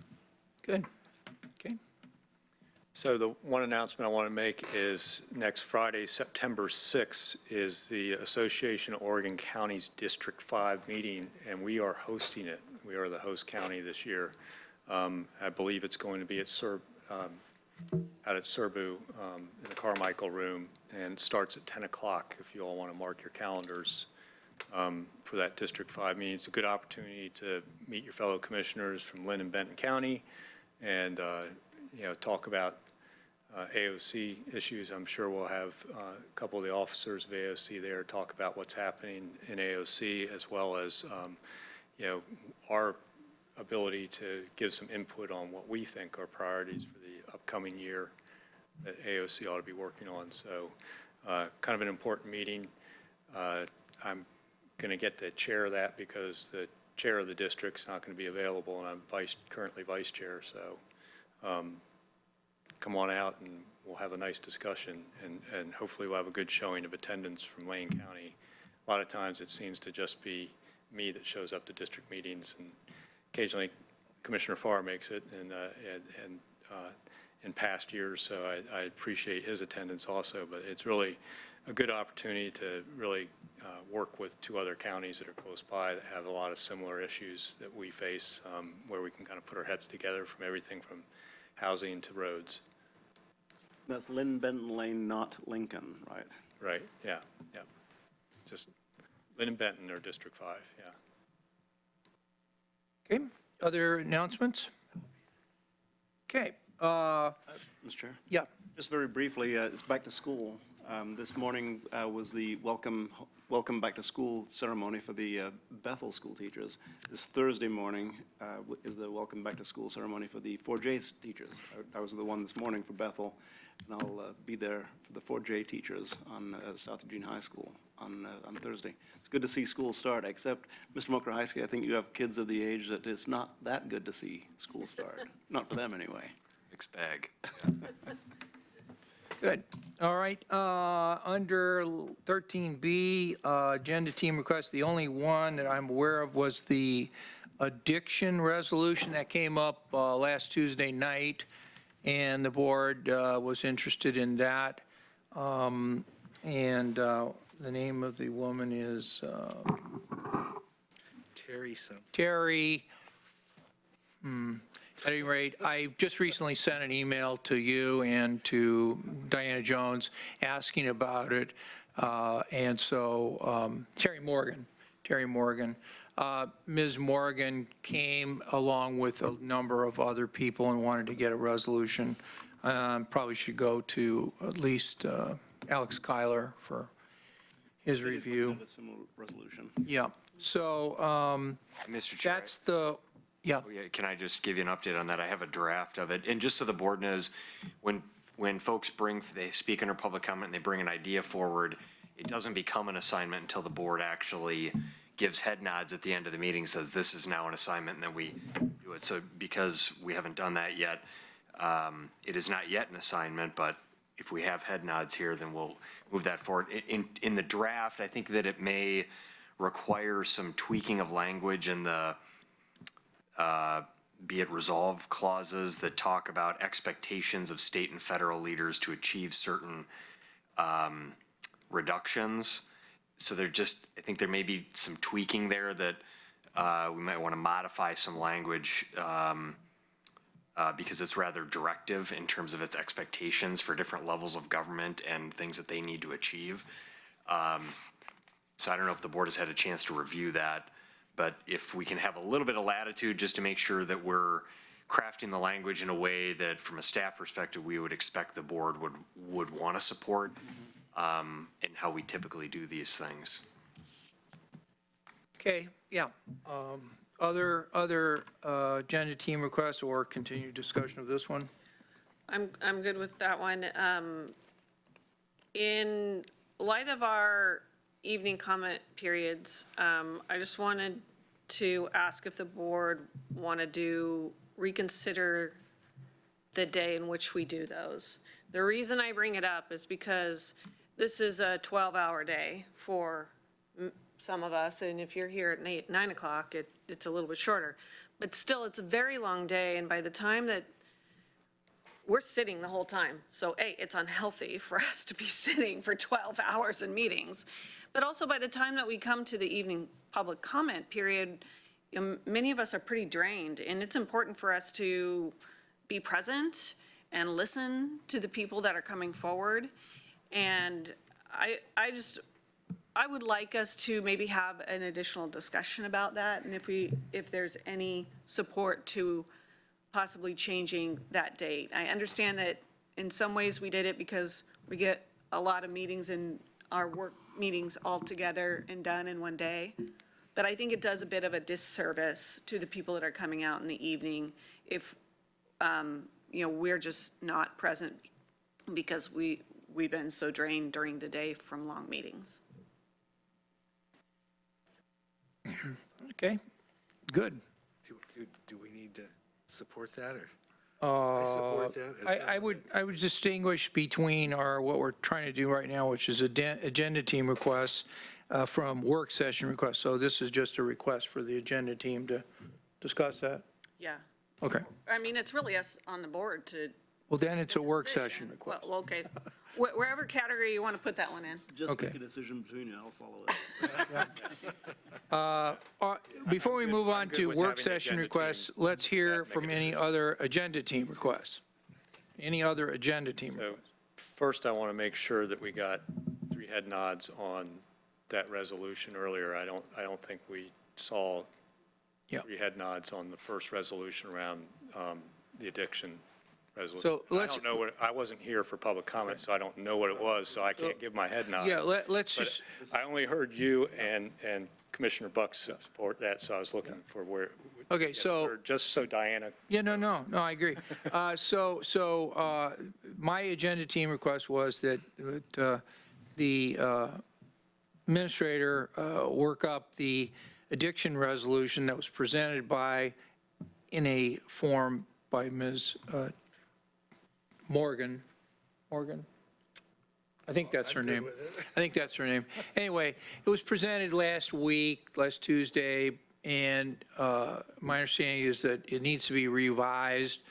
Good. Okay. So the one announcement I want to make is next Friday, September 6th, is the Association of Oregon Counties District 5 meeting, and we are hosting it. We are the host county this year. I believe it's going to be at out at Surbu in the Carmichael Room, and starts at 10 o'clock if you all want to mark your calendars for that District 5 meeting. It's a good opportunity to meet your fellow commissioners from Lynn and Benton County and, talk about AOC issues. I'm sure we'll have a couple of the officers of AOC there talk about what's happening in AOC, as well as, our ability to give some input on what we think are priorities for the upcoming year that AOC ought to be working on. So kind of an important meeting. I'm going to get the chair of that because the chair of the district's not going to be available, and I'm currently vice chair. So come on out and we'll have a nice discussion, and hopefully we'll have a good showing of attendance from Lane County. A lot of times it seems to just be me that shows up to district meetings, and occasionally Commissioner Farr makes it, and in past years, so I appreciate his attendance also. But it's really a good opportunity to really work with two other counties that are close by that have a lot of similar issues that we face, where we can kind of put our heads together from everything from housing to roads. That's Lynn Benton Lane, not Lincoln, right? Right, yeah. Just Lynn and Benton are District 5, yeah. Okay. Other announcements? Okay. Mr. Chair? Yeah. Just very briefly, it's back to school. This morning was the welcome back to school ceremony for the Bethel school teachers. This Thursday morning is the welcome back to school ceremony for the 4J teachers. I was the one this morning for Bethel, and I'll be there for the 4J teachers on South Eugene High School on Thursday. It's good to see school start, except, Mr. Mokrahajski, I think you have kids of the age that it's not that good to see school start. Not for them, anyway. Mixed bag. Good. All right. Under 13B, agenda team request, the only one that I'm aware of was the addiction resolution that came up last Tuesday night, and the board was interested in that. And the name of the woman is Terry. At any rate, I just recently sent an email to you and to Diana Jones asking about it. And so Terry Morgan. Ms. Morgan came along with a number of other people and wanted to get a resolution. Probably should go to at least Alex Kyler for his review. A similar resolution. Yeah. So Mr. Chair. that's the, yeah. Can I just give you an update on that? I have a draft of it. And just so the board knows, when folks they speak under public comment and they bring an idea forward, it doesn't become an assignment until the board actually gives head nods at the end of the meeting, says this is now an assignment, and then we do it. So because we haven't done that yet, It is not yet an assignment, but if we have head nods here, then we'll move that forward. In the draft, I think that it may require some tweaking of language in the be it resolve clauses that talk about expectations of state and federal leaders to achieve certain reductions. So I think there may be some tweaking there that we might want to modify some language because it's rather directive in terms of its expectations for different levels of government and things that they need to achieve. So I don't know if the board has had a chance to review that, but if we can have a little bit of latitude just to make sure that we're crafting the language in a way that from a staff perspective, we would expect the board would want to support in how we typically do these things. Okay, yeah. Other agenda team requests or continued discussion of this one? I'm good with that one. In light of our evening comment periods, I just wanted to ask if the board wanted to reconsider the day in which we do those. The reason I bring it up is because this is a 12-hour day for some of us, and if you're here at 9 o'clock, it's a little bit shorter. But still, it's a very long day, and by the time that we're sitting the whole time, so A, it's unhealthy for us to be sitting for 12 hours in meetings, but also by the time that we come to the evening public comment period, many of us are pretty drained, and it's important for us to be present and listen to the people that are coming forward. And I would like us to maybe have an additional discussion about that, and if there's any support to possibly changing that date. I understand that in some ways we did it because we get a lot of meetings and our work meetings all together and done in one day. But I think it does a bit of a disservice to the people that are coming out in the evening if, we're just not present because we've been so drained during the day from long meetings. Okay, good. Do we need to support that, or? I support that. I would distinguish between what we're trying to do right now, which is agenda team requests from work session requests. So this is just a request for the agenda team to discuss that? Yeah. Okay. I mean, it's really us on the board to. Well, then it's a work session request. Well, okay. Wherever category you want to put that one in. Just Okay. make a decision between you, I'll follow it. Before we move on good to with work having the session agenda requests, team let's hear make a from any decision. other agenda team requests. Any other agenda team? So first, I want to make sure that we got 3 head nods on that resolution earlier. I don't think we saw Yeah. 3 head nods on the first resolution around the addiction resolution. So let's- I don't know I wasn't here for public comment, so I don't know what it was, so I can't give my head nod. Yeah, let's But just, I only heard you and Commissioner Bucks support that, so I was looking for where. okay, so. Just so Diana. Yeah, no, I agree. So my agenda team request was that the administrator work up the addiction resolution that was presented in a form by Ms. Morgan. I think that's her name. I think that's her name. Anyway, it was presented last Tuesday, and my understanding is that it needs to be revised,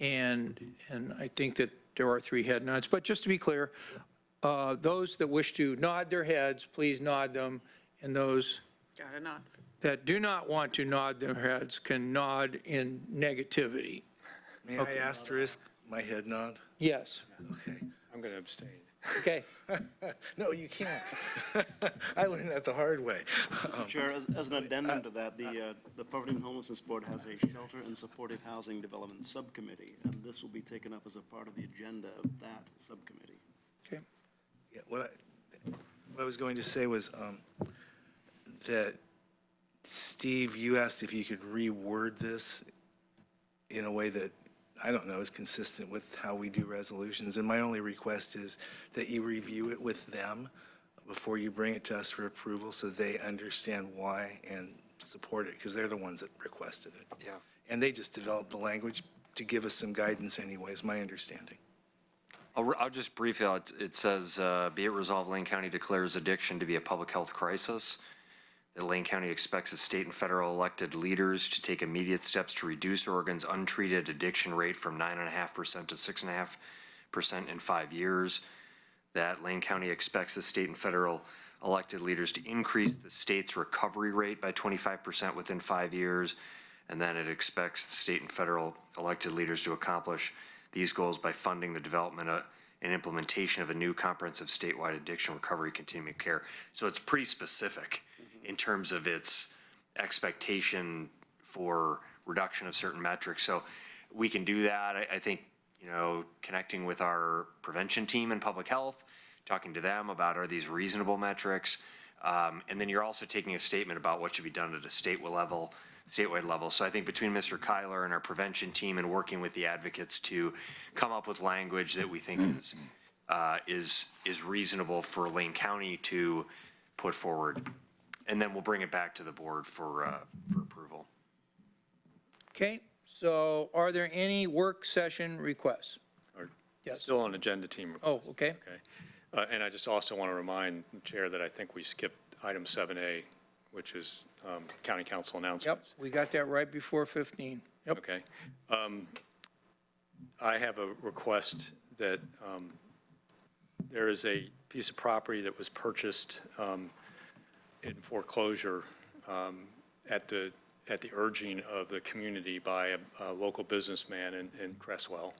and I think that there are 3 head nods. But just to be clear, those that wish to nod their heads, please nod them, and those Got it, not. that do not want to nod their heads can nod in negativity. May I asterisk my head nod? Yes. Okay. I'm going to abstain. Okay. No, you can't. I learned that the hard way. Chair, as an addendum to that, the Poverty and Homelessness Board has a Shelter and Supportive Housing Development Subcommittee, and this will be taken up as a part of the agenda of that subcommittee. Okay. Yeah, what I was going to say was that, Steve, you asked if you could reword this in a way that, I don't know, is consistent with how we do resolutions. And my only request is that you review it with them before you bring it to us for approval so they understand why and support it, because they're the ones that requested it. Yeah. And they just developed the language to give us some guidance anyway, is my understanding. I'll just briefly, it says, be it resolved, Lane County declares addiction to be a public health crisis. That Lane County expects the state and federal elected leaders to take immediate steps to reduce Oregon's untreated addiction rate from 9.5% to 6.5% in 5 years. That Lane County expects the state and federal elected leaders to increase the state's recovery rate by 25% within 5 years. And then it expects the state and federal elected leaders to accomplish these goals by funding the development and implementation of a new comprehensive statewide addiction recovery continuum of care. So it's pretty specific in terms of its expectation for reduction of certain metrics. So we can do that. I think, you know, connecting with our prevention team in public health, talking to them about, are these reasonable metrics? And then you're also taking a statement about what should be done at a statewide level. So I think between Mr. Kyler and our prevention team and working with the advocates to come up with language that we think is reasonable for Lane County to put forward. And then we'll bring it back to the board for approval. Okay, so are there any work session requests? Yes. Still on agenda team Oh, requests. okay. Okay. And I just also want to remind the chair that I think we skipped item 7A, which is county council Yep, announcements. we got that right before 15. Yep. Okay. I have a request that there is a piece of property that was purchased in foreclosure at the urging of the community by a local businessman in Cresswell.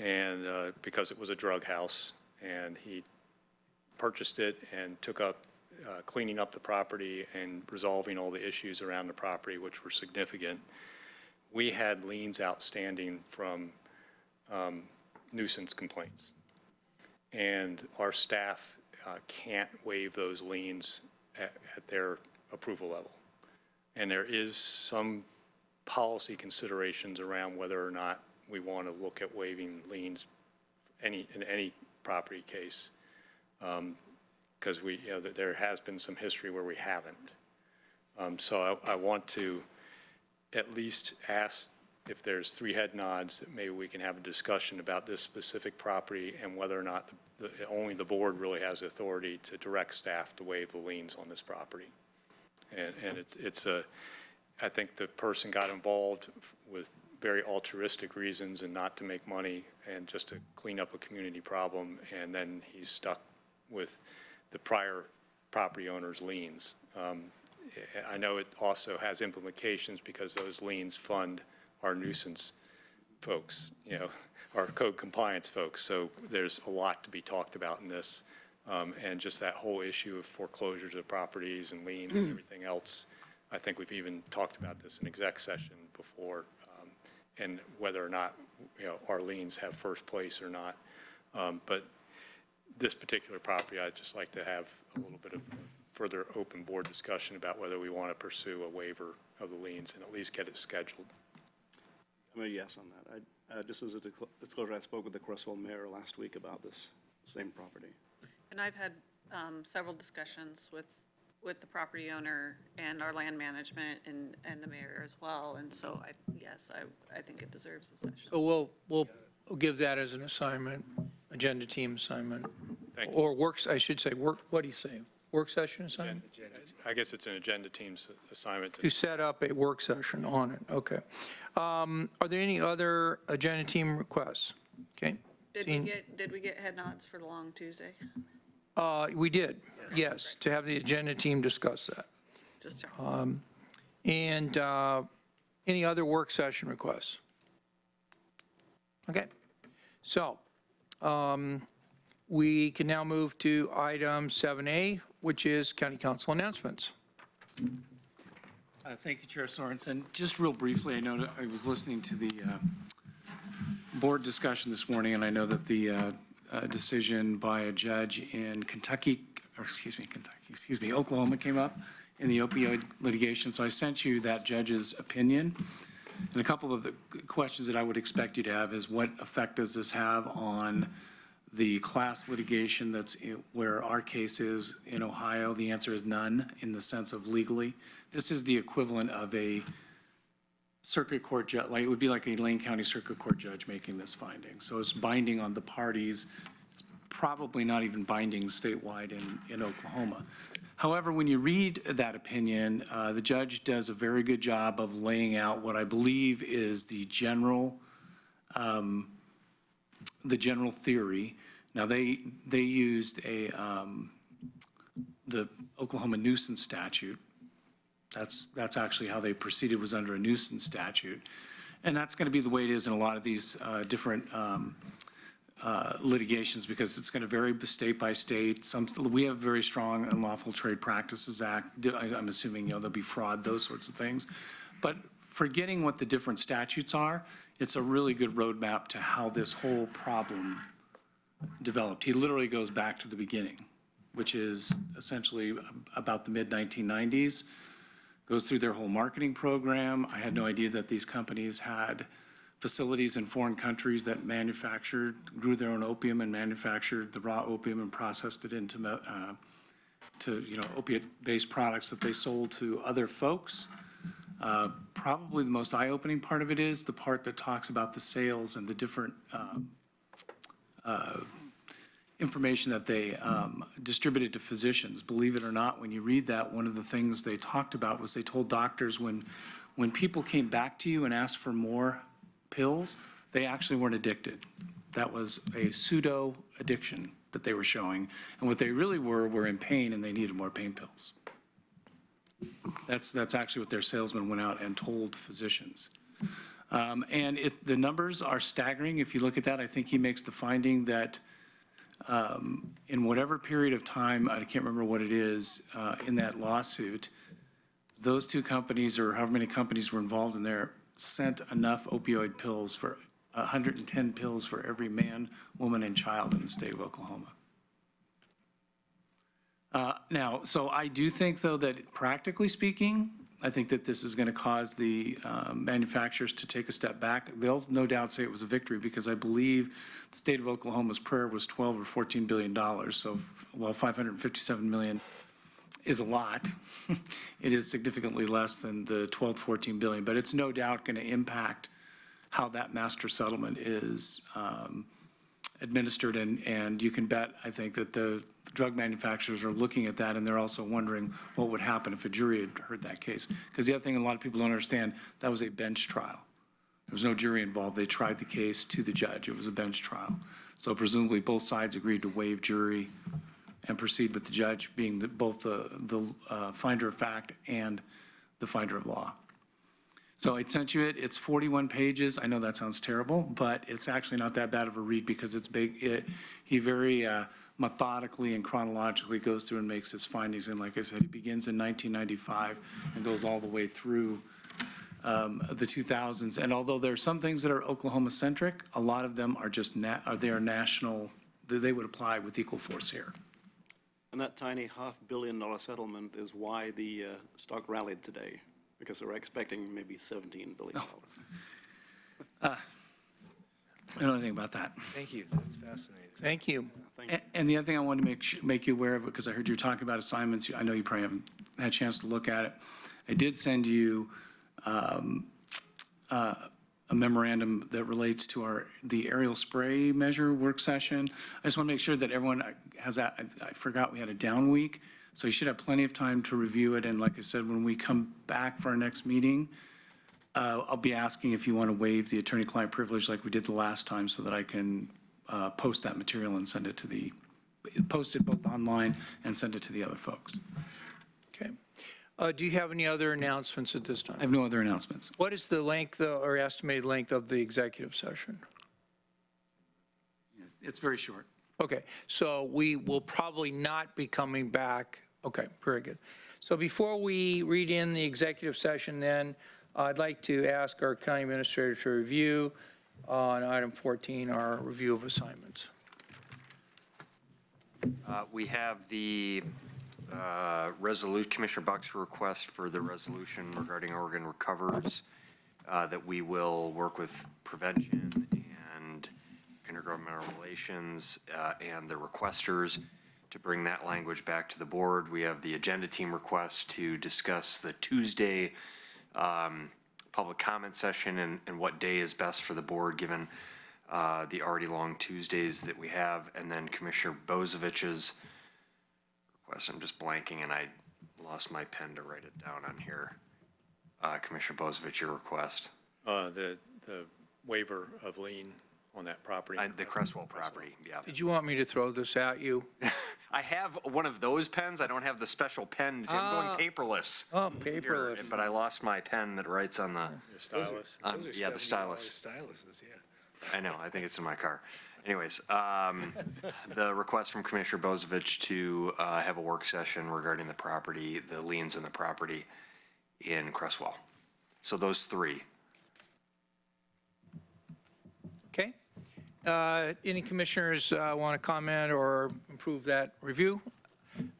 And because it was a drug house, and he purchased it and took up cleaning up the property and resolving all the issues around the property, which were significant. We had liens outstanding from nuisance complaints. And our staff can't waive those liens at their approval level. And there is some policy considerations around whether or not we want to look at waiving liens in any property case. Because there has been some history where we haven't. So I want to at least ask if there's 3 head nods that maybe we can have a discussion about this specific property and whether or not only the board really has authority to direct staff to waive the liens on this property. And I think the person got involved with very altruistic reasons and not to make money and just to clean up a community problem, and then he's stuck with the prior property owner's liens. I know it also has implications because those liens fund our nuisance folks, our code compliance folks. So there's a lot to be talked about in this. And just that whole issue of foreclosures of properties and liens and everything else. I think we've even talked about this in exec session before, and whether or not, our liens have first place or not. But this particular property, I'd just like to have a little bit of further open board discussion about whether we want to pursue a waiver of the liens and at least get it scheduled. I'm a yes on that. Just as a disclosure, I spoke with the Cresswell mayor last week about this same property. And I've had several discussions with the property owner and our land management and the mayor as well. And so, I think it deserves a session. So we'll give that as an assignment, agenda team assignment. Thank you. Or I should say, what do you say? Work session assignment? I guess it's an agenda team's assignment To set up a work session on it, okay. Are there any other agenda team requests? Okay. Did we get head nods for the long Tuesday? We did, yes, to have the agenda team discuss that. Just check. And any other work session requests? Okay, so we can now move to item 7A, which is county council announcements. Thank you, Chair Sorensen. Just real briefly, I know I was listening to the board discussion this morning, and I know that the decision by a judge in Oklahoma came up in the opioid litigation. So I sent you that judge's opinion. And a couple of the questions that I would expect you to have is, what effect does this have on the class litigation where our case is in Ohio? The answer is none, in the sense of legally. This is the equivalent of a circuit court judge, like, it would be like a Lane County Circuit Court judge making this finding. So it's binding on the parties. It's probably not even binding statewide in Oklahoma. However, when you read that opinion, the judge does a very good job of laying out what I believe is the general theory. Now, they used the Oklahoma nuisance statute. That's actually how they proceeded, was under a nuisance statute. And that's going to be the way it is in a lot of these different litigations, because it's going to vary state by state. We have a very strong Unlawful Trade Practices Act. I'm assuming, there'll be fraud, those sorts of things. But forgetting what the different statutes are, it's a really good roadmap to how this whole problem developed. He literally goes back to the beginning, which is essentially about the mid-1990s, goes through their whole marketing program. I had no idea that these companies had facilities in foreign countries that grew their own opium and manufactured the raw opium and processed it into opiate-based products that they sold to other folks. Probably the most eye-opening part of it is the part that talks about the sales and the different information that they distributed to physicians. Believe it or not, when you read that, one of the things they talked about was they told doctors when people came back to you and asked for more pills, they actually weren't addicted. That was a pseudo addiction that they were showing. And what they really were in pain, and they needed more pain pills. That's actually what their salesman went out and told physicians. And the numbers are staggering. If you look at that, I think he makes the finding that in whatever period of time, I can't remember what it is, in that lawsuit, those two companies, or however many companies were involved in there, sent enough opioid pills for 110 pills for every man, woman, and child in the state of Oklahoma. Now, so I do think, though, that practically speaking, I think that this is going to cause the manufacturers to take a step back. They'll no doubt say it was a victory, because I believe the state of Oklahoma's prayer was $12 or $14 billion. So while $557 million is a lot, it is significantly less than the 12 to 14 billion. But it's no doubt going to impact how that master settlement is administered. And you can bet, I think, that the drug manufacturers are looking at that, and they're also wondering what would happen if a jury had heard that case. Because the other thing a lot of people don't understand, that was a bench trial. There was no jury involved. They tried the case to the judge. It was a bench trial. So presumably both sides agreed to waive jury and proceed with the judge being both the finder of fact and the finder of law. So I sent you it. It's 41 pages. I know that sounds terrible, but it's actually not that bad of a read, because it's big. He very methodically and chronologically goes through and makes his findings. And like I said, he begins in 1995 and goes all the way through the 2000s. And although there are some things that are Oklahoma-centric, a lot of them are just they are national. They would apply with equal force here. And that tiny $500 million settlement is why the stock rallied today, because they were expecting maybe $17 billion. I don't know anything about that. Thank you. That's fascinating. Thank you. And the other thing I wanted to make you aware of, because I heard you talking about assignments, I know you probably haven't had a chance to look at it. I did send you a memorandum that relates to the aerial spray measure work session. I just want to make sure that everyone has that. I forgot we had a down week, so you should have plenty of time to review it. And like I said, when we come back for our next meeting, I'll be asking if you want to waive the attorney-client privilege like we did the last time, so that I can post that material and send it to post it both online and send it to the other folks. Okay. Do you have any other announcements at this time? I have no other announcements. What is the length or estimated length of the executive session? It's very short. Okay, so we will probably not be coming back. Okay, very good. So before we read in the executive session, then, I'd like to ask our county administrator to review on item 14, our review of assignments. We have the resolution, Commissioner Buck's request for the resolution regarding Oregon Recovers, that we will work with prevention and intergovernmental relations and the requesters to bring that language back to the board. We have the agenda team request to discuss the Tuesday public comment session and what day is best for the board, given the already long Tuesdays that we have, and then Commissioner Bozovich's request. I'm just blanking, and I lost my pen to write it down on here. Commissioner Bozovich, your request. The waiver of lien on that property. The Cresswell property, yeah. Did you want me to throw this at you? I have one of those pens. I don't have the special pen. See, I'm going paperless. Oh, here, paperless. But I lost my pen that writes on the, Your stylus. yeah, the stylus. Styluses, yeah. I know, I think it's in my car. Anyways, the request from Commissioner Bozovich to have a work session regarding the property, the liens in the property in Cresswell. So those three. Okay. Any commissioners want to comment or improve that review?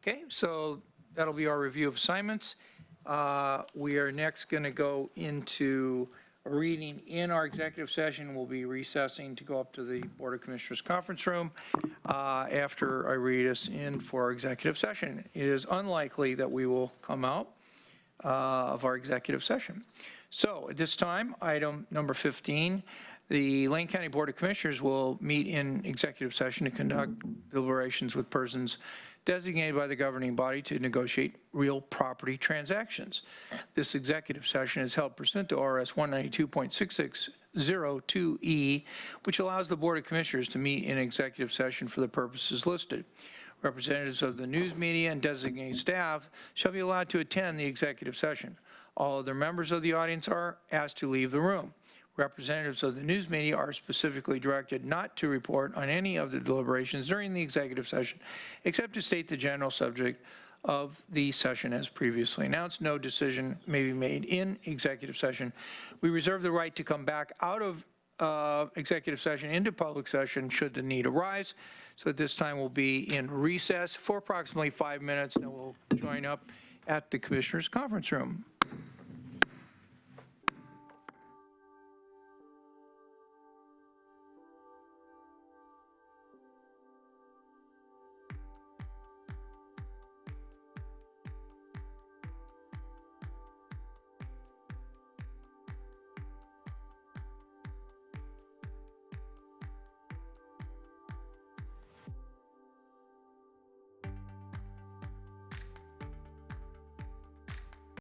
Okay, so that'll be our review of assignments. We are next going to go into a reading in our executive session. We'll be recessing to go up to the Board of Commissioners conference room after I read us in for our executive session. It is unlikely that we will come out of our executive session. So at this time, item number 15, the Lane County Board of Commissioners will meet in executive session to conduct deliberations with persons designated by the governing body to negotiate real property transactions. This executive session is held pursuant to ORS 192.6602E, which allows the Board of Commissioners to meet in executive session for the purposes listed. Representatives of the news media and designated staff shall be allowed to attend the executive session. All other members of the audience are asked to leave the room. Representatives of the news media are specifically directed not to report on any of the deliberations during the executive session, except to state the general subject of the session as previously announced. No decision may be made in executive session. We reserve the right to come back out of executive session into public session should the need arise. So at this time, we'll be in recess for approximately 5 minutes, and we'll join up at the Commissioners' conference room.